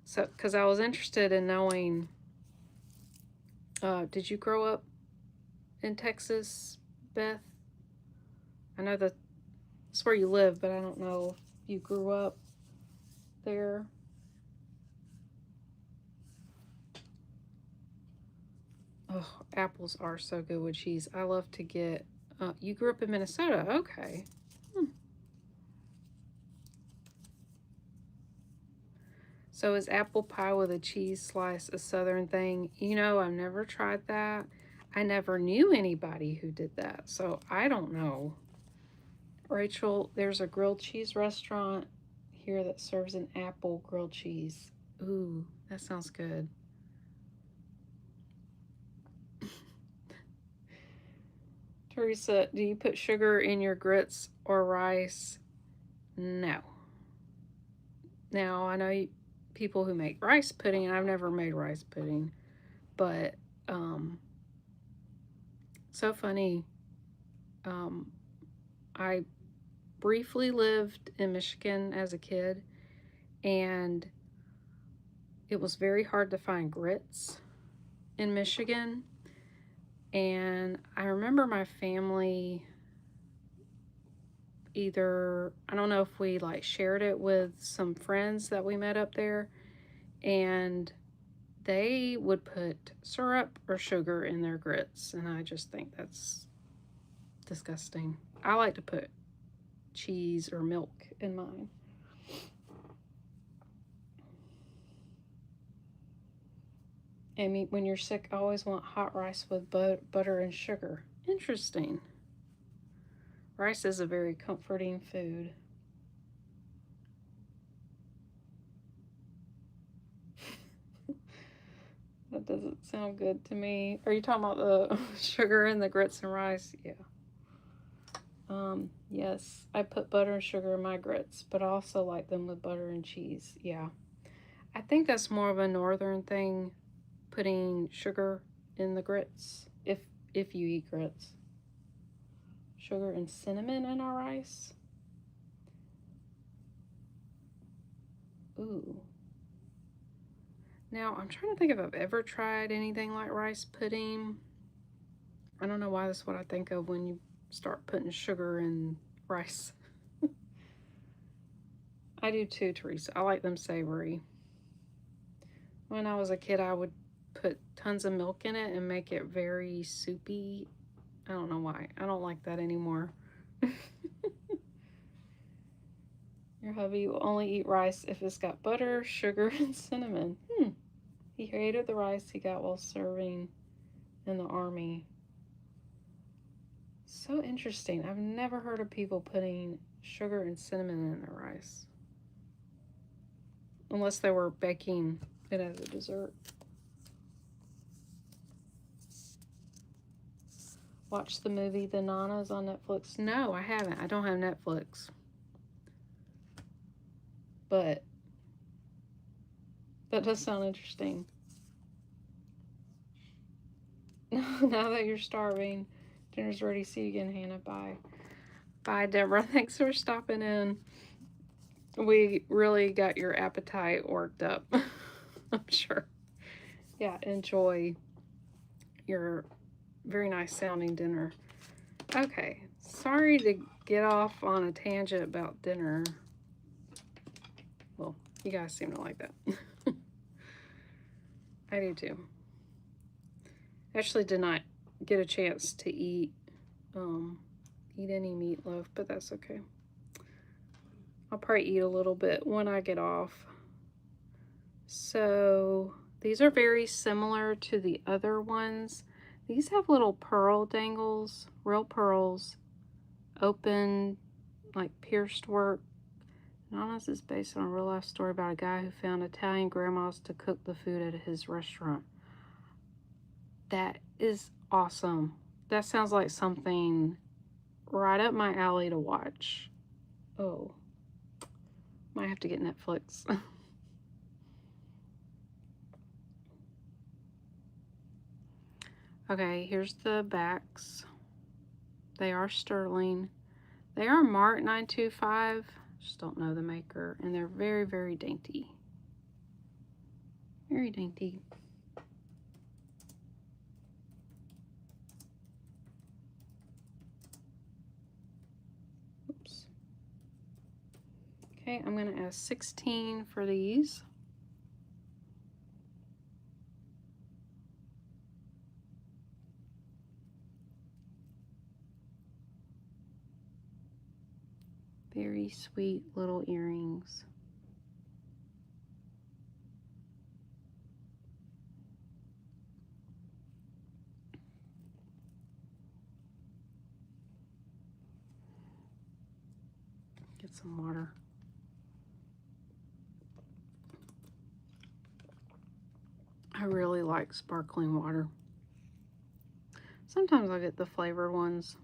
Speaker 1: So, because I was interested in knowing, did you grow up in Texas, Beth? I know that's where you live, but I don't know if you grew up there. Oh, apples are so good with cheese. I love to get, you grew up in Minnesota. Okay. So is apple pie with a cheese slice a southern thing? You know, I've never tried that. I never knew anybody who did that, so I don't know. Rachel, there's a grilled cheese restaurant here that serves an apple grilled cheese. Ooh, that sounds good. Teresa, do you put sugar in your grits or rice? No. Now, I know people who make rice pudding, and I've never made rice pudding, but so funny. I briefly lived in Michigan as a kid, and it was very hard to find grits in Michigan. And I remember my family either, I don't know if we like shared it with some friends that we met up there, and they would put syrup or sugar in their grits, and I just think that's disgusting. I like to put cheese or milk in mine. Amy, when you're sick, I always want hot rice with butter and sugar. Interesting. Rice is a very comforting food. That doesn't sound good to me. Are you talking about the sugar in the grits and rice? Yeah. Yes, I put butter and sugar in my grits, but I also like them with butter and cheese. Yeah. I think that's more of a northern thing, putting sugar in the grits, if you eat grits. Sugar and cinnamon in our rice. Ooh. Now, I'm trying to think if I've ever tried anything like rice pudding. I don't know why that's what I think of when you start putting sugar in rice. I do too, Teresa. I like them savory. When I was a kid, I would put tons of milk in it and make it very soupy. I don't know why. I don't like that anymore. Your hubby will only eat rice if it's got butter, sugar, and cinnamon. He hated the rice he got while serving in the army. So interesting. I've never heard of people putting sugar and cinnamon in their rice. Unless they were baking it as a dessert. Watch the movie The Nanas on Netflix? No, I haven't. I don't have Netflix. But that does sound interesting. Now that you're starving, dinner's ready. See you again, Hannah. Bye. Bye, Deborah. Thanks for stopping in. We really got your appetite worked up. I'm sure. Yeah, enjoy your very nice sounding dinner. Okay, sorry to get off on a tangent about dinner. Well, you guys seem to like that. I do too. Actually did not get a chance to eat any meatloaf, but that's okay. I'll probably eat a little bit when I get off. So these are very similar to the other ones. These have little pearl dangles, real pearls, open, like pierced work. Nana's is based on a real life story about a guy who found Italian grandmas to cook the food at his restaurant. That is awesome. That sounds like something right up my alley to watch. Oh, might have to get Netflix. Okay, here's the backs. They are sterling. They are Mart 925. Just don't know the maker. And they're very, very dainty. Very dainty. Oops. Okay, I'm going to add 16 for these. Very sweet little earrings. Get some water. I really like sparkling water. Sometimes I'll get the flavored ones.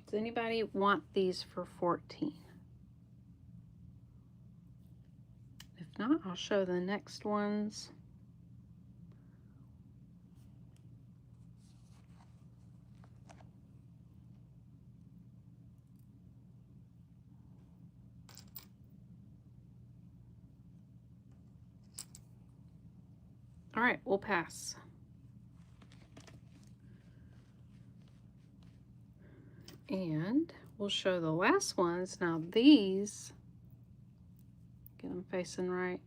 Speaker 1: Does anybody want these for 14? If not, I'll show the next ones. All right, we'll pass. And we'll show the last ones. Now these, get them facing right.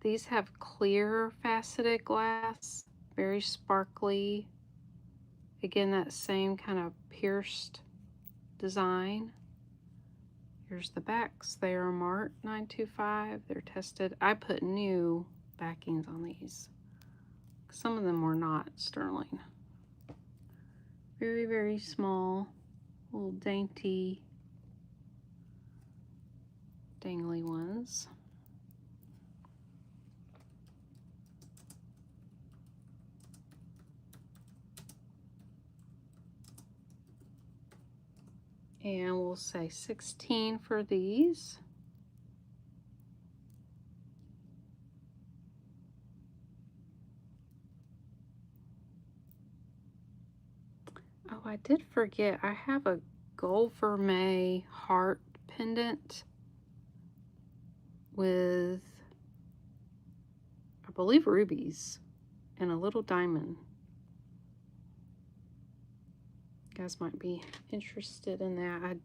Speaker 1: These have clear faceted glass, very sparkly. Again, that same kind of pierced design. Here's the backs. They are Mart 925. They're tested. I put new backings on these. Some of them were not sterling. Very, very small, little dainty, dangly ones. And we'll say 16 for these. Oh, I did forget. I have a gold vermeil heart pendant with, I believe, rubies and a little diamond. You guys might be interested in that. I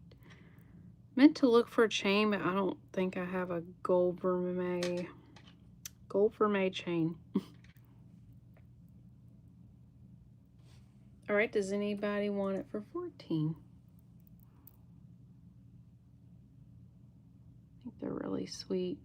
Speaker 1: meant to look for a chain, but I don't think I have a gold vermeil chain. All right, does anybody want it for 14? I think they're really sweet.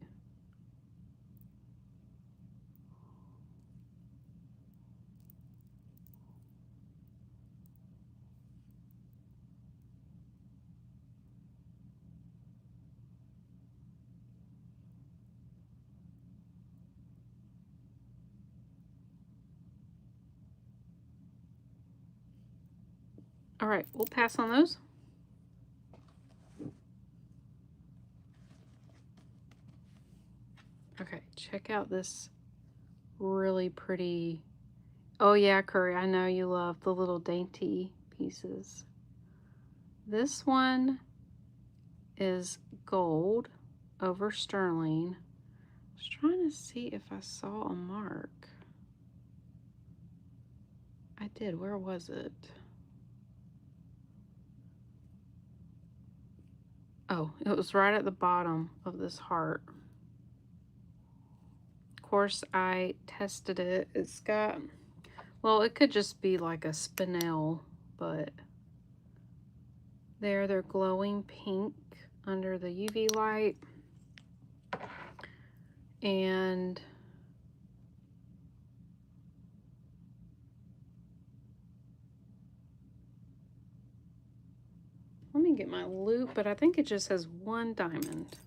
Speaker 1: All right, we'll pass on those. Okay, check out this really pretty. Oh yeah, Curry, I know you love the little dainty pieces. This one is gold over sterling. I was trying to see if I saw a mark. I did. Where was it? Oh, it was right at the bottom of this heart. Of course, I tested it. It's got, well, it could just be like a spinel, but there, they're glowing pink under the UV light. And let me get my loop, but I think it just has one diamond.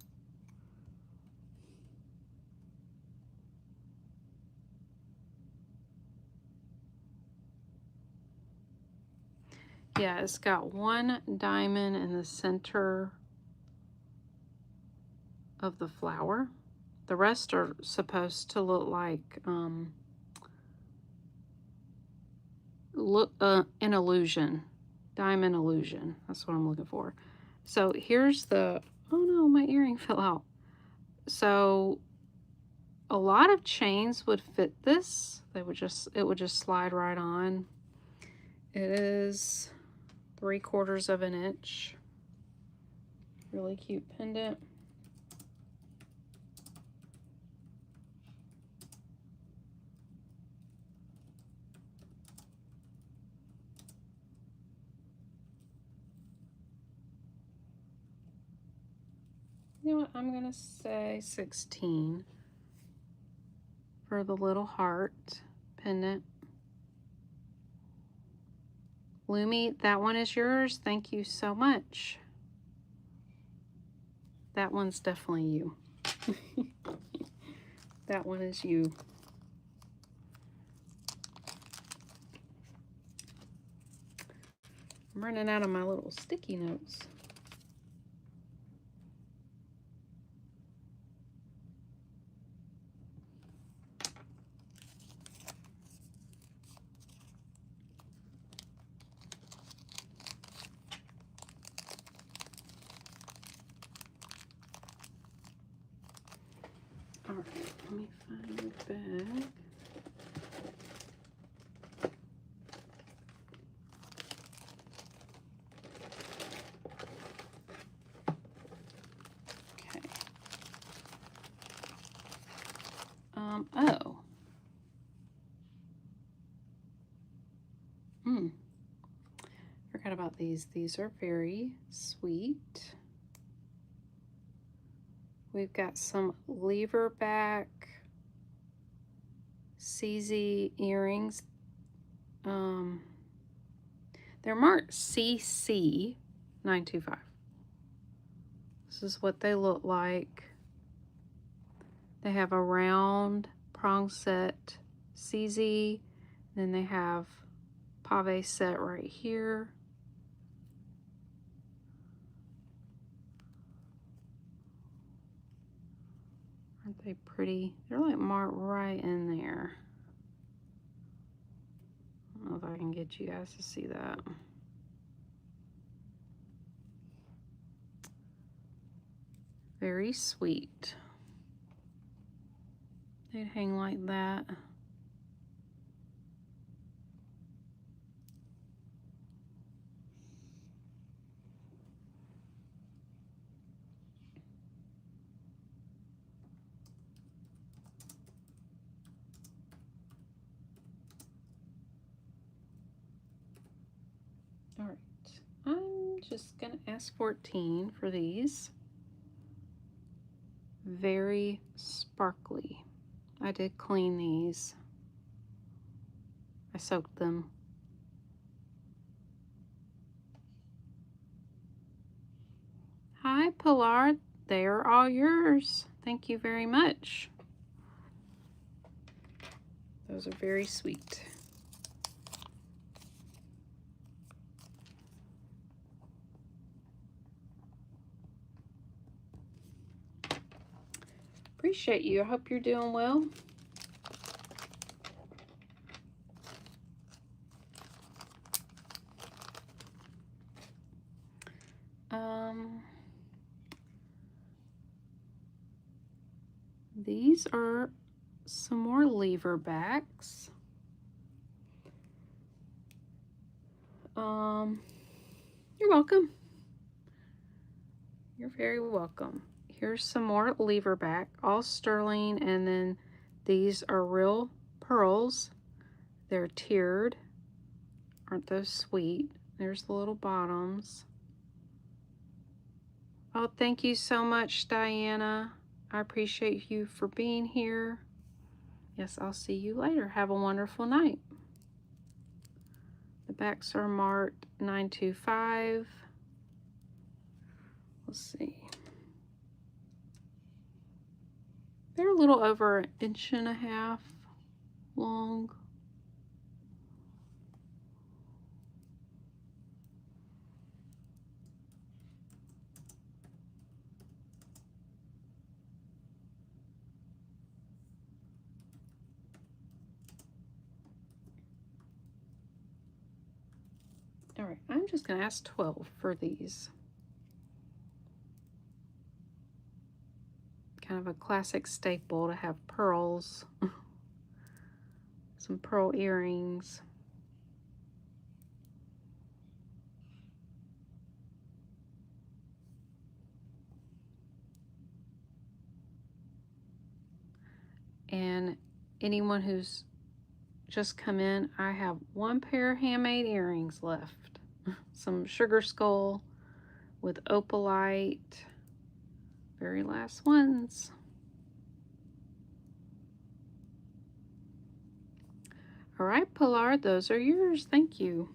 Speaker 1: Yeah, it's got one diamond in the center of the flower. The rest are supposed to look like an illusion, diamond illusion. That's what I'm looking for. So here's the, oh no, my earring fell out. So a lot of chains would fit this. It would just slide right on. It is 3/4 of an inch. Really cute pendant. You know what? I'm gonna say 16 for the little heart pendant. Lumi, that one is yours. Thank you so much. That one's definitely you. That one is you. I'm running out of my little sticky notes. All right, let me find the bag. Okay. Oh. Forgot about these. These are very sweet. We've got some lever back CZ earrings. They're marked CC 925. This is what they look like. They have a round prong set CZ. Then they have pave set right here. Aren't they pretty? They're like marked right in there. I don't know if I can get you guys to see that. Very sweet. They'd hang like that. All right, I'm just gonna ask 14 for these. Very sparkly. I did clean these. I soaked them. Hi, Pilar. They are all yours. Thank you very much. Those are very sweet. appreciate you. I hope you're doing well. These are some more lever backs. You're welcome. You're very welcome. Here's some more lever back, all sterling, and then these are real pearls. They're tiered. Aren't those sweet? There's the little bottoms. Oh, thank you so much, Diana. I appreciate you for being here. Yes, I'll see you later. Have a wonderful night. The backs are marked 925. Let's see. They're a little over an inch and a half long. All right, I'm just going to ask 12 for these. Kind of a classic staple to have pearls. Some pearl earrings. And anyone who's just come in, I have one pair of handmade earrings left. Some sugar skull with opalite. Very last ones. All right, Pilar, those are yours. Thank you.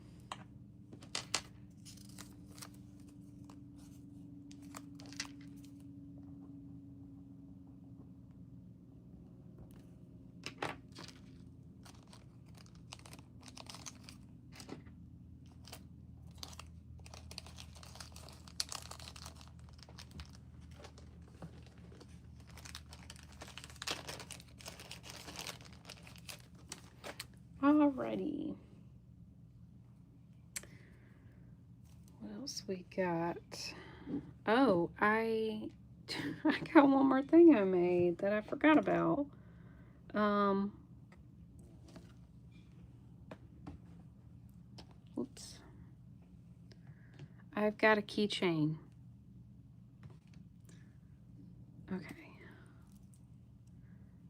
Speaker 1: Alrighty. What else we got? Oh, I got one more thing I made that I forgot about. Oops. I've got a keychain. Okay.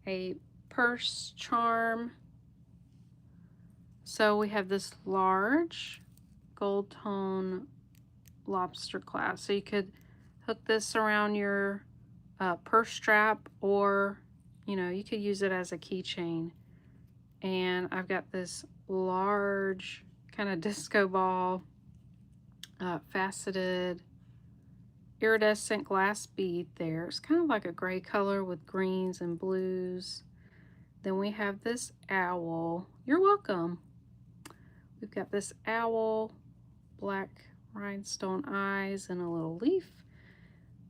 Speaker 1: A purse charm. So we have this large gold tone lobster clasp. So you could hook this around your purse strap, or you could use it as a keychain. And I've got this large kind of disco ball faceted iridescent glass bead there. It's kind of like a gray color with greens and blues. Then we have this owl. You're welcome. We've got this owl, black rhinestone eyes, and a little leaf.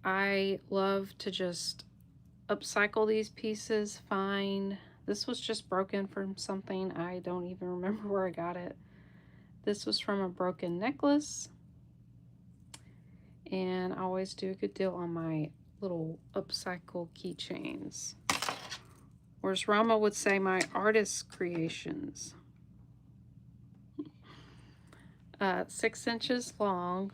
Speaker 1: I love to just upcycle these pieces, this was just broken from something. I don't even remember where I got it. This was from a broken necklace. And I always do a good deal on my little upcycle keychains. Or as Rama would say, my artist creations. 6 inches long.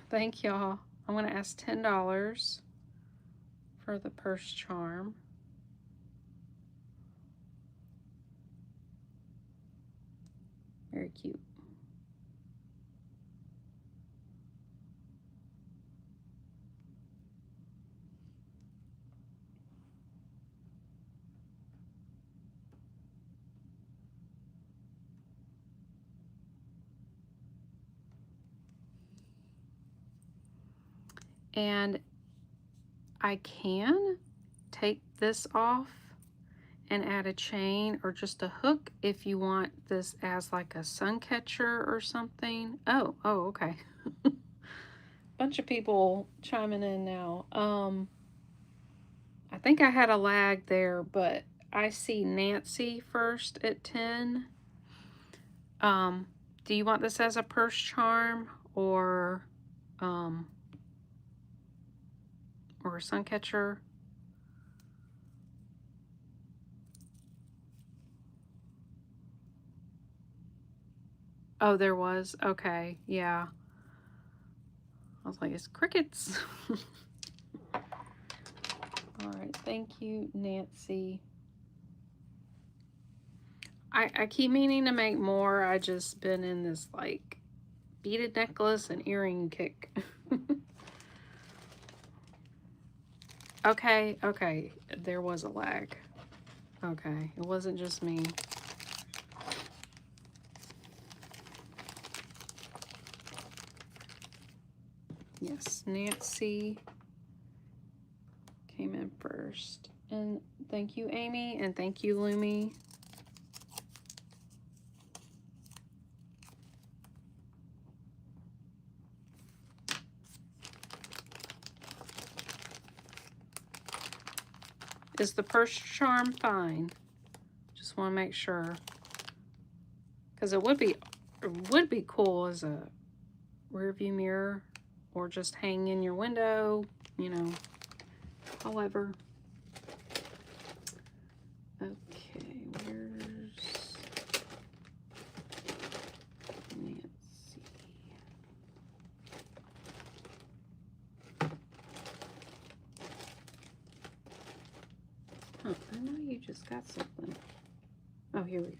Speaker 1: Thank y'all. I'm going to ask $10 for the purse charm. Very cute. And I can take this off and add a chain or just a hook if you want this as like a sun catcher or something. Oh, okay. Bunch of people chiming in now. I think I had a lag there, but I see Nancy first at 10. Do you want this as a purse charm or a sun catcher? Oh, there was. Okay, yeah. I was like, it's crickets. All right, thank you, Nancy. I keep meaning to make more. I just been in this like beaded necklace and earring kick. Okay, there was a lag. Okay, it wasn't just me. Yes, Nancy came in first. And thank you, Amy, and thank you, Lumi. Is the purse charm fine? Just want to make sure. Because it would be cool as a rear view mirror or just hang in your window, you know. However, okay, where's Nancy? Huh, I know you just got something. Oh, here we go.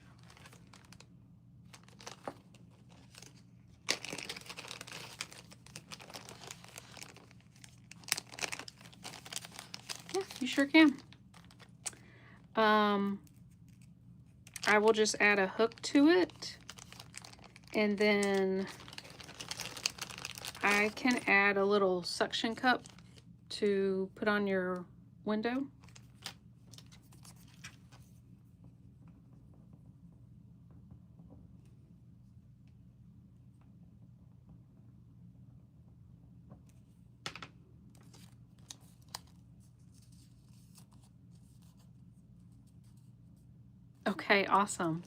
Speaker 1: Yeah, you sure can. I will just add a hook to it, and then I can add a little suction cup to put on your window. Okay, awesome.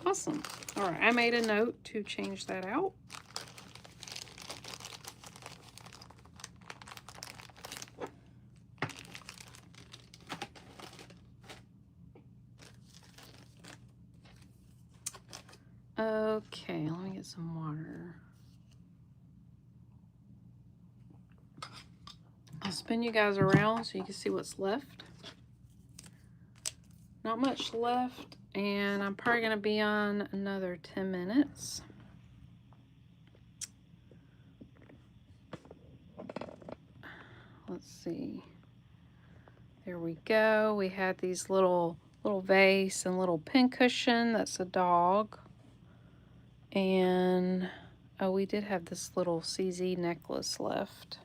Speaker 1: Awesome. All right, I made a note to change that out. Okay, let me get some water. I'll spin you guys around so you can see what's left. Not much left, and I'm probably going to be on another 10 minutes. Let's see. There we go. We had these little vase and little pin cushion. That's a dog. And oh, we did have this little CZ necklace left.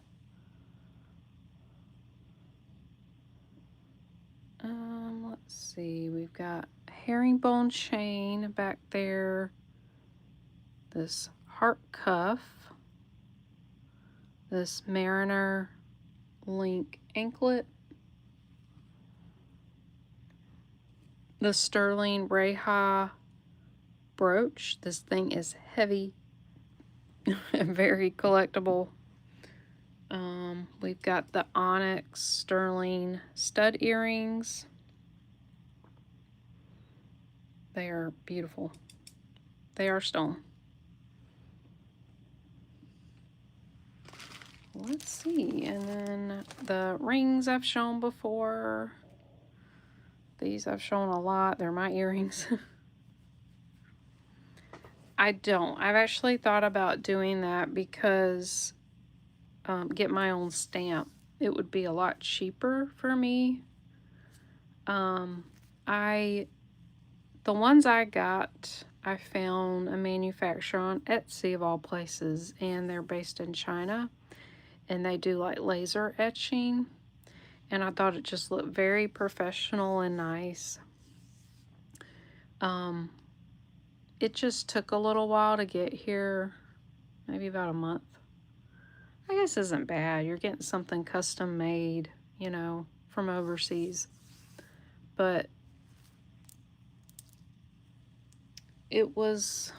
Speaker 1: Let's see. We've got a herringbone chain back there. This heart cuff. This Mariner link anklet. The sterling Reha brooch. This thing is heavy and very collectible. We've got the onyx sterling stud earrings. They are beautiful. They are stone. Let's see. And then the rings I've shown before. These I've shown a lot. They're my earrings. I don't. I've actually thought about doing that because get my own stamp. It would be a lot cheaper for me. The ones I got, I found a manufacturer on Etsy of all places, and they're based in China, and they do like laser etching, and I thought it just looked very professional and nice. Um, it just took a little while to get here, maybe about a month. I guess isn't bad. You're getting something custom made, you know, from overseas. But it was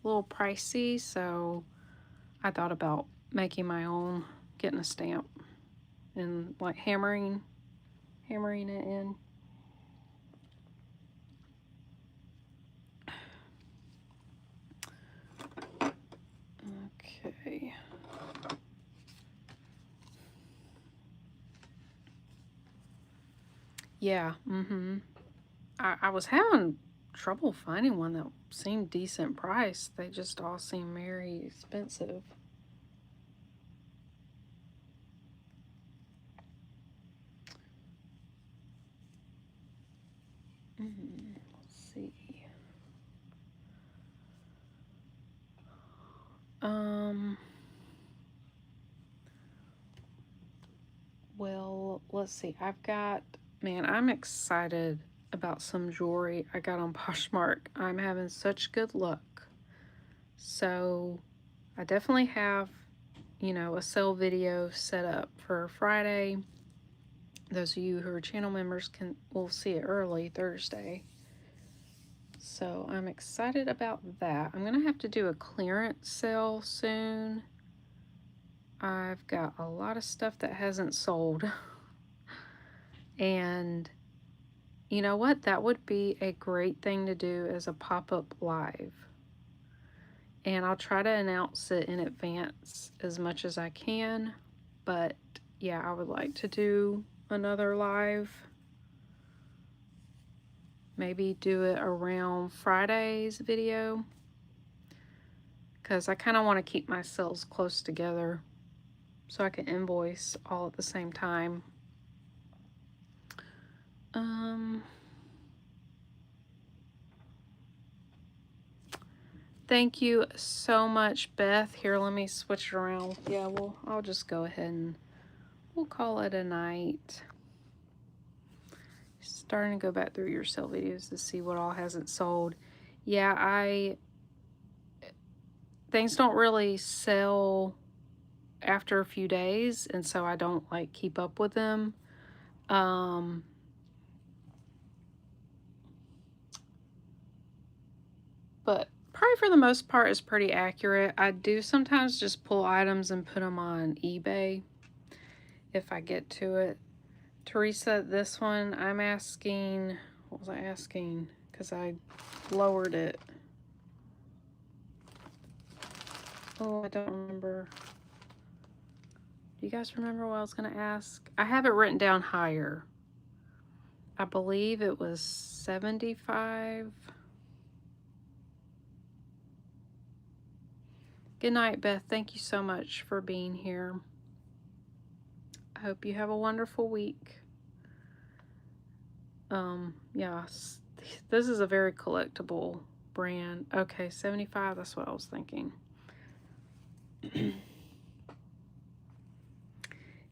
Speaker 1: a little pricey, so I thought about making my own, getting a stamp and like hammering it in. Okay. Yeah, I was having trouble finding one that seemed decent price. They just all seem very expensive. Let's see. Um, well, let's see. Man, I'm excited about some jewelry I got on Poshmark. I'm having such good luck. So, I definitely have, you know, a sale video set up for Friday. Those of you who are channel members will see it early Thursday. So I'm excited about that. I'm gonna have to do a clearance sale soon. I've got a lot of stuff that hasn't sold. And you know what? That would be a great thing to do as a pop-up live. And I'll try to announce it in advance as much as I can. But yeah, I would like to do another live. Maybe do it around Friday's video. Because I kind of want to keep my sales close together so I can invoice all at the same time. Thank you so much, Beth. Here, let me switch it around. Yeah, well, I'll just go ahead and we'll call it a night. Starting to go back through your sale videos to see what all hasn't sold. Yeah, things don't really sell after a few days, and so I don't like keep up with them. But probably for the most part is pretty accurate. I do sometimes just pull items and put them on eBay if I get to it. Teresa, this one I'm asking, what was I asking? Because I lowered it. Oh, I don't remember. Do you guys remember what I was going to ask? I have it written down higher. I believe it was 75. Good night, Beth. Thank you so much for being here. I hope you have a wonderful week. Yeah, this is a very collectible brand. Okay, 75, that's what I was thinking.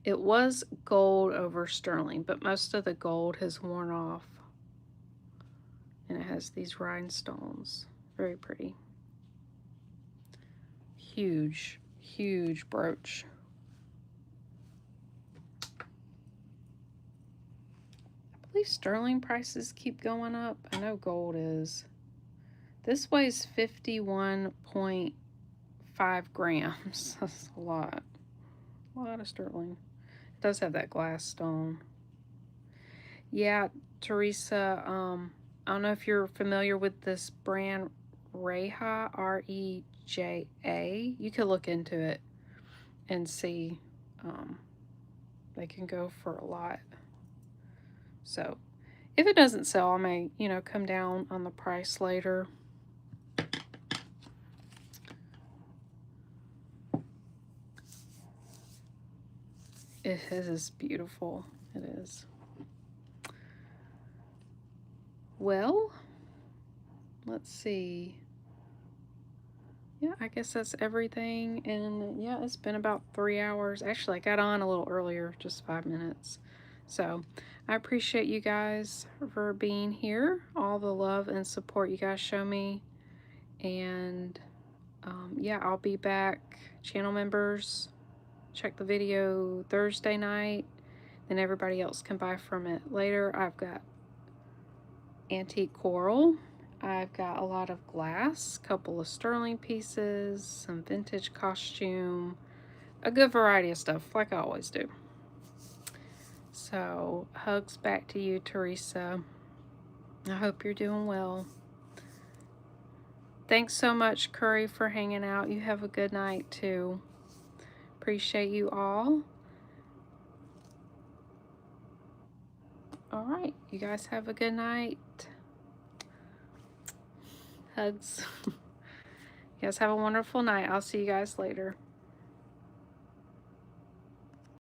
Speaker 1: It was gold over sterling, but most of the gold has worn off. And it has these rhinestones. Very pretty. Huge, huge brooch. I believe sterling prices keep going up. I know gold is. This weighs 51.5 grams. That's a lot. A lot of sterling. It does have that glass stone. Yeah, Teresa, I don't know if you're familiar with this brand, Reja, R-E-J-A. You could look into it and see. They can go for a lot. So, if it doesn't sell, I may, you know, come down on the price later. It is beautiful. It is. Well, let's see. Yeah, I guess that's everything. And yeah, it's been about 3 hours. Actually, I got on a little earlier, just 5 minutes. So I appreciate you guys for being here, all the love and support you guys show me. And yeah, I'll be back. Channel members, check the video Thursday night. Then everybody else can buy from it later. I've got antique coral. I've got a lot of glass, a couple of sterling pieces, some vintage costume, a good variety of stuff, like I always do. So, hugs back to you, Teresa. I hope you're doing well. Thanks so much, Curry, for hanging out. You have a good night, too. Appreciate you all. All right, you guys have a good night. Hugs. You guys have a wonderful night. I'll see you guys later.